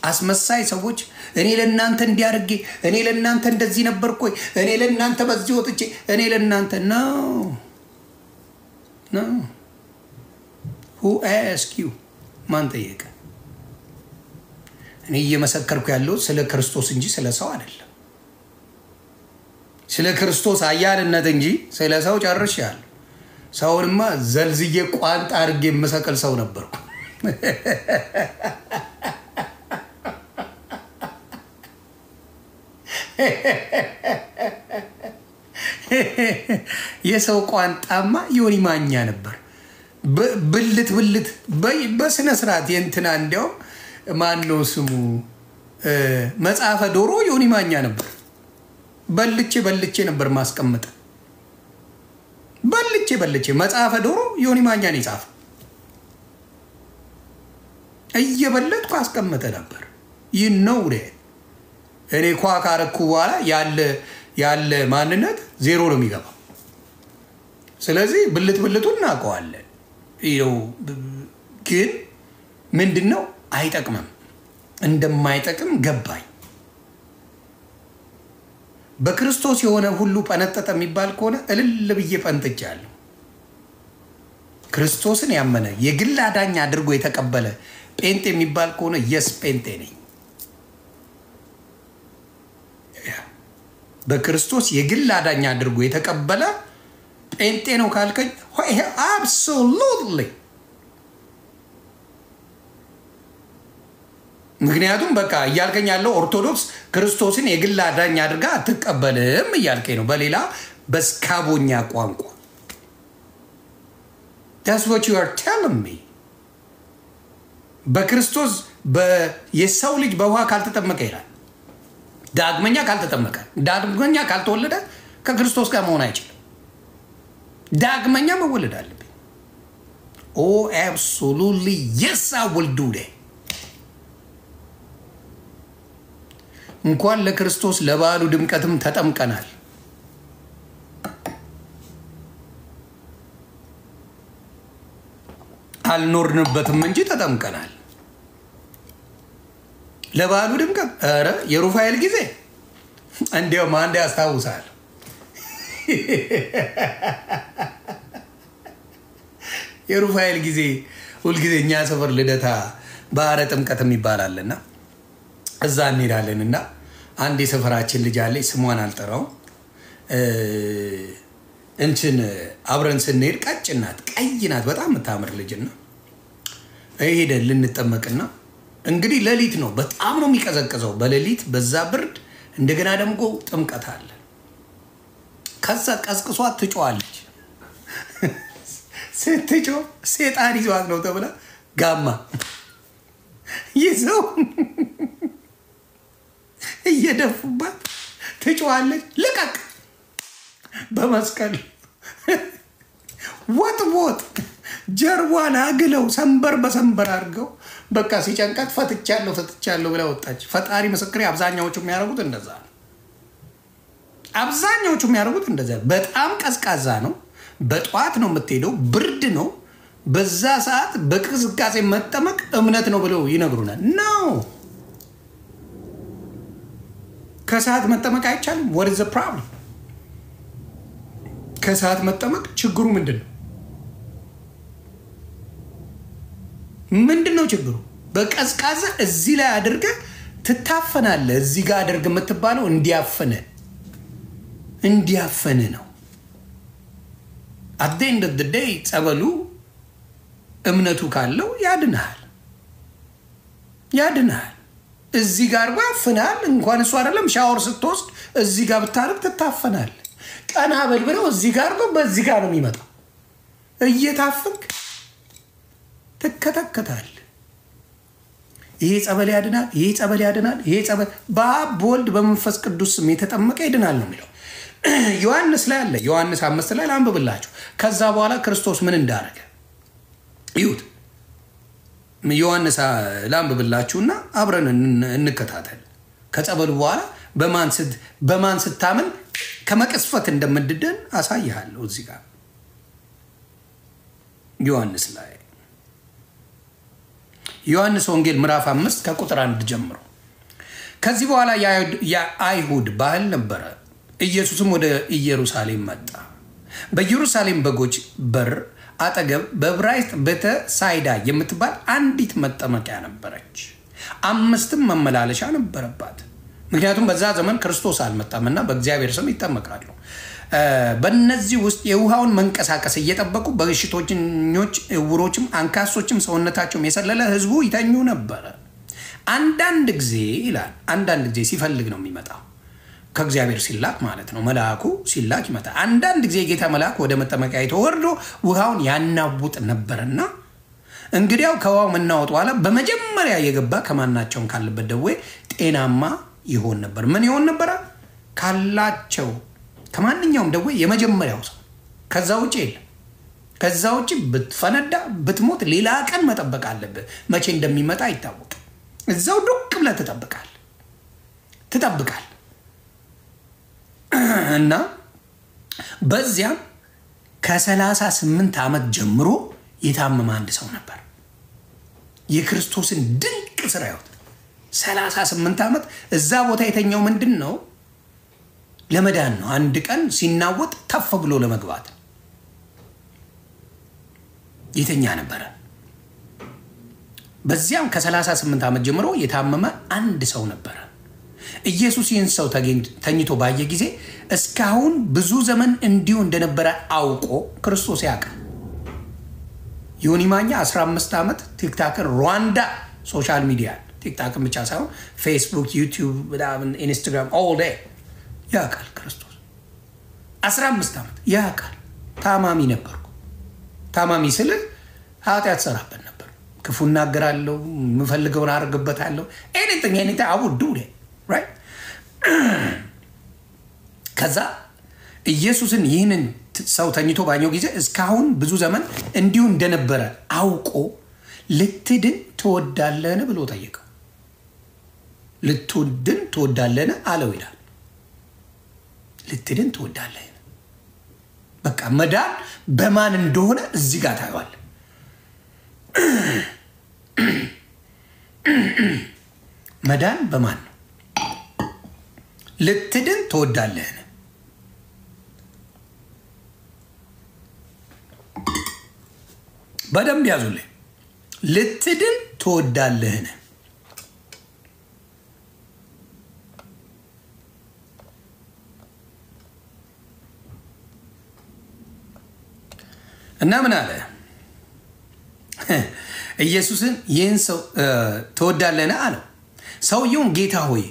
አስመሳይ ሰዎች እኔ ለእናንተ እንዲያርጌ፣ እኔ ለእናንተ እንደዚህ ነበርኩ፣ እኔ ለእናንተ በዚህ ወጥቼ፣ እኔ ለእናንተ ነው who ask you ማን ጠየቀ? እኔ እየመሰከርኩ ያለው ስለ ክርስቶስ እንጂ ስለ ሰው አይደለም። ስለ ክርስቶስ አያልነት እንጂ ስለ ሰው ጨርሻለሁ። ሰውንማ ዘልዝዬ ቋንጣ አድርጌ የምሰቅል ሰው ነበርኩ። የሰው ቋንጣማ ዮኒ ማኛ ነበር። ብልት በስነ ስርዓት የእንትና እንዲያው ማን ነው ስሙ መጽሐፈ ዶሮ ዮኒ ማኛ ነበር። በልቼ ነበር ማስቀመጥ። በልቼ መጽሐፈ ዶሮ ዮኒ ማኛ ነው የጻፈው። እየበለጥኩ አስቀመጠ ነበር። ይነውሬ እኔ ኳካረኩ በኋላ ያለ ማንነት ዜሮ ነው የሚገባው። ስለዚህ ብልቱን እናውቀዋለን። ይኸው ግን ምንድነው አይጠቅምም። እንደማይጠቅም ገባኝ። በክርስቶስ የሆነ ሁሉ ፈነጠጠ የሚባል ከሆነ እልል ብዬ ፈንጥቻለሁ። ክርስቶስን ያመነ የግል አዳኝ አድርጎ የተቀበለ ጴንጤ የሚባል ከሆነ የስ ጴንጤ ነኝ። በክርስቶስ የግል አዳኝ አድርጎ የተቀበለ ጴንጤ ነው ካልከኝ አብሶሉትሊ። ምክንያቱም በቃ እያልከኝ ያለው ኦርቶዶክስ ክርስቶስን የግል አዳኝ አድርጋ አትቀበልም እያልከኝ ነው በሌላ በስካቦኛ ቋንቋ። That's what you are telling me. በክርስቶስ የሰው ልጅ በውሃ ካልተጠመቀ ይላል። ዳግመኛ ካልተጠመቀ፣ ዳግመኛ ካልተወለደ ከክርስቶስ ጋር መሆን አይችልም። ዳግመኛ መወለድ አለብኝ። Oh, absolutely. Yes, I will do that. እንኳን ለክርስቶስ ለበዓሉ ድምቀትም ተጠምቀናል። አልኖርንበትም እንጂ ተጠምቀናል። ለበዓሉ ድምቀት ኧረ የሩፋኤል ጊዜ እንዲያውም አንዴ ያስታውሳል። የሩፋኤል ጊዜ ሁልጊዜ እኛ ሰፈር ልደታ ባህረ ጥምቀትም ይባላልና እዛ እንሄዳለንና አንድ የሰፈራችን ልጅ አለች፣ ስሟን አልጠራው። እንትን አብረን ስንሄድ ቀጭን ናት፣ ቀይ ናት፣ በጣም የምታምር ልጅና ሄደን ልንጠመቅና እንግዲህ ሌሊት ነው፣ በጣም ነው የሚቀዘቅዘው በሌሊት በዛ ብርድ። እንደገና ደግሞ ጥምቀት አለ። ከዛ ቀስቅሷት ትጮዋለች። ስትጮ ሴጣን ይዟት ነው ተብላ ጋማ ይዘው እየደፉባት ትጮዋለች። ልቀቅ በመስቀል ወጥ ጀርባን አግለው ሰንበር በሰንበር አድርገው በቃ ሲጨንቃት ፈትቻለሁ ብላ ወጣች። ፈጣሪ ምስክሬ፣ አብዛኛዎቹ የሚያደርጉት እንደዛ ነው። በጣም ቀዝቃዛ ነው። በጧት ነው የምትሄደው፣ ብርድ ነው። በዛ ሰዓት በቅዝቃዜ መጠመቅ እምነት ነው ብለው ይነግሩናል። ነው ከሰዓት መጠመቅ አይቻልም። what is the problem? ከሰዓት መጠመቅ ችግሩ ምንድነው ችግሩ? በቀዝቃዛ እዚህ ላይ አድርገህ ትታፈናለህ። እዚህ ጋር አድርግ የምትባለው እንዲያፈን ነው። አት ዘ ኤንድ ኦፍ ዘ ዴይ ጸበሉ እምነቱ ካለው ያድንሃል። እዚህ ጋር ያፍናል። እንኳን እሱ አይደለም ሻወር ስትወስድ እዚህ ጋር ብታረግ ትታፈናለህ። ቀና በል ብለው እዚህ ጋር በዚህ ጋር ነው የሚመጣው። እየታፈንክ ትከተከታለህ። ይሄ ጸበል ያድናል፣ ይሄ ጸበል ያድናል፣ ይሄ ጸበል በአብ በወልድ በመንፈስ ቅዱስ ስም የተጠመቀ ይድናል ነው የሚለው። ዮሐንስ ላይ አለ። ዮሐንስ 5 ላይ ላንብብላችሁ። ከዛ በኋላ ክርስቶስ ምን እንዳደረገ ይሁት። ዮሐንስ ላንብብላችሁና አብረን እንከታተል። ከጸበሉ በኋላ በማን ስታምን ከመቅስፈት እንደምድድን አሳይሃለሁ። እዚህ ጋር ዮሐንስ ላይ ዮሐንስ ወንጌል ምዕራፍ 5 ከቁጥር 1 ጀምሮ። ከዚህ በኋላ የአይሁድ ባህል ነበረ። ኢየሱስም ወደ ኢየሩሳሌም መጣ። በኢየሩሳሌም በጎች በር አጠገብ በዕብራይስጥ ቤተ ሳይዳ የምትባል አንዲት መጠመቂያ ነበረች። 5 መመላለሻ ነበረባት። ምክንያቱም በዛ ዘመን ክርስቶስ አልመጣምና በእግዚአብሔር ስም ይጠመቃሉ። በእነዚህ ውስጥ የውሃውን መንቀሳቀስ እየጠበቁ በሽተኞች፣ ዕውሮችም፣ አንካሶችም ሰውነታቸውም የሰለለ ህዝቡ ይተኙ ነበረ። አንዳንድ ጊዜ ይላል፣ አንዳንድ ጊዜ ሲፈልግ ነው የሚመጣው። ከእግዚአብሔር ሲላክ ማለት ነው። መልአኩ ሲላክ ይመጣል። አንዳንድ ጊዜ የጌታ መልአክ ወደ መጠመቂያይቱ ወርዶ ውሃውን ያናውጥ ነበርና እንግዲያው ከውሃው መናወጥ በኋላ በመጀመሪያ የገባ ከማናቸውም ካለበት ደዌ ጤናማ ይሆን ነበር። ምን ይሆን ነበረ? ካላቸው ከማንኛውም ደዌ የመጀመሪያው ሰው። ከዛ ውጭ የለም። ከዛ ውጭ ብትፈነዳ ብትሞት ሌላ ቀን መጠበቅ አለብህ። መቼ እንደሚመጣ አይታወቅም። እዛው ዱቅ ብለህ ትጠብቃል። እና በዚያም ከ38 ዓመት ጀምሮ የታመመ አንድ ሰው ነበር። የክርስቶስን ድንቅ ስራ ይወት 38 ዓመት እዛ ቦታ የተኛው ምንድን ነው? ለመዳን ነው። አንድ ቀን ሲናወጥ ተፍ ብሎ ለመግባት የተኛ ነበረ። በዚያም ከ38 ዓመት ጀምሮ የታመመ አንድ ሰው ነበረ። ኢየሱስ ይህን ሰው ተኝቶ ባየ ጊዜ እስካሁን ብዙ ዘመን እንዲሁ እንደነበረ አውቆ ክርስቶስ ያውቃል። ዮኒ ማኛ 15 ዓመት ቲክታክን ሩዋንዳ ሶሻል ሚዲያ ቲክታክን ብቻ ሳይሆን ፌስቡክ፣ ዩቲዩብ፣ ኢንስታግራም ኦል ዴይ ያውቃል ክርስቶስ። 15 ዓመት ያውቃል። ታማሚ ነበርኩ። ታማሚ ስል ኃጢአት ሰራበት ነበር። ክፉ እናገራለሁ፣ የምፈልገውን አደርግበታለሁ። ኤኒቲንግ አውድ ዱ ራይት። ከዛ ኢየሱስን ይህንን ሰው ተኝቶ ባኘው ጊዜ እስካሁን ብዙ ዘመን እንዲሁ እንደነበረ አውቆ ልትድን ትወዳለህን ብሎ ጠየቀው። ልትድን ትወዳለህን አለው ይላል። ልትድን ትወዳለህን። በቃ መዳን በማን እንደሆነ እዚህ ጋር ታየዋል። መዳን በማን ነው? ልትድን ትወዳለህን። በደንብ ያዙልኝ። ልትድን ትወዳለህን። እና ምን አለ ኢየሱስን? ይህን ሰው ትወዳለህን አለው። ሰውየውን ጌታ ሆይ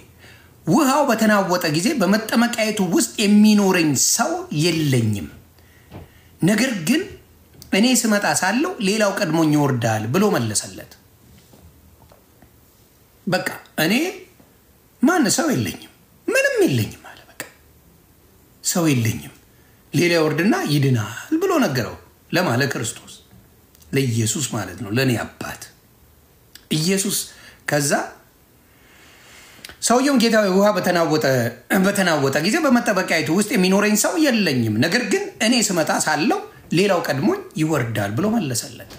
ውሃው በተናወጠ ጊዜ በመጠመቂያይቱ ውስጥ የሚኖረኝ ሰው የለኝም፣ ነገር ግን እኔ ስመጣ ሳለው ሌላው ቀድሞኝ ይወርዳል ብሎ መለሰለት። በቃ እኔ ሰው የለኝም፣ ምንም የለኝም አለ። በቃ ሰው የለኝም፣ ሌላ ይወርድና ይድናል ብሎ ነገረው። ለክርስቶስ ለኢየሱስ ማለት ነው፣ ለእኔ አባት ኢየሱስ። ከዛ ሰውየውን ጌታ ውሃ በተናወጠ ጊዜ በመጠመቂያይቱ ውስጥ የሚኖረኝ ሰው የለኝም፣ ነገር ግን እኔ ስመጣ ሳለው ሌላው ቀድሞኝ ይወርዳል ብሎ መለሰለት።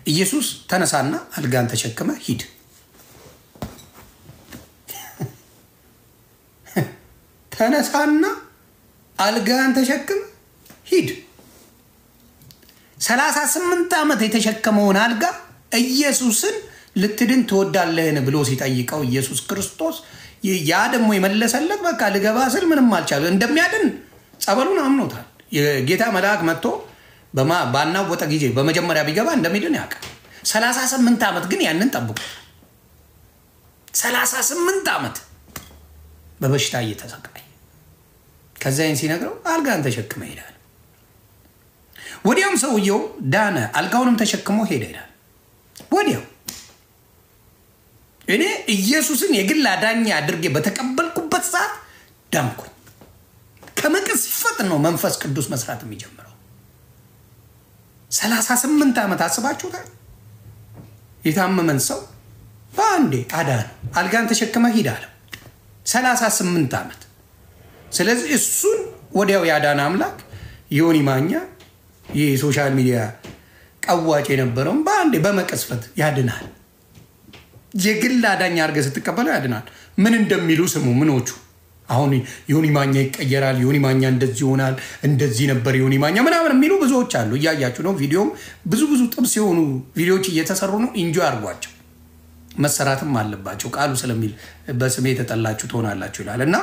ኢየሱስ ተነሳና አልጋን ተሸክመ ሂድ። ተነሳና አልጋን ተሸክመ ሂድ። 38 ዓመት የተሸከመውን አልጋ ኢየሱስን ልትድን ትወዳለህን ብሎ ሲጠይቀው ኢየሱስ ክርስቶስ ያ ደግሞ የመለሰለት በቃ ልገባ ስል ምንም አልቻለ እንደሚያድን ጸበሉን አምኖታል። የጌታ መልአክ መጥቶ ባናወጠ ጊዜ በመጀመሪያ ቢገባ እንደሚድን ያውቃል። 38 ዓመት ግን ያንን ጠብቆ 38 ዓመት በበሽታ እየተሰቃየ ከዛይን ሲነግረው አልጋን ተሸክመ ሄዳል። ወዲያውም ሰውየው ዳነ፣ አልጋውንም ተሸክሞ ሄደ ይላል። ወዲያው እኔ ኢየሱስን የግል አዳኝ አድርጌ በተቀበልኩበት ሰዓት ዳንኩኝ። ከመቅስፈት ነው መንፈስ ቅዱስ መስራት የሚጀምረው። 38 ዓመት አስባችሁታል? የታመመን ሰው በአንዴ አዳነ፣ አልጋን ተሸክመ ሂድ አለ። 38 ዓመት። ስለዚህ እሱን ወዲያው ያዳነ አምላክ ዮኒ ማኛ የሶሻል ሚዲያ ቀዋጭ የነበረውን በአንዴ በመቀስፈት ያድናል። የግል አዳኝ አድርገህ ስትቀበለው ያድናል። ምን እንደሚሉ ስሙ። ምኖቹ አሁን ዮኒ ማኛ ይቀየራል፣ ዮኒ ማኛ እንደዚህ ይሆናል፣ እንደዚህ ነበር ዮኒ ማኛ ምናምን የሚሉ ብዙዎች አሉ። እያያችሁ ነው። ቪዲዮም ብዙ ጥብስ የሆኑ ቪዲዮዎች እየተሰሩ ነው። ኢንጆይ አድርጓቸው፣ መሰራትም አለባቸው። ቃሉ ስለሚል በስሜ የተጠላችሁ ትሆናላችሁ ይላል። እና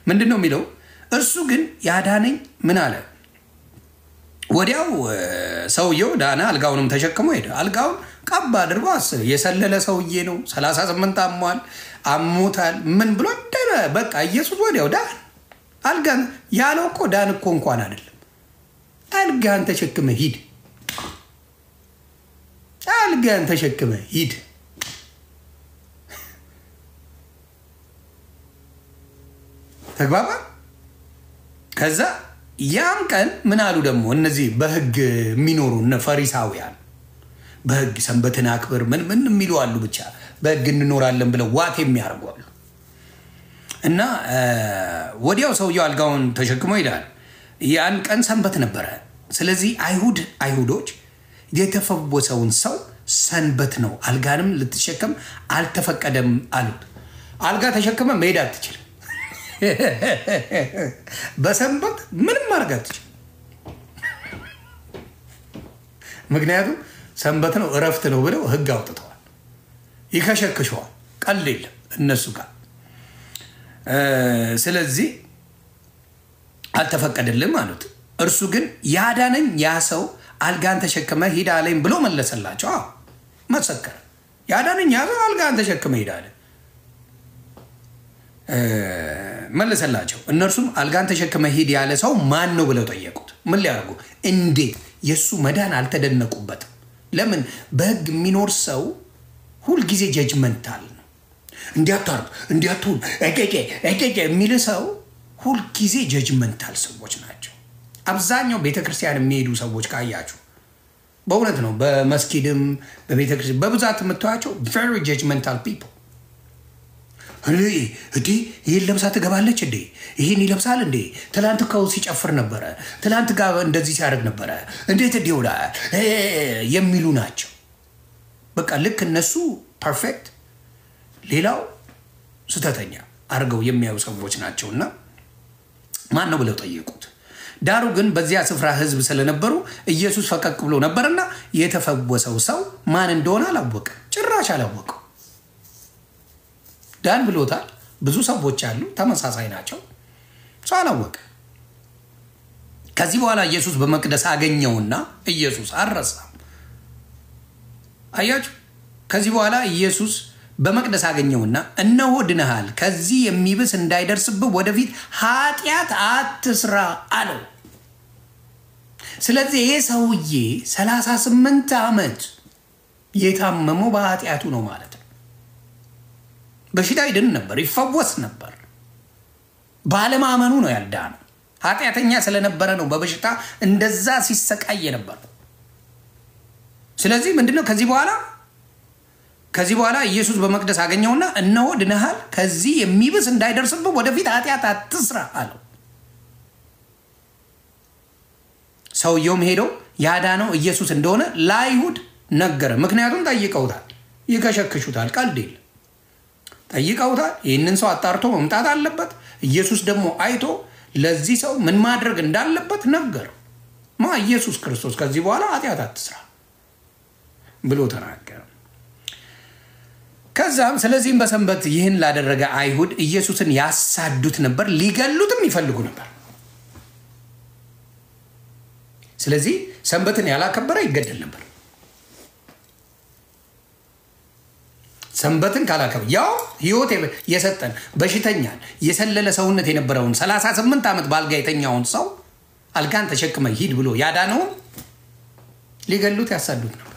ምንድን ነው የሚለው? እርሱ ግን ያዳነኝ ምን አለ? ወዲያው ሰውየው ዳነ፣ አልጋውንም ተሸክሞ ሄደ። አልጋውን ቀባ አድርጎ አስብ። የሰለለ ሰውዬ ነው። 38 አሟል፣ አሞታል። ምን ብሎ ደረ በቃ ኢየሱስ ወዲያው ዳን። አልጋን ያለው እኮ ዳን እኮ እንኳን አይደለም፣ አልጋን ተሸክመ ሂድ፣ አልጋን ተሸክመ ሂድ። ተግባባ። ከዛ ያም ቀን ምን አሉ ደግሞ እነዚህ በህግ የሚኖሩ እነ ፈሪሳውያን፣ በህግ ሰንበትን አክብር ምን የሚሉ አሉ። ብቻ በህግ እንኖራለን ብለው ዋት የሚያርጓሉ። እና ወዲያው ሰውየው አልጋውን ተሸክሞ ይላል። ያን ቀን ሰንበት ነበረ። ስለዚህ አይሁዶች የተፈወሰውን ሰው ሰንበት ነው፣ አልጋንም ልትሸከም አልተፈቀደም አሉት። አልጋ ተሸክመ መሄድ አትችልም፣ በሰንበት ምንም ማድረግ አትችልም። ምክንያቱም ሰንበት ነው እረፍት ነው ብለው ህግ አውጥተዋል። ይከሸክሸዋል፣ ቀል የለም እነሱ ጋር። ስለዚህ አልተፈቀደልም አሉት። እርሱ ግን ያዳነኝ ያ ሰው አልጋን ተሸክመ ሂድ አለኝ ብሎ መለሰላቸው። መሰከረ። ያዳነኝ ያ ሰው አልጋን ተሸክመ ሂድ አለ መለሰላቸው። እነርሱም አልጋን ተሸክመ ሂድ ያለ ሰው ማን ነው ብለው ጠየቁት። ምን ሊያደርጉ እንዴት? የእሱ መዳን አልተደነቁበትም። ለምን? በህግ የሚኖር ሰው ሁልጊዜ ጀጅመንታል ነው። እንዲያታርግ እንዲያትሁን የሚል ሰው ሁልጊዜ ጀጅመንታል ሰዎች ናቸው። አብዛኛው ቤተክርስቲያን የሚሄዱ ሰዎች ካያችሁ በእውነት ነው፣ በመስጊድም በቤተክርስቲያን በብዛት የምታያቸው ቨሪ ጀጅመንታል ፒፕል። ይህን ለብሳ ትገባለች እንዴ? ይህን ይለብሳል እንዴ? ትላንት እኮ ሲጨፍር ነበረ፣ ትላንት ጋር እንደዚህ ሲያደርግ ነበረ፣ እንዴት እንዲሆና የሚሉ ናቸው። በቃ ልክ እነሱ ፐርፌክት፣ ሌላው ስተተኛ አድርገው የሚያዩ ሰዎች ናቸውና ማን ነው ብለው ጠየቁት። ዳሩ ግን በዚያ ስፍራ ህዝብ ስለነበሩ ኢየሱስ ፈቀቅ ብሎ ነበርና የተፈወሰው ሰው ማን እንደሆነ አላወቀ፣ ጭራሽ አላወቀው። ዳን ብሎታል። ብዙ ሰዎች አሉ ተመሳሳይ ናቸው፣ ሰው አላወቀ። ከዚህ በኋላ ኢየሱስ በመቅደስ አገኘውና ኢየሱስ አልረሳም። አያችሁ፣ ከዚህ በኋላ ኢየሱስ በመቅደስ አገኘውና እነሆ ድነሃል፣ ከዚህ የሚብስ እንዳይደርስብህ ወደፊት ኃጢአት አትስራ አለው። ስለዚህ ይሄ ሰውዬ 38 ዓመት የታመመው በኃጢአቱ ነው ማለት ነው። በሽታ ይድን ነበር፣ ይፈወስ ነበር። ባለማመኑ ነው ያልዳነው። ኃጢአተኛ ስለነበረ ነው በበሽታ እንደዛ ሲሰቃይ ነበር። ስለዚህ ምንድነው ከዚህ በኋላ ኢየሱስ በመቅደስ አገኘውና እነሆ ድነሃል፣ ከዚህ የሚብስ እንዳይደርስብህ ወደፊት ኃጢአት አትስራ አለው። ሰውየውም ሄዶ ያዳነው ኢየሱስ እንደሆነ ለአይሁድ ነገረ። ምክንያቱም ጠይቀውታል፣ ይከሸክሹታል፣ ቀልድ የለም። ጠይቀውታል። ይህንን ሰው አጣርቶ መምጣት አለበት። ኢየሱስ ደግሞ አይቶ ለዚህ ሰው ምን ማድረግ እንዳለበት ነገረው። ኢየሱስ ክርስቶስ ከዚህ በኋላ ኃጢአት አትስራ ብሎ ተናገረ። ከዛም ስለዚህም በሰንበት ይህን ላደረገ አይሁድ ኢየሱስን ያሳዱት ነበር፣ ሊገሉትም ይፈልጉ ነበር። ስለዚህ ሰንበትን ያላከበረ ይገደል ነበር። ሰንበትን ካላከበረ ያው ሕይወት የሰጠን በሽተኛን የሰለለ ሰውነት የነበረውን 38 ዓመት ባልጋ የተኛውን ሰው አልጋን ተሸክመ ሂድ ብሎ ያዳነውን ሊገሉት ያሳዱት ነበር።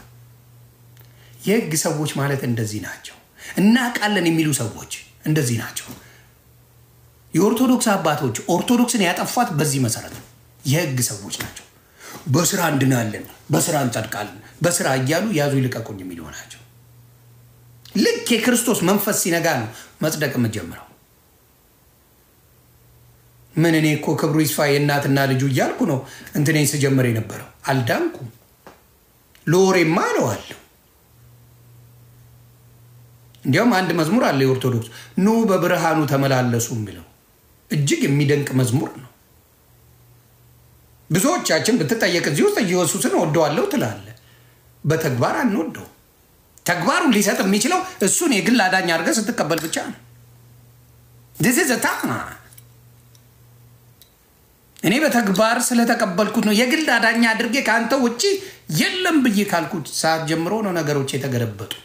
የሕግ ሰዎች ማለት እንደዚህ ናቸው። እናውቃለን የሚሉ ሰዎች እንደዚህ ናቸው። የኦርቶዶክስ አባቶች ኦርቶዶክስን ያጠፋት በዚህ መሰረት ነው። የሕግ ሰዎች ናቸው። በስራ እንድናለን፣ በስራ እንጸድቃለን፣ በስራ እያሉ ያዙ ይልቀቁኝ የሚሉ ናቸው። ልክ የክርስቶስ መንፈስ ሲነጋ ነው መጽደቅ የምትጀምረው። ምን እኔ እኮ ክብሩ ይስፋ የእናትና ልጁ እያልኩ ነው እንትኔን ስጀምር የነበረው። አልዳንኩም። ለወሬማ አለዋለሁ። እንዲያውም አንድ መዝሙር አለ የኦርቶዶክስ ኑ በብርሃኑ ተመላለሱ የሚለው እጅግ የሚደንቅ መዝሙር ነው። ብዙዎቻችን ብትጠየቅ እዚህ ውስጥ ኢየሱስን ወደዋለሁ ትላለ። በተግባር አንወደው። ተግባሩን ሊሰጥ የሚችለው እሱን የግል አዳኝ አድርገህ ስትቀበል ብቻ ነው። this is a time እኔ በተግባር ስለተቀበልኩት ነው የግል አዳኝ አድርጌ ካንተ ውጪ የለም ብዬ ካልኩት ሰዓት ጀምሮ ነው ነገሮች የተገለበጡት።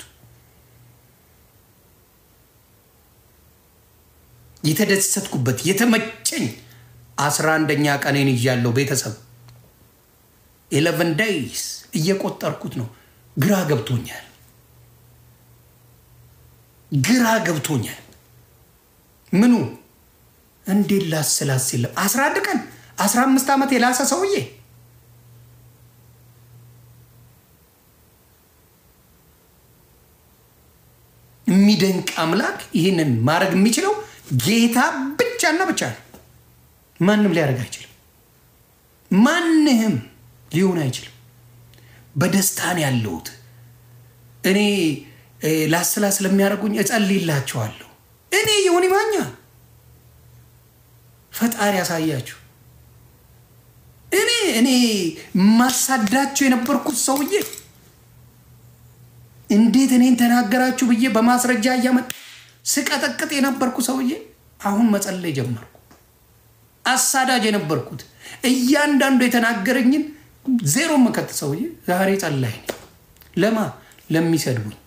የተደሰትኩበት የተመቸኝ 11ኛ ቀኔን ይያለው ቤተሰብ 11 days እየቆጠርኩት ነው። ግራ ገብቶኛል። ምኑ እንዴት ላስላስል 11 ቀን 15 ዓመት የላሰ ሰውዬ የሚደንቅ አምላክ ይህንን ማድረግ የሚችለው ጌታ ብቻና ብቻ ነው። ማንም ሊያደርግ አይችልም። ማንንም ሊሆን አይችልም። በደስታን ያለውት እኔ ላስላስ ለሚያደርጉኝ እጸልይላቸዋለሁ። እኔ ዮኒ ማኛ ፈጣሪ ያሳያችሁ። እኔ ማሳዳችሁ የነበርኩት ሰውዬ እንዴት እኔን ተናገራችሁ ብዬ በማስረጃ እያመጣ ስቀጠቅጥ የነበርኩ ሰውዬ አሁን መጸለይ ጀመርኩ። አሳዳጅ የነበርኩት እያንዳንዱ የተናገረኝን ዜሮ መከት ሰውዬ ዛሬ ጸላይ ለማ ለሚሰድቡኝ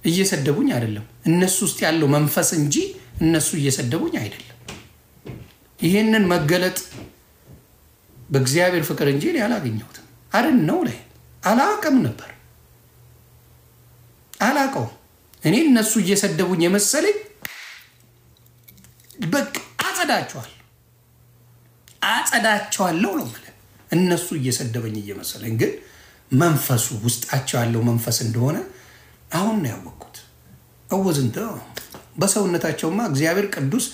እየሰደቡኝ አይደለም። እነሱ ውስጥ ያለው መንፈስ እንጂ እነሱ እየሰደቡኝ አይደለም። ይሄንን መገለጥ በእግዚአብሔር ፍቅር እንጂ ያላገኘሁትም አይደል ነው ላይ አላቀም ነበር አላቀው። እኔ እነሱ እየሰደቡኝ የመሰለኝ በቃ አጸዳቸዋለሁ ነው ማለት። እነሱ እየሰደበኝ እየመሰለኝ ግን መንፈሱ ውስጣቸው ያለው መንፈስ እንደሆነ አሁን ነው ያወቅኩት። አወዝንተ በሰውነታቸውማ እግዚአብሔር ቅዱስ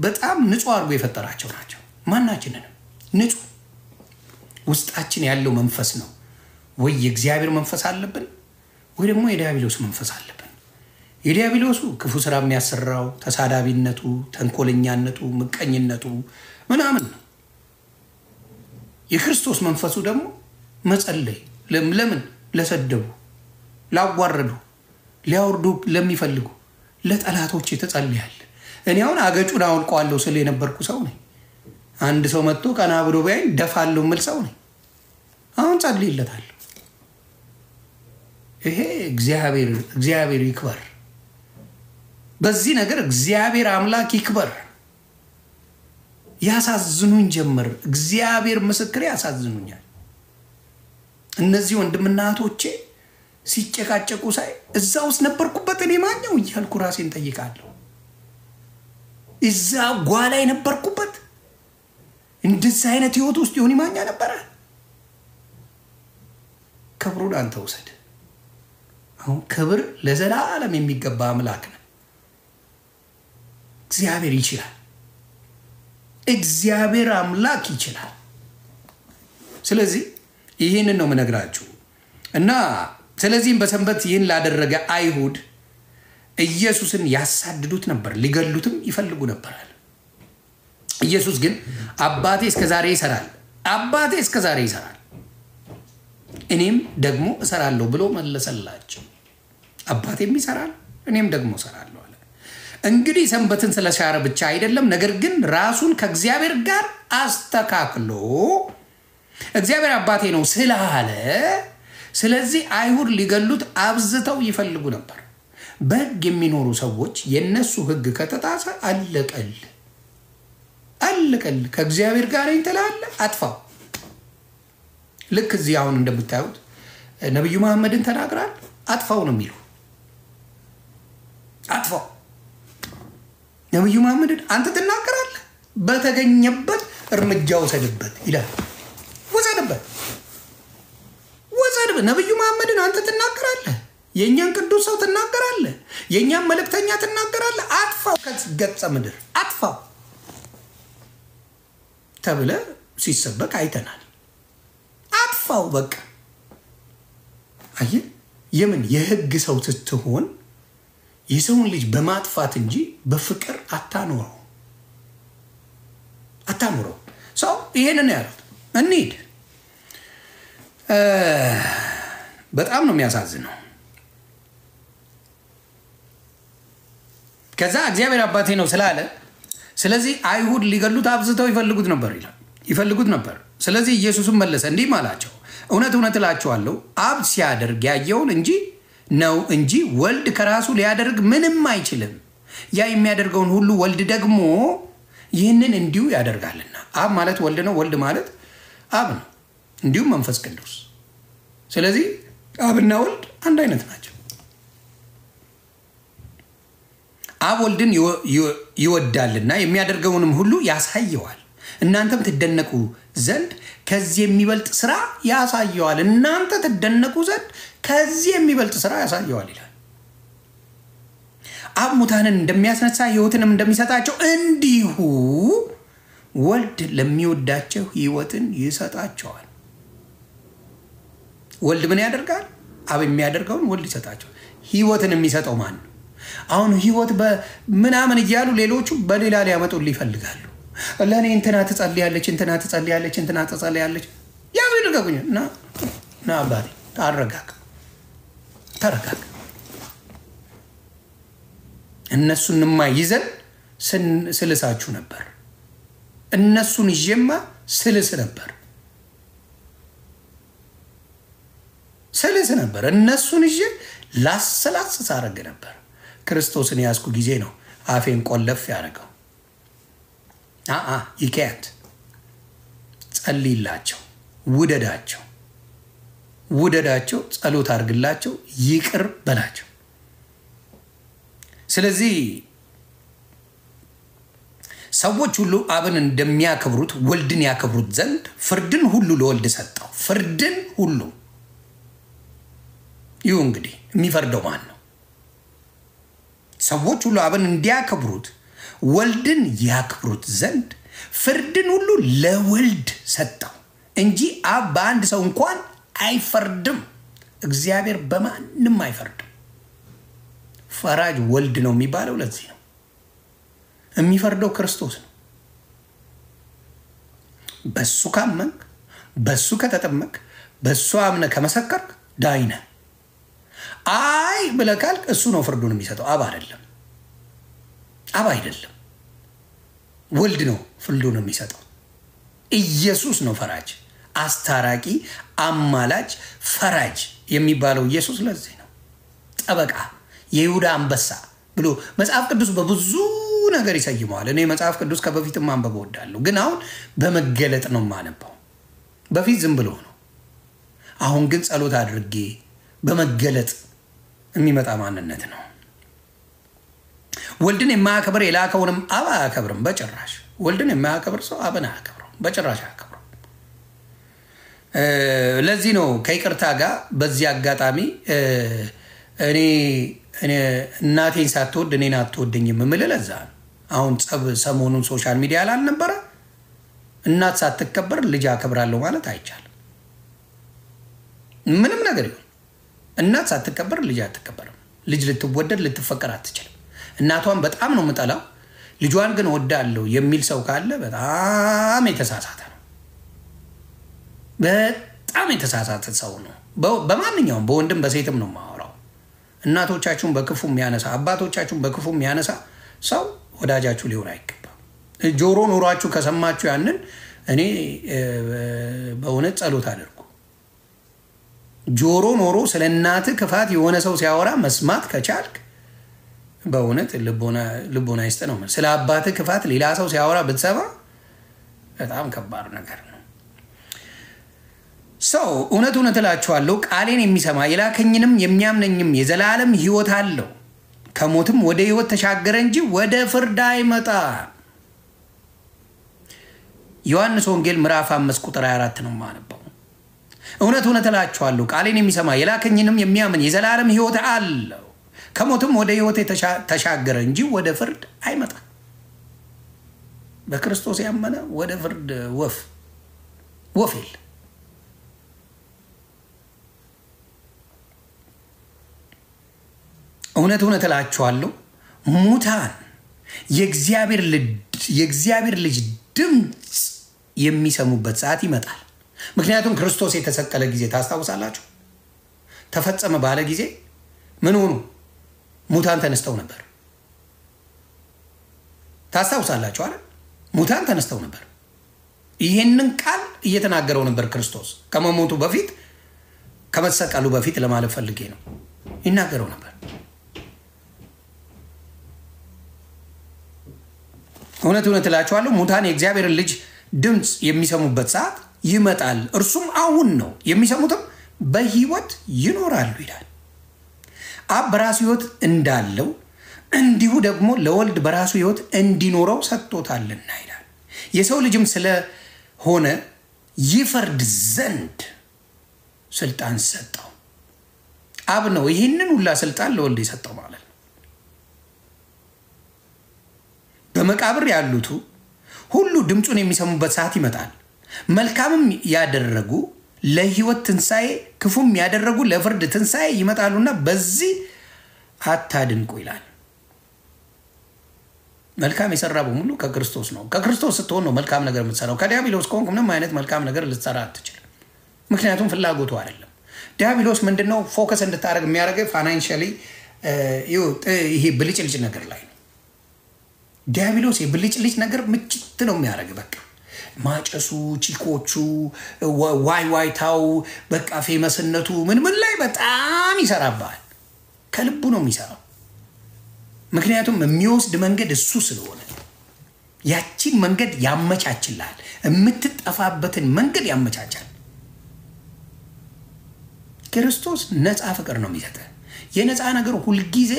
በጣም ንጹህ አድርጎ የፈጠራቸው ናቸው። ማናችንንም ንጹህ ውስጣችን ያለው መንፈስ ነው። ወይ የእግዚአብሔር መንፈስ አለብን ወይ ደግሞ የዲያብሎስ መንፈስ አለብን። የዲያብሎሱ ክፉ ስራ የሚያሰራው ተሳዳቢነቱ፣ ተንኮለኛነቱ፣ ምቀኝነቱ ምናምን ነው። የክርስቶስ መንፈሱ ደግሞ መጸለይ ለምን ለሰደቡ፣ ላዋረዱ፣ ሊያወርዱ ለሚፈልጉ ለጠላቶች የተጸልያል። እኔ አሁን አገጩን አውልቀዋለሁ ስለ የነበርኩ ሰው ነኝ። አንድ ሰው መጥቶ ቀና ብሎ ቢያይ ደፋለሁ ምል ሰው ነኝ። አሁን ጸልይለታለሁ። ይሄ እግዚአብሔር ይክበር። በዚህ ነገር እግዚአብሔር አምላክ ይክበር። ያሳዝኑኝ ጀመር። እግዚአብሔር ምስክሬ ያሳዝኑኛል። እነዚህ ወንድምና እህቶቼ ሲጨቃጨቁ ሳይ እዛ ውስጥ ነበርኩበት። እኔ ማኛው እያልኩ ራሴን ጠይቃለሁ። እዛ ጓላ ነበርኩበት። እንደዚህ አይነት ህይወት ውስጥ ዮኒ ማኛ ነበረ። ክብሩን አንተ ውሰድ። አሁን ክብር ለዘላለም የሚገባ አምላክ ነው። እግዚአብሔር ይችላል። እግዚአብሔር አምላክ ይችላል። ስለዚህ ይሄንን ነው መነግራችሁ እና ስለዚህም በሰንበት ይህን ላደረገ አይሁድ ኢየሱስን ያሳድዱት ነበር፣ ሊገሉትም ይፈልጉ ነበር። ኢየሱስ ግን አባቴ እስከዛሬ ይሰራል፣ እኔም ደግሞ እሰራለሁ ብሎ መለሰላቸው። አባቴም ይሰራል እኔም ደግሞ እሰራለሁ አለ። እንግዲህ ሰንበትን ስለሻረ ብቻ አይደለም፣ ነገር ግን ራሱን ከእግዚአብሔር ጋር አስተካክሎ እግዚአብሔር አባቴ ነው ስላለ፣ ስለዚህ አይሁድ ሊገሉት አብዝተው ይፈልጉ ነበር። በሕግ የሚኖሩ ሰዎች የነሱ ሕግ ከተጣሰ አለቀል ከእግዚአብሔር ጋር ይተላለ አጥፋው። ልክ እዚህ አሁን እንደምታዩት ነብዩ መሐመድን ተናግራል። አጥፋው ነው የሚሉ አጥፋው። ነብዩ መሐመድን አንተ ትናገራለህ፣ በተገኘበት እርምጃ ወሰድበት ይላል። ወሰድበት። ነብዩ መሐመድን አንተ ትናገራለህ፣ የኛን ቅዱስ ሰው ትናገራለህ፣ የኛን መልእክተኛ ትናገራለህ። አጥፋው ከገጸ ምድር አጥፋው ተብለ ሲሰበክ አይተናል። አጥፋው በቃ። አየህ፣ የምን የህግ ሰው ስትሆን የሰውን ልጅ በማጥፋት እንጂ በፍቅር አታኖረው። ሰው ይሄንን ያሉት እንሂድ። በጣም ነው የሚያሳዝነው። ከዛ እግዚአብሔር አባቴ ነው ስላለ፣ ስለዚህ አይሁድ ሊገሉት አብዝተው ይፈልጉት ነበር። ስለዚህ ኢየሱስም መለሰ እንዲህም አላቸው፣ እውነት እውነት እላችኋለሁ አብ ሲያደርግ ያየውን እንጂ ወልድ ከራሱ ሊያደርግ ምንም አይችልም። ያ የሚያደርገውን ሁሉ ወልድ ደግሞ ይህንን እንዲሁ ያደርጋልና። አብ ማለት ወልድ ነው፣ ወልድ ማለት አብ ነው፣ እንዲሁም መንፈስ ቅዱስ። ስለዚህ አብና ወልድ አንድ አይነት ናቸው። አብ ወልድን ይወዳልና የሚያደርገውንም ሁሉ ያሳየዋል። እናንተም ትደነቁ ዘንድ ከዚህ የሚበልጥ ስራ ያሳየዋል። እናንተ ትደነቁ ዘንድ ከዚህ የሚበልጥ ስራ ያሳየዋል ይላል። አብ ሙታንን እንደሚያስነሳ ሕይወትንም እንደሚሰጣቸው እንዲሁ ወልድ ለሚወዳቸው ሕይወትን ይሰጣቸዋል። ወልድ ምን ያደርጋል? አብ የሚያደርገውን ወልድ ይሰጣቸዋል። ሕይወትን የሚሰጠው ማን ነው? አሁን ሕይወት በምናምን እያሉ ሌሎቹ በሌላ ሊያመጡልህ ይፈልጋሉ። ለእኔ እንትና ትጸልያለች፣ እንትና ትጸልያለች። ያዙ ይልቀቁኝ። ና አባቴ ተረጋጋ። እነሱንማ ይዘን ስልሳችሁ ነበር። እነሱን ይዤማ ስልስ ነበር። እነሱን ይዤ ላስላስ አረግ ነበር። ክርስቶስን ያዝኩ ጊዜ ነው አፌን ቆለፍ ያደረገው። ይከያት ጸልይላቸው፣ ውደዳቸው፣ ጸሎት አድርግላቸው፣ ይቅር በላቸው። ስለዚህ ሰዎች ሁሉ አብን እንደሚያከብሩት ወልድን ያከብሩት ዘንድ ፍርድን ሁሉ ለወልድ ሰጠው። ፍርድን ሁሉ ይሁ እንግዲህ የሚፈርደው ማን ነው? ሰዎች ሁሉ አብን እንዲያከብሩት ወልድን ያክብሩት ዘንድ ፍርድን ሁሉ ለወልድ ሰጠው እንጂ አብ በአንድ ሰው እንኳን አይፈርድም። እግዚአብሔር በማንም አይፈርድም። ፈራጅ ወልድ ነው የሚባለው ለዚህ ነው። የሚፈርደው ክርስቶስ ነው። በሱ ካመንክ፣ በሱ ከተጠመቅ፣ በሱ አምነ ከመሰከርክ ዳይነ። አይ ብለህ ካልክ እሱ ነው ፍርዱን የሚሰጠው፣ አብ አይደለም። ወልድ ነው ፍርዱን የሚሰጠው። ኢየሱስ ነው ፈራጅ፣ አስታራቂ፣ አማላጅ፣ ፈራጅ የሚባለው ኢየሱስ ለዚህ ነው። ጠበቃ፣ የይሁዳ አንበሳ ብሎ መጽሐፍ ቅዱስ በብዙ ነገር ይሰይመዋል። እኔ መጽሐፍ ቅዱስ ከበፊትም ማንበብ እወዳለሁ፣ ግን አሁን በመገለጥ ነው የማነበው። በፊት ዝም ብሎ ነው። አሁን ግን ጸሎት አድርጌ በመገለጥ የሚመጣ ማንነት ነው። ወልድን የማያከብር የላከውንም አብ አያከብርም በጭራሽ። ወልድን የማያከብር ሰው አብን አያከብረው በጭራሽ አያከብረው። ለዚህ ነው ከይቅርታ ጋር በዚህ አጋጣሚ እኔ እናቴን ሳትወድ እኔን አትወደኝም የምልህ ለዛ ነው። አሁን ጸብ ሰሞኑን ሶሻል ሚዲያ ላይ አልነበረ? እናት ሳትከበር ልጅ አከብራለሁ ማለት አይቻልም። ምንም ነገር ይሁን እናት ሳትከበር ልጅ አትከበርም። ልጅ ልትወደድ ልትፈቀር አትችልም። እናቷን በጣም ነው የምጠላው ልጇን ግን ወዳለሁ የሚል ሰው ካለ በጣም የተሳሳተ ነው። በጣም የተሳሳተ ሰው ነው። በማንኛውም በወንድም በሴትም ነው የማወራው። እናቶቻችሁን በክፉ የሚያነሳ አባቶቻችሁን በክፉ የሚያነሳ ሰው ወዳጃችሁ ሊሆን አይገባም። ጆሮ ኖሯችሁ ከሰማችሁ ያንን እኔ በእውነት ጸሎት አድርጉ። ጆሮ ኖሮ ስለ እናትህ ክፋት የሆነ ሰው ሲያወራ መስማት ከቻልክ በእውነት ልቦና ይስጥ ነው። ስለ አባትህ ክፋት ሌላ ሰው ሲያወራ ብትሰማ በጣም ከባድ ነገር ነው። ሰው እውነት እላችኋለሁ ቃሌን የሚሰማ የላከኝንም የሚያምነኝም የዘላለም ሕይወት አለው፣ ከሞትም ወደ ሕይወት ተሻገረ እንጂ ወደ ፍርድ አይመጣም። ዮሐንስ ወንጌል ምዕራፍ 5 ቁጥር 24 ነው የማነበው። እውነት እላችኋለሁ ቃሌን የሚሰማ የላከኝንም የሚያምን የዘላለም ሕይወት አለው፣ ከሞትም ወደ ሕይወት ተሻገረ እንጂ ወደ ፍርድ አይመጣም። በክርስቶስ ያመነ ወደ ፍርድ ወፍ የለ። እውነት እላችኋለሁ ሙታን የእግዚአብሔር ልጅ ድምፅ የሚሰሙበት ሰዓት ይመጣል። ምክንያቱም ክርስቶስ የተሰቀለ ጊዜ ታስታውሳላችሁ። ተፈጸመ ባለ ጊዜ ምን ሆኑ? ሙታን ተነስተው ነበር። ታስታውሳላችሁ አይደል? ሙታን ተነስተው ነበር። ይሄንን ቃል እየተናገረው ነበር ክርስቶስ ከመሞቱ በፊት ከመሰቀሉ በፊት ለማለት ፈልጌ ነው። ይናገረው ነበር። እውነት እላችኋለሁ ሙታን የእግዚአብሔርን ልጅ ድምፅ የሚሰሙበት ሰዓት ይመጣል፣ እርሱም አሁን ነው፣ የሚሰሙትም በሕይወት ይኖራሉ ይላል። አብ በራሱ ሕይወት እንዳለው እንዲሁ ደግሞ ለወልድ በራሱ ሕይወት እንዲኖረው ሰጥቶታልና ይላል። የሰው ልጅም ስለሆነ ይፈርድ ዘንድ ስልጣን ሰጠው። አብ ነው ይህንን ሁላ ስልጣን ለወልድ የሰጠው ማለት ነው። በመቃብር ያሉት ሁሉ ድምፁን የሚሰሙበት ሰዓት ይመጣል። መልካምም ያደረጉ ለሕይወት ትንሣኤ፣ ክፉም ያደረጉ ለፍርድ ትንሣኤ ይመጣሉና በዚህ አታድንቁ ይላል። መልካም የሰራ በሙሉ ከክርስቶስ ነው። ከክርስቶስ ስትሆን ነው መልካም ነገር የምትሰራው። ከዲያብሎስ ከሆንክ ምንም አይነት መልካም ነገር ልትሰራ አትችልም። ምክንያቱም ፍላጎቱ አይደለም። ዲያብሎስ ምንድነው ፎከስ እንድታደርግ የሚያደርገው? ፋይናንሻሊ ይሄ ብልጭልጭ ነገር ላይ ነው። ዲያብሎስ የብልጭልጭ ነገር ምችት ነው የሚያደርግ። በቃ ማጨሱ፣ ቺኮቹ፣ ዋይታው፣ በቃ ፌመስነቱ ምን ላይ በጣም ይሰራባል። ከልቡ ነው የሚሰራው። ምክንያቱም የሚወስድ መንገድ እሱ ስለሆነ ያቺን መንገድ ያመቻችላል። የምትጠፋበትን መንገድ ያመቻቻል። ክርስቶስ ነፃ ፍቅር ነው የሚሰጠ። የነፃ ነገር ሁልጊዜ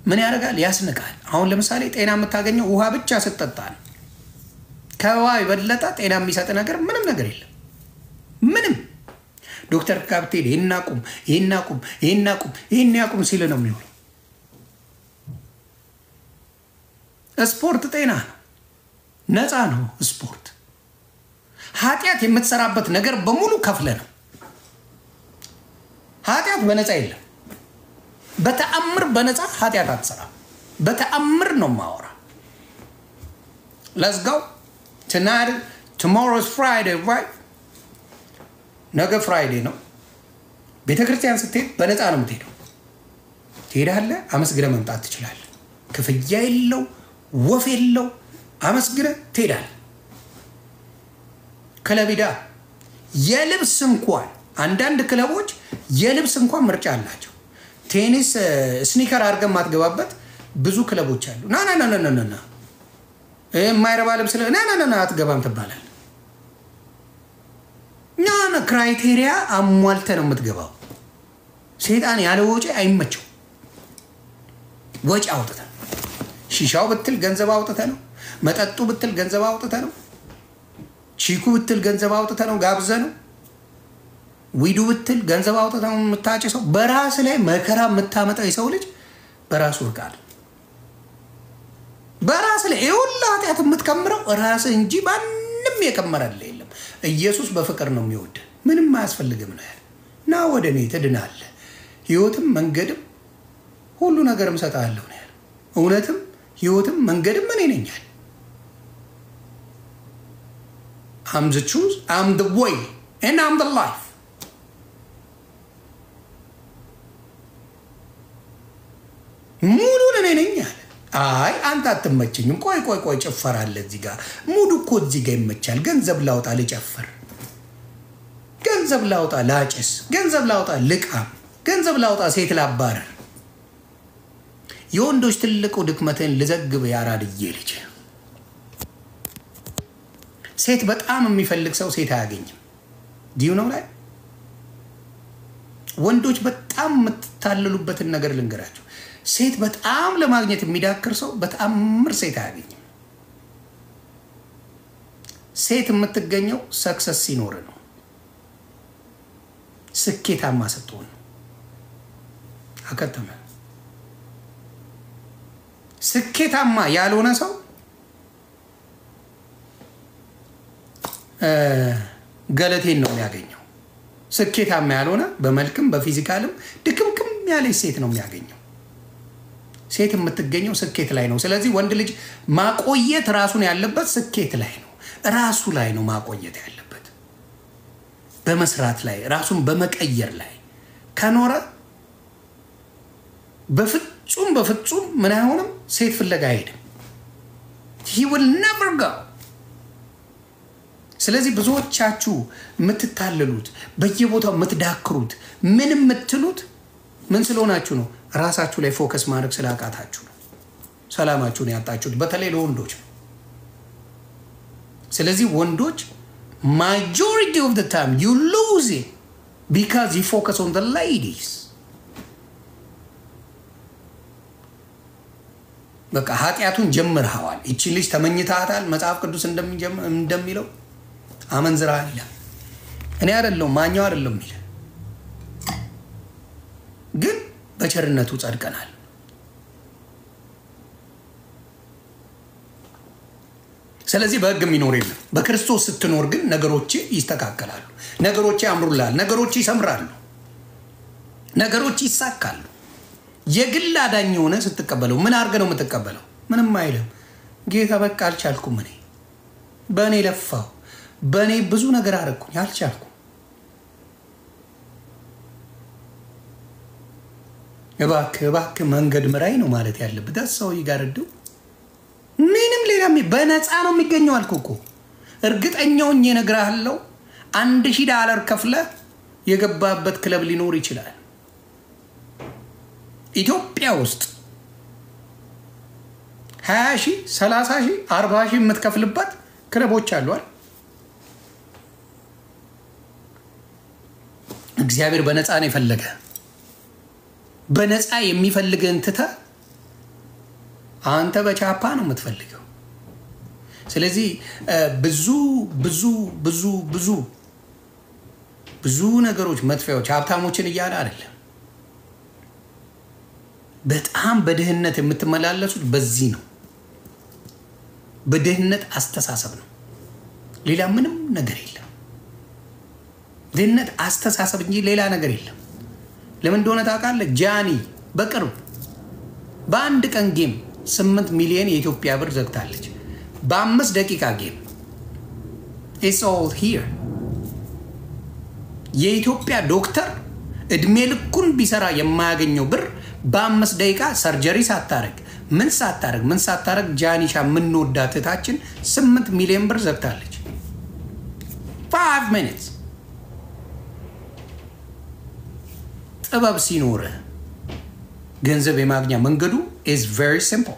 ምን ያደርጋል? ያስንቃል። አሁን ለምሳሌ ጤና የምታገኘው ውሃ ብቻ ስትጠጣ ነው። ከውሃ የበለጠ ጤና የሚሰጥ ነገር ምንም ነገር የለም። ምንም ዶክተር ካብቴል ይሄን ያቁም ሲል ነው የሚሆነው። ስፖርት ጤና ነው፣ ነፃ ነው ስፖርት። ኃጢአት የምትሰራበት ነገር በሙሉ ከፍለ ነው። ኃጢአት በነፃ የለም። በተአምር በነፃ ኃጢአት አትሰራም። በተአምር ነው ማወራ። let's go tonight, tomorrow is Friday, right? ነገ ፍራይዴ ነው። ቤተክርስቲያን ስትሄድ በነፃ ነው የምትሄደው። ትሄዳለህ፣ አመስግነህ መምጣት ትችላለህ። ክፍያ የለው፣ ወፍ የለው። አመስግነህ ትሄዳለህ። ክለቢዳ የልብስ እንኳን አንዳንድ ክለቦች የልብስ እንኳን ምርጫ አላቸው። ቴኒስ ስኒከር አድርገን ማትገባበት ብዙ ክለቦች አሉ። ና የማይረባ ልብስ ና አትገባም ትባላል። ና ክራይቴሪያ አሟልተ ነው የምትገባው። ሴጣን ያለ ወጪ አይመቸው። ወጪ አውጥተ ሺሻው ብትል ገንዘብ አውጥተ ነው። መጠጡ ብትል ገንዘብ አውጥተ ነው። ቺኩ ብትል ገንዘብ አውጥተ ነው። ጋብዘ ነው። ዊዱ ብትል ገንዘብ አውጥተ ነው የምታጨሰው። በራስ ላይ መከራ የምታመጣው የሰው ልጅ በራሱ ፍቃድ በራስ ላይ ይሁላ ኃጢአት የምትከምረው ራስ እንጂ ማንም የከመረልህ የለም። ኢየሱስ በፍቅር ነው የሚወድ። ምንም አያስፈልግም ነው ያለ። ና ወደ እኔ ትድናለህ፣ ህይወትም መንገድም ሁሉ ነገርም እሰጥሃለሁ ነው ያለ። እውነትም ህይወትም መንገድም እኔ ነኝ ያለ። I'm the truth, I'm the way, and I'm the life. ሙሉን እኔ ነኝ አለ። አይ አንተ አትመቸኝም፣ ቆይ ጭፈራ አለ እዚህ ጋር፣ ሙሉ እኮ እዚህ ጋር ይመቻል። ገንዘብ ላውጣ ልጨፍር፣ ገንዘብ ላውጣ ላጭስ፣ ገንዘብ ላውጣ ልቃም፣ ገንዘብ ላውጣ ሴት ላባረር። የወንዶች ትልቁ ድክመትን ልዘግብ ያራድዬ ልጅ፣ ሴት በጣም የሚፈልግ ሰው ሴት አያገኝም። ዲዩ ነው ላይ ወንዶች በጣም የምትታለሉበትን ነገር ልንገራቸው። ሴት በጣም ለማግኘት የሚዳክር ሰው በጣምር ሴት አያገኝም። ሴት የምትገኘው ሰክሰስ ሲኖር ነው፣ ስኬታማ ስትሆን ነው። አከተመ። ስኬታማ ያልሆነ ሰው ገለቴን ነው የሚያገኘው። ስኬታማ ያልሆነ በመልክም በፊዚካልም ድክምክም ያለች ሴት ነው የሚያገኘው። ሴት የምትገኘው ስኬት ላይ ነው። ስለዚህ ወንድ ልጅ ማቆየት ራሱን ያለበት ስኬት ላይ ነው፣ ራሱ ላይ ነው ማቆየት ያለበት፣ በመስራት ላይ፣ ራሱን በመቀየር ላይ ከኖረ በፍጹም ምን አይሆንም፣ ሴት ፍለጋ አይሄድም። he will never go። ስለዚህ ብዙዎቻችሁ የምትታለሉት በየቦታው የምትዳክሩት ምን የምትሉት ምን ስለሆናችሁ ነው? ራሳችሁ ላይ ፎከስ ማድረግ ስላቃታችሁ ነው ሰላማችሁን ያጣችሁት፣ በተለይ ለወንዶች ነው። ስለዚህ ወንዶች majority of the time you lose it because you focus on the ladies። በቃ ኃጢአቱን ጀምርሃዋል። እቺ ልጅ ተመኝታታል። መጽሐፍ ቅዱስ እንደሚለው አመንዝራ ይላል። እኔ አይደለም ማኛው አይደለም ይላል፣ ግን በቸርነቱ ጸድቀናል። ስለዚህ በሕግ የሚኖር የለም። በክርስቶስ ስትኖር ግን ነገሮች ይስተካከላሉ፣ ነገሮች ያምሩላል፣ ነገሮች ይሰምራሉ፣ ነገሮች ይሳካሉ። የግል አዳኝ ሆነ ስትቀበለው ምን አድርገህ ነው የምትቀበለው? ምንም አይልም። ጌታ በቃ አልቻልኩም፣ እኔ በእኔ ለፋው፣ በእኔ ብዙ ነገር አደረግኩኝ፣ አልቻልኩም። እባክህ መንገድ ምራይ ነው ማለት ያለበት። ሰው ይጋርደው ምንም ሌላ በነፃ ነው የሚገኘው አልኩ እኮ። እርግጠኛውን እነግርሃለሁ $1000 ከፍለ የገባበት ክለብ ሊኖር ይችላል። ኢትዮጵያ ውስጥ 20,000 30,000 40,000 የምትከፍልበት ክለቦች አሉ አይደል? እግዚአብሔር በነፃ ነው የፈለገ። በነፃ የሚፈልገን ትተህ አንተ በቻፓ ነው የምትፈልገው። ስለዚህ ብዙ ነገሮች መጥፊያዎች ሀብታሞችን እያለ አይደለም። በጣም በድህነት የምትመላለሱት በዚህ ነው። በድህነት አስተሳሰብ ነው፣ ሌላ ምንም ነገር የለም። ድህነት አስተሳሰብ እንጂ ሌላ ነገር የለም። ለምን እንደሆነ ታውቃለህ? ጃኒ በቅርብ በአንድ ቀን ጌም 8 ሚሊዮን የኢትዮጵያ ብር ዘግታለች። በ5 ደቂቃ ጌም it's all here። የኢትዮጵያ ዶክተር እድሜ ልኩን ቢሰራ የማያገኘው ብር በ5 ደቂቃ ሰርጀሪ ምን ሳታረግ ጃኒሻ የምንወዳት እህታችን 8 ሚሊዮን ብር ዘግታለች። 5 minutes። ጥበብ ሲኖር ገንዘብ የማግኛ መንገዱ is very simple።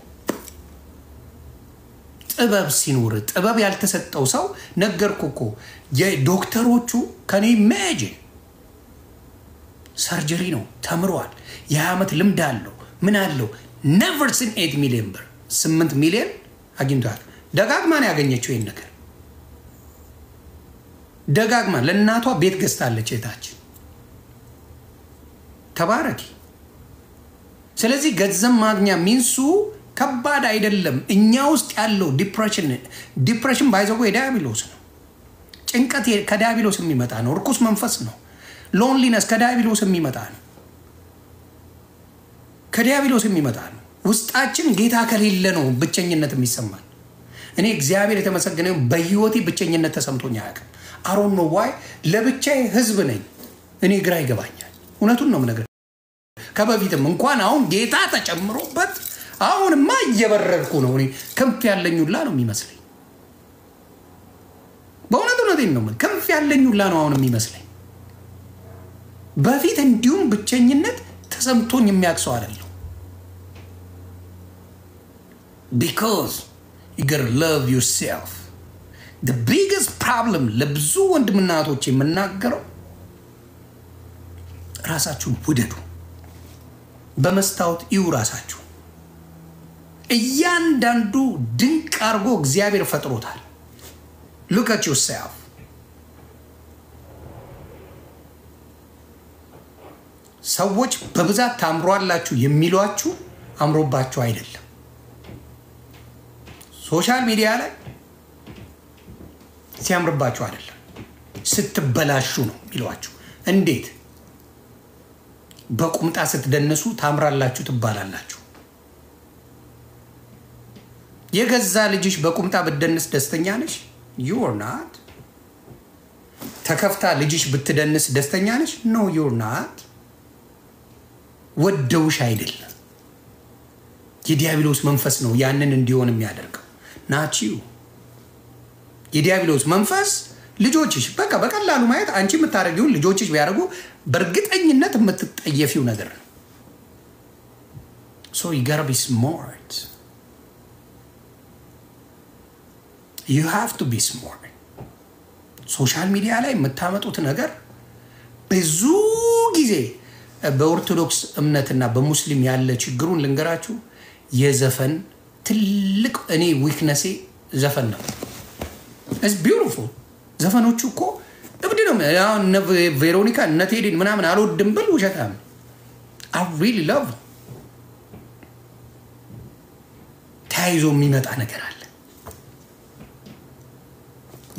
ጥበብ ሲኖር ጥበብ ያልተሰጠው ሰው ነገርኩ እኮ የዶክተሮቹ ከኔ ኢማጂን ሰርጀሪ ነው ተምሯል፣ የ20 ልምድ አለው፣ ምን አለው። never seen 8 ሚሊዮን ብር 8 ሚሊዮን አግኝቷል። ደጋግማን ያገኘችው ይሄን ነገር ደጋግማ ለእናቷ ቤት ገዝታለች እህታችን። ተባረኪ። ስለዚህ ገንዘብ ማግኛ ሚንሱ ከባድ አይደለም። እኛ ውስጥ ያለው ዲፕሬሽን ባይዘው የዲያብሎስ ነው። ጭንቀት ከዲያብሎስ የሚመጣ ነው። ርኩስ መንፈስ ነው። ሎንሊነስ ከዲያብሎስ የሚመጣ ነው። ከዲያብሎስ የሚመጣ ነው። ውስጣችን ጌታ ከሌለ ነው ብቸኝነት የሚሰማን። እኔ እግዚአብሔር የተመሰገነው በህይወቴ ብቸኝነት ተሰምቶኝ አያውቅም። አሮን ነው ዋይ ለብቻዬ ህዝብ ነኝ። እኔ ግራ ይገባኛል። እውነቱን ነው የምነግርህ። ከበፊትም እንኳን አሁን ጌታ ተጨምሮበት አሁንማ እየበረርኩ ነው። እኔ ክንፍ ያለኝ ሁላ ነው የሚመስለኝ። በእውነት እውነቴን ነው። ክንፍ ያለኝ ሁላ ነው አሁን የሚመስለኝ። በፊት እንዲሁም ብቸኝነት ተሰምቶኝ የሚያክሰው አይደለም። because you got to love yourself. the biggest problem ለብዙ ወንድምና እህቶች የምናገረው ራሳችሁን ውደዱ። በመስታወት እዩ ራሳችሁ። እያንዳንዱ ድንቅ አድርጎ እግዚአብሔር ፈጥሮታል። look at yourself. ሰዎች በብዛት ታምሯላችሁ የሚሏችሁ አምሮባችሁ አይደለም። ሶሻል ሚዲያ ላይ ሲያምርባችሁ አይደለም፣ ስትበላሹ ነው የሚሏችሁ። እንዴት በቁምጣ ስትደንሱ ታምራላችሁ ትባላላችሁ? የገዛ ልጅሽ በቁምጣ ብትደንስ ደስተኛ ነሽ? you are not. ተከፍታ ልጅሽ ብትደንስ ደስተኛ ነሽ? no you are not. ወደውሽ አይደለም። የዲያብሎስ መንፈስ ነው ያንን እንዲሆን የሚያደርገው። ናችሁ የዲያብሎስ መንፈስ ልጆችሽ በቃ በቀላሉ ማየት አንቺ የምታደርጊውን ልጆችሽ ቢያደርጉ በእርግጠኝነት የምትጠየፊው ነገር ነው። so you gotta be smart. you have to be smart. ሶሻል ሚዲያ ላይ የምታመጡት ነገር ብዙ ጊዜ በኦርቶዶክስ እምነትና በሙስሊም ያለ ችግሩን ልንገራችሁ። የዘፈን ትልቅ እኔ ዊክነሴ ዘፈን ነው። it's beautiful. ዘፈኖቹ እኮ እብድ ነው። እነ ቬሮኒካ እነ ቴዲን ምናምን አልወድም ብል ውሸታም። I really love it. ተያይዞ የሚመጣ ነገር አለ።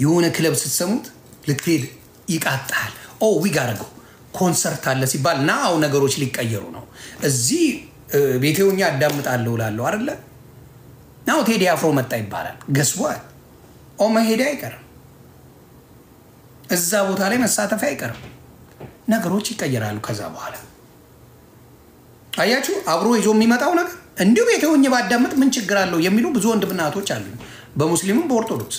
የሆነ ክለብ ስትሰሙት ልትሄድ ይቃጣል። we gotta go ኮንሰርት አለ ሲባል ናው ነገሮች ሊቀየሩ ነው። እዚህ ቤቴውኛ አዳምጣለሁ ላለው አይደለ? ናው ቴዲ አፍሮ መጣ ይባላል። ገስዋ መሄድ አይቀርም። እዛ ቦታ ላይ መሳተፍ አይቀርም። ነገሮች ይቀየራሉ ከዛ በኋላ። አያችሁ አብሮ ይዞ የሚመጣው ነገር እንዲሁ ቤቴውኛ ባዳምጥ ምን ችግር አለው የሚሉ ብዙ ወንድምና እህቶች አሉ። በሙስሊሙም በኦርቶዶክስ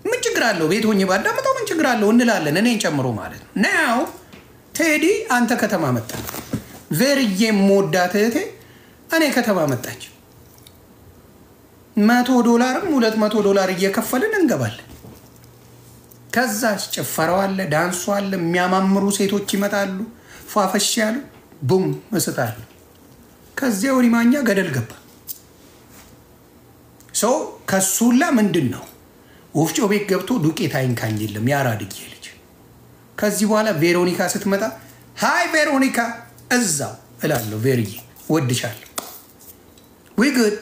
ምን ችግር አለው ቤቴውኛ ባዳምጠው ምን ችግር አለው እንላለን፣ እኔን ጨምሮ ማለት ነው። ናው ቴዲ አንተ ከተማ መጣ። ቬርዬ ሞዳት እህቴ እኔ ከተማ መጣች። $100 $200 እየከፈልን እንገባለን። ከዛ ጭፈራው አለ፣ ዳንሱ አለ፣ የሚያማምሩ ሴቶች ይመጣሉ፣ ፏፈሽ ያሉ ቡም እስታል። ከዚያ ወዲ ማኛ ገደል ገባ። ሰው ከሱላ ምንድነው ወፍጮ ቤት ገብቶ ዱቄት አይንካኝ የለም ያራድዬ ልጅ። ከዚህ በኋላ ቬሮኒካ ስትመጣ ሃይ ቬሮኒካ እዛው እላለሁ። ቬርዬ ወድሻለሁ we good።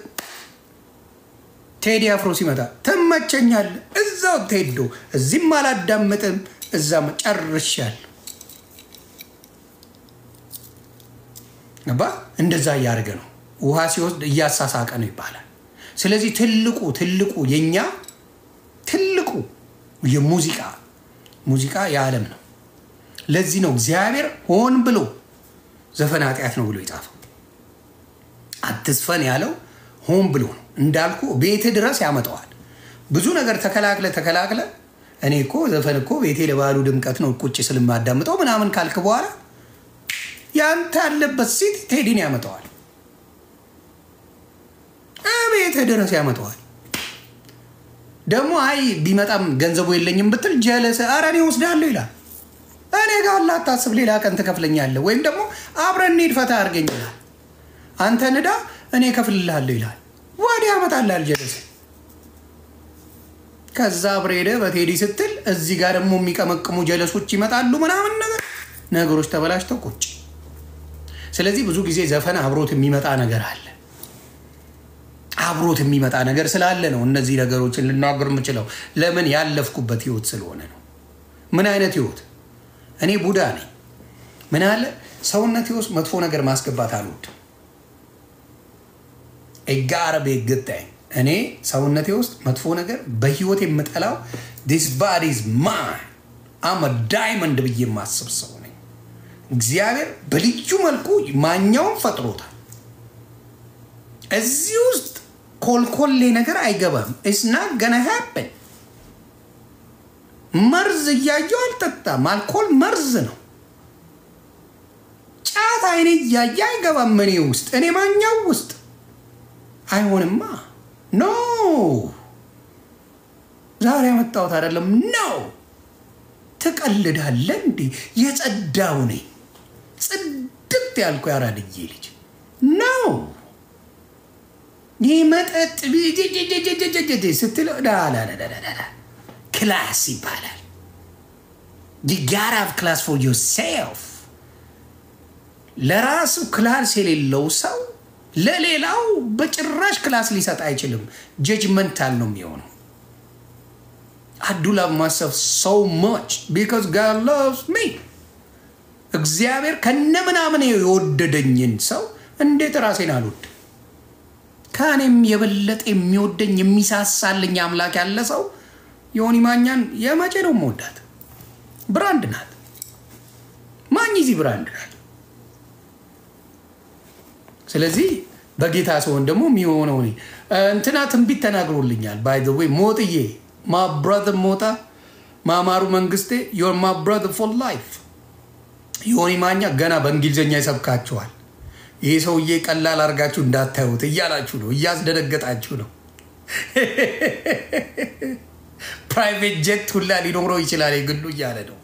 ቴዲ አፍሮ ሲመጣ ተመቸኛል እዛው ቴዶ እዚህም አላዳምጥም እዛም ጨርሻለሁ። ነባ እንደዛ ያርገ ነው። ውሃ ሲወስድ እያሳሳቀ ነው ይባላል። ስለዚህ ትልቁ የኛ ትልቁ ሙዚቃ የዓለም ነው። ለዚህ ነው እግዚአብሔር ሆን ብሎ ዘፈን ኃጢአት ነው ብሎ ይጻፈው። አትስፈን ያለው ሆን ብሎ ነው። እንዳልኩ ቤት ድረስ ያመጣዋል። ብዙ ነገር ተከላክለ እኔ እኮ ዘፈን እኮ ቤቴ ለባሉ ድምቀት ነው ቁጭ ስለማዳምጠው ምናምን ካልክ በኋላ ያንተ ያለበት ሲት ቴዲን ያመጣዋል። ቤት ድረስ ያመጣዋል። ደግሞ አይ ቢመጣም ገንዘቡ የለኝም ብትል ጀለሰ አራኔ ወስዳለሁ ይላል። እኔ ጋር አታስብ ሌላ ቀን ትከፍለኛለህ ወይም ደግሞ አብረን እንሂድ ፈታ አድርገኝ ይላል። አንተ ንዳ እኔ ከፍልልሃለሁ ይላል። ወዲያ ያመጣልሃል ጀለሰ። ከዛ ብሬደ በቴዲ ስትል እዚህ ጋር ደግሞ የሚቀመቅሙ ጀለሶች ይመጣሉ ምናምን ነገሮች ተበላሽተው ቁጭ። ስለዚህ ብዙ ጊዜ ዘፈን አብሮት የሚመጣ ነገር አለ። አብሮት የሚመጣ ነገር ስላለ ነው እነዚህ ነገሮችን ልናገር የምችለው። ለምን ያለፍኩበት ህይወት ስለሆነ ነው። ምን አይነት ህይወት? እኔ ቡዳ ነኝ። ምን አለ ሰውነቴ ውስጥ መጥፎ ነገር ማስገባት አልወድም። ጋር በግጣይ እኔ ሰውነቴ ውስጥ መጥፎ ነገር በህይወት የምጠላው this body is mine I'm a diamond ብዬ ማስብ ሰው ነኝ። እግዚአብሔር በልዩ መልኩ ማኛውን ፈጥሮታል። እዚህ ውስጥ ኮልኮሌ ነገር አይገባም። it's not gonna happen። መርዝ እያየው አልጠጣም። አልኮል መርዝ ነው። ጫት አይኔ እያየ አይገባም እኔ ውስጥ፣ እኔ ማኛው ውስጥ አይሆንማ። ኖ ዛሬ ያመጣሁት አይደለም። ኖ ትቀልዳለህ እንዴ? የጸዳው ነኝ፣ ጽድት ያልኩ ያራድዬ ልጅ ነው። ይህ መጠጥ ስትል ክላስ ይባላል። you gotta have class for yourself። ለራሱ ክላስ የሌለው ሰው ለሌላው በጭራሽ ክላስ ሊሰጥ አይችልም። ጀጅመንታል ነው የሚሆነው። I do love myself so much because God loves me። እግዚአብሔር ከነምናምን የወደደኝን ሰው እንዴት ራሴን አልወድ? ከእኔም የበለጠ የሚወደኝ የሚሳሳልኝ አምላክ ያለ ሰው ዮኒ ማኛን የመቼ ነው የምወዳት? ብራንድ ናት። ማኝዚ ብራንድ ናት። ስለዚህ በጌታ ሲሆን ደግሞ የሚሆነው እንትና ትንቢት ተናግሮልኛል። ባይ ዘ ዌይ ሞጥዬ my brother ሞታ ማማሩ መንግስቴ you're my brother for life። ዮኒ ማኛ ገና በእንግሊዝኛ ይሰብካቸዋል። ይሄ ሰውዬ ቀላል አድርጋችሁ እንዳታዩት እያላችሁ ነው፣ እያስደነገጣችሁ ነው። ፕራይቬት ጀት ሁላ ሊኖረው ይችላል የግሉ እያለ ነው።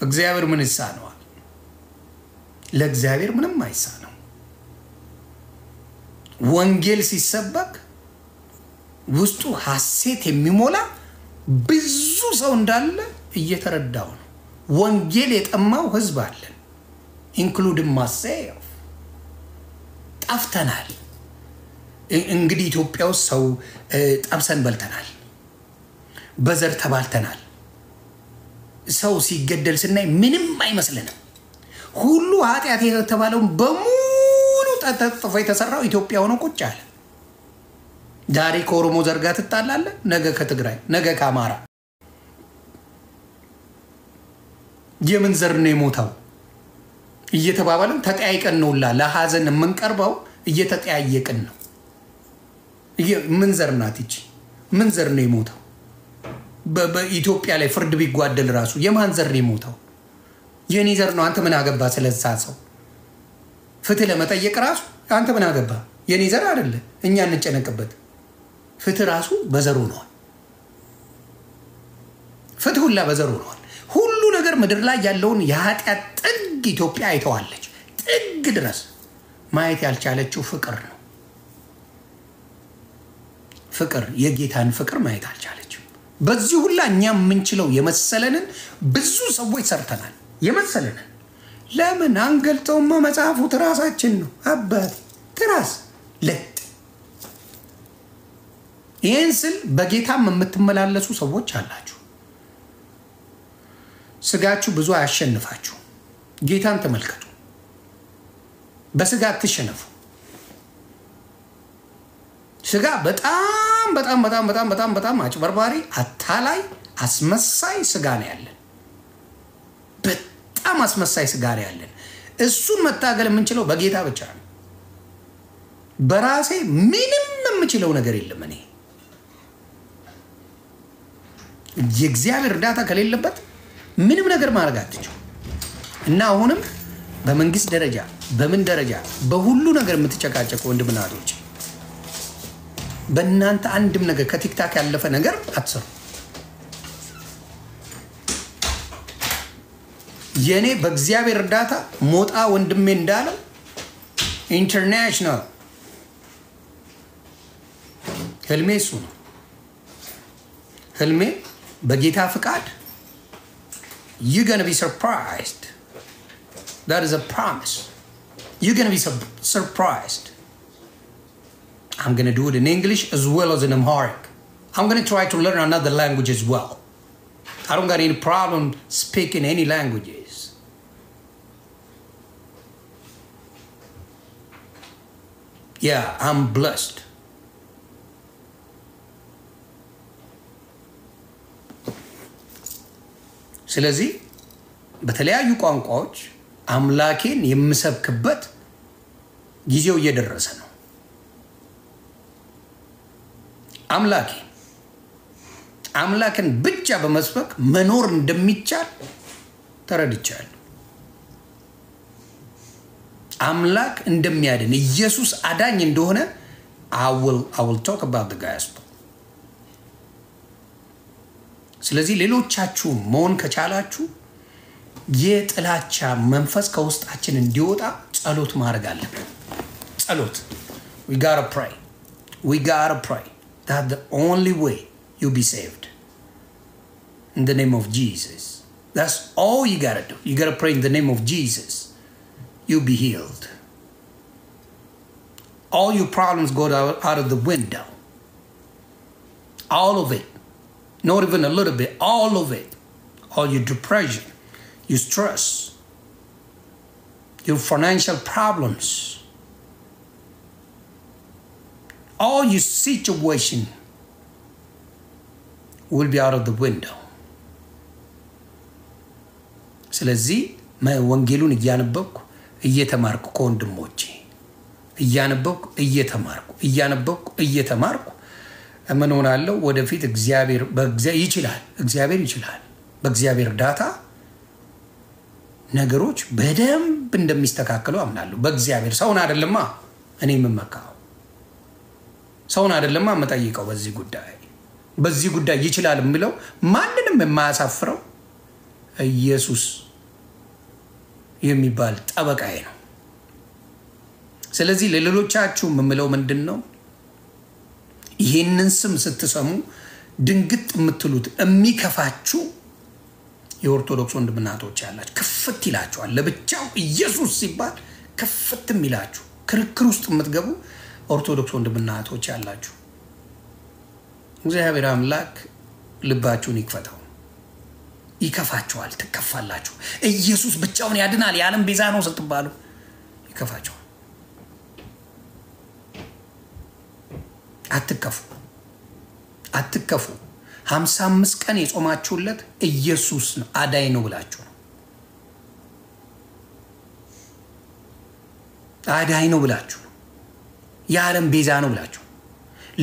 እግዚአብሔር ምን ይሳነዋል? ለእግዚአብሔር ምንም አይሳነው። ወንጌል ሲሰበክ ውስጡ ሐሴት የሚሞላ ብዙ ሰው እንዳለ እየተረዳው ነው። ወንጌል የጠማው ህዝብ አለ፣ ኢንክሉዲንግ ማይሰልፍ። ጠፍተናል። እንግዲህ ኢትዮጵያ ውስጥ ሰው ጠብሰን በልተናል፣ በዘር ተባልተናል። ሰው ሲገደል ስናይ ምንም አይመስልንም። ሁሉ ኃጢአት የተባለውን በሙሉ ተጠጥፎ የተሰራው ኢትዮጵያ ሆኖ ቁጭ አለ። ዛሬ ከኦሮሞ ዘር ጋር ትጣላለህ፣ ነገ ከትግራይ፣ ነገ ከአማራ። የምን ዘር ነው የሞተው እየተባባልን ተጠያይቀን ነውላ ለሐዘን የምንቀርበው፣ እየተጠያየቅን ነው። ምን ዘር ናት ይቺ? ምን ዘር ነው የሞተው? በኢትዮጵያ ላይ ፍርድ ቢጓደል ራሱ የማን ዘር ነው የሞተው? የኔ ዘር ነው። አንተ ምን አገባ? ስለዛ ሰው ፍትህ ለመጠየቅ ራሱ አንተ ምን አገባ? የኔ ዘር አይደለ፣ እኛ እንጨነቅበት። ፍትህ ራሱ በዘሩ ነው። ፍትህ ሁላ በዘሩ ነው። ሁሉ ነገር ምድር ላይ ያለውን የኃጢአት ጥግ ኢትዮጵያ አይተዋለች። ጥግ ድረስ ማየት ያልቻለችው ፍቅር ነው። ፍቅር፣ የጌታን ፍቅር ማየት አልቻለችም። በዚህ ሁላ እኛ የምንችለው የመሰለንን ብዙ ሰዎች ሰርተናል። የመሰለንን ለምን አንገልጠውማ? መጽሐፉ ትራሳችን ነው። አባት ትራስ ለጥ። ይህን ስል በጌታም የምትመላለሱ ሰዎች አላችሁ። ስጋችሁ ብዙ አያሸንፋችሁ። ጌታን ተመልከቱ። በስጋ አትሸነፉ። ስጋ በጣም በጣም በጣም በጣም በጣም በጣም አጭበርባሪ፣ አታላይ፣ አስመሳይ ስጋ ነው ያለን። በጣም አስመሳይ ስጋ ነው ያለን። እሱን መታገል የምንችለው በጌታ ብቻ ነው። በራሴ ምንም የምችለው ነገር የለም። እኔ የእግዚአብሔር እርዳታ ከሌለበት ምንም ነገር ማድረግ አትችሉ። እና አሁንም በመንግስት ደረጃ በምን ደረጃ በሁሉ ነገር የምትጨቃጨቁ ወንድምና እህቶች በእናንተ አንድም ነገር ከቲክታክ ያለፈ ነገር አትሰሩ። የኔ በእግዚአብሔር እርዳታ ሞጣ ወንድሜ እንዳለው ኢንተርናሽናል ህልሜ እሱ ነው። ህልሜ በጌታ ፍቃድ you're going to be surprised. That is a promise. You're going to be surprised. I'm going to do it in English as well as in Amharic. I'm going to try to learn another language as well. I don't got any problem speaking any languages. Yeah, I'm blessed. ስለዚህ በተለያዩ ቋንቋዎች አምላኬን የምሰብክበት ጊዜው እየደረሰ ነው። አምላክን ብቻ በመስበክ መኖር እንደሚቻል ተረድቻለሁ። አምላክ እንደሚያድን ኢየሱስ አዳኝ እንደሆነ I will talk about the gospel. ስለዚህ ሌሎቻችሁ መሆን ከቻላችሁ የጥላቻ መንፈስ ከውስጣችን እንዲወጣ ጸሎት ማድረግ አለብን። ጸሎት we gotta pray. That's the only way you'll be saved. In the name of Jesus. That's all you gotta do. You gotta pray in the name of Jesus. You'll be healed. All your problems go out of the window. All of it. Not even a little bit. All of it. All your depression, your stress, your financial problems, all your situation will be out of the window. ስለዚህ ወንጌሉን እያነበብኩ እየተማርኩ ከወንድሞቼ እየተማርኩ ምን ሆናለሁ? ወደፊት እግዚአብሔር ይችላል። በእግዚአብሔር ዳታ ነገሮች በደንብ እንደሚስተካከሉ አምናለሁ። በእግዚአብሔር ሰውን አይደለማ እኔ የምመካው፣ ሰውን አይደለማ የምጠይቀው። በዚህ ጉዳይ ይችላል የሚለው ማንንም የማያሳፍረው ኢየሱስ የሚባል ጠበቃዬ ነው። ስለዚህ ለሌሎቻችሁ የምለው ምንድነው? ይሄንን ስም ስትሰሙ ድንግጥ የምትሉት የሚከፋችሁ የኦርቶዶክስ ወንድምናቶች ያላችሁ ክፍት ይላችኋል። ለብቻው ኢየሱስ ሲባል ክፍት የሚላችሁ ክርክር ውስጥ የምትገቡ ኦርቶዶክስ ወንድምናቶች ያላችሁ እግዚአብሔር አምላክ ልባችሁን ይክፈተው። ይከፋችኋል፣ ትከፋላችሁ። ኢየሱስ ብቻውን ያድናል የዓለም ቤዛ ነው ስትባሉ ይከፋችኋል። አትከፉ። 55 ቀን የጾማችሁለት ኢየሱስ ነው አዳኝ ነው ብላችሁ ነው። አዳኝ ነው ብላችሁ ነው። የዓለም ቤዛ ነው ብላችሁ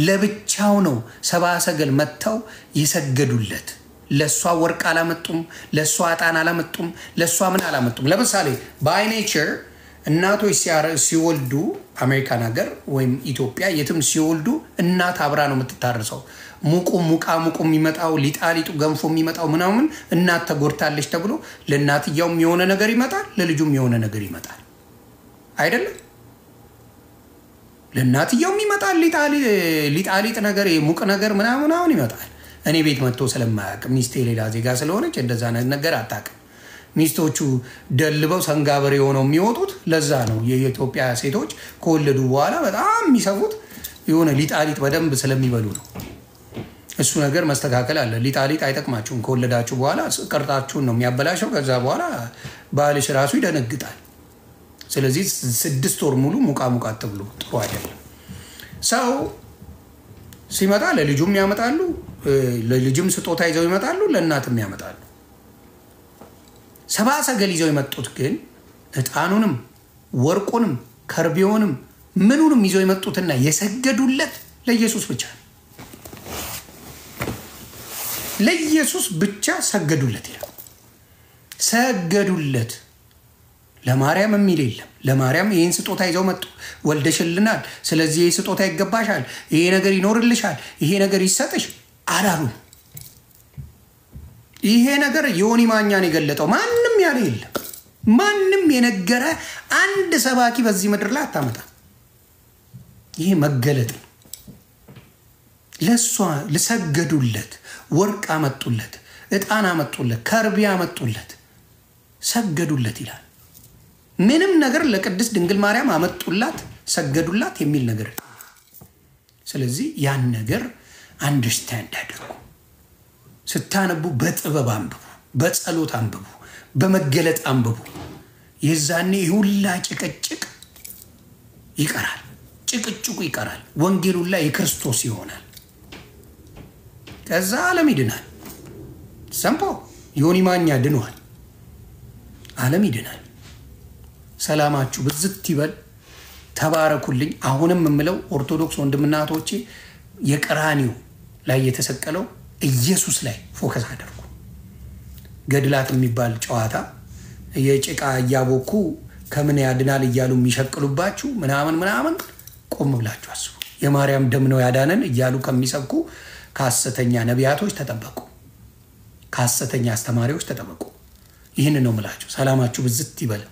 ለብቻው ነው። ሰብአ ሰገል መጥተው የሰገዱለት። ለሷ ወርቅ አላመጡም፣ ለሷ ዕጣን አላመጡም፣ ለሷ ምን አላመጡም። ለምሳሌ ባይ ኔቸር እናቶች ሲወልዱ አሜሪካን ሀገር ወይም ኢትዮጵያ የትም ሲወልዱ እናት አብራ ነው የምትታረሰው። ሙቁ የሚመጣው ሊጣሊጡ ገንፎ የሚመጣው ምናምን እናት ተጎድታለች ተብሎ ለእናትየውም የሆነ ነገር ይመጣል፣ ለልጁም የሆነ ነገር ይመጣል አይደለም? ለእናትየውም ይመጣል ሊጣሊጥ ነገር ሙቅ ነገር ምናምን ይመጣል። እኔ ቤት መጥቶ ስለማያውቅ ሚስቴ ሌላ ዜጋ ስለሆነች እንደዛ ነገር አታውቅም። ሚስቶቹ ደልበው ሰንጋበሬ ሆነው የሚወጡት ለዛ ነው። የኢትዮጵያ ሴቶች ከወለዱ በኋላ በጣም የሚሰፉት የሆነ ሊጣሊጥ በደንብ ስለሚበሉ ነው። እሱ ነገር መስተካከል አለ። ሊጣሊጥ አይጠቅማችሁም። ከወለዳችሁ በኋላ ቅርጣችሁን ነው የሚያበላሸው። ከዛ በኋላ ባልሽ ራሱ ይደነግጣል። ስለዚህ 6 ወር ሙሉ ሙቃ አትብሉ፣ ጥሩ አይደለም። ሰው ሲመጣ ለልጁም ያመጣሉ፣ ለልጅም ስጦታ ይዘው ይመጣሉ፣ ለእናትም ያመጣሉ። ሰብአ ሰገል ይዘው የመጡት ግን ዕጣኑንም ወርቁንም ከርቤውንም ምኑንም ይዘው የመጡትና የሰገዱለት ለኢየሱስ ብቻ ነው። ለኢየሱስ ብቻ ሰገዱለት ይላል። ሰገዱለት። ለማርያም የሚል የለም። ለማርያም ይሄን ስጦታ ይዘው መጡ፣ ወልደሽልናል፣ ስለዚህ ይሄ ስጦታ ይገባሻል፣ ይሄ ነገር ይኖርልሻል፣ ይሄ ነገር ይሰጥሽ አላሉም። ይሄ ነገር ዮኒ ማኛን የገለጠው ማንም ያለ የለም። ማንም የነገረ አንድ ሰባኪ በዚህ ምድር ላይ አታመጣ። ይሄ መገለጥ ነው። ለሷ ለሰገዱለት፣ ወርቅ አመጡለት፣ ዕጣን አመጡለት፣ ከርቤ አመጡለት፣ ሰገዱለት ይላል። ምንም ነገር ለቅድስት ድንግል ማርያም አመጡላት፣ ሰገዱላት የሚል ነገር። ስለዚህ ያን ነገር አንደርስታንድ አድርጉ። ስታነቡ በጥበብ አንብቡ፣ በጸሎት አንብቡ፣ በመገለጥ አንብቡ። የዛኔ ሁላ ጭቅጭቅ ይቀራል፣ ጭቅጭቁ ይቀራል። ወንጌሉ ላይ የክርስቶስ ይሆናል። ከዛ ዓለም ይድናል። ሰምፖ ዮኒ ማኛ ድኗል፣ ዓለም ይድናል። ሰላማችሁ ብዝት ይበል። ተባረኩልኝ። አሁንም የምለው ኦርቶዶክስ ወንድምናቶቼ የቀራኒው ላይ የተሰቀለው ኢየሱስ ላይ ፎከስ አድርጉ። ገድላት የሚባል ጨዋታ የጭቃ እያቦኩ ከምን ያድናል እያሉ የሚሸቅሉባችሁ ምናምን ቆም ብላችሁ አስቡ። የማርያም ደም ነው ያዳነን እያሉ ከሚሰብኩ ከሐሰተኛ ነቢያቶች ተጠበቁ፣ ከሐሰተኛ አስተማሪዎች ተጠበቁ። ይህን ነው የምላችሁ። ሰላማችሁ ብዝት ይበል።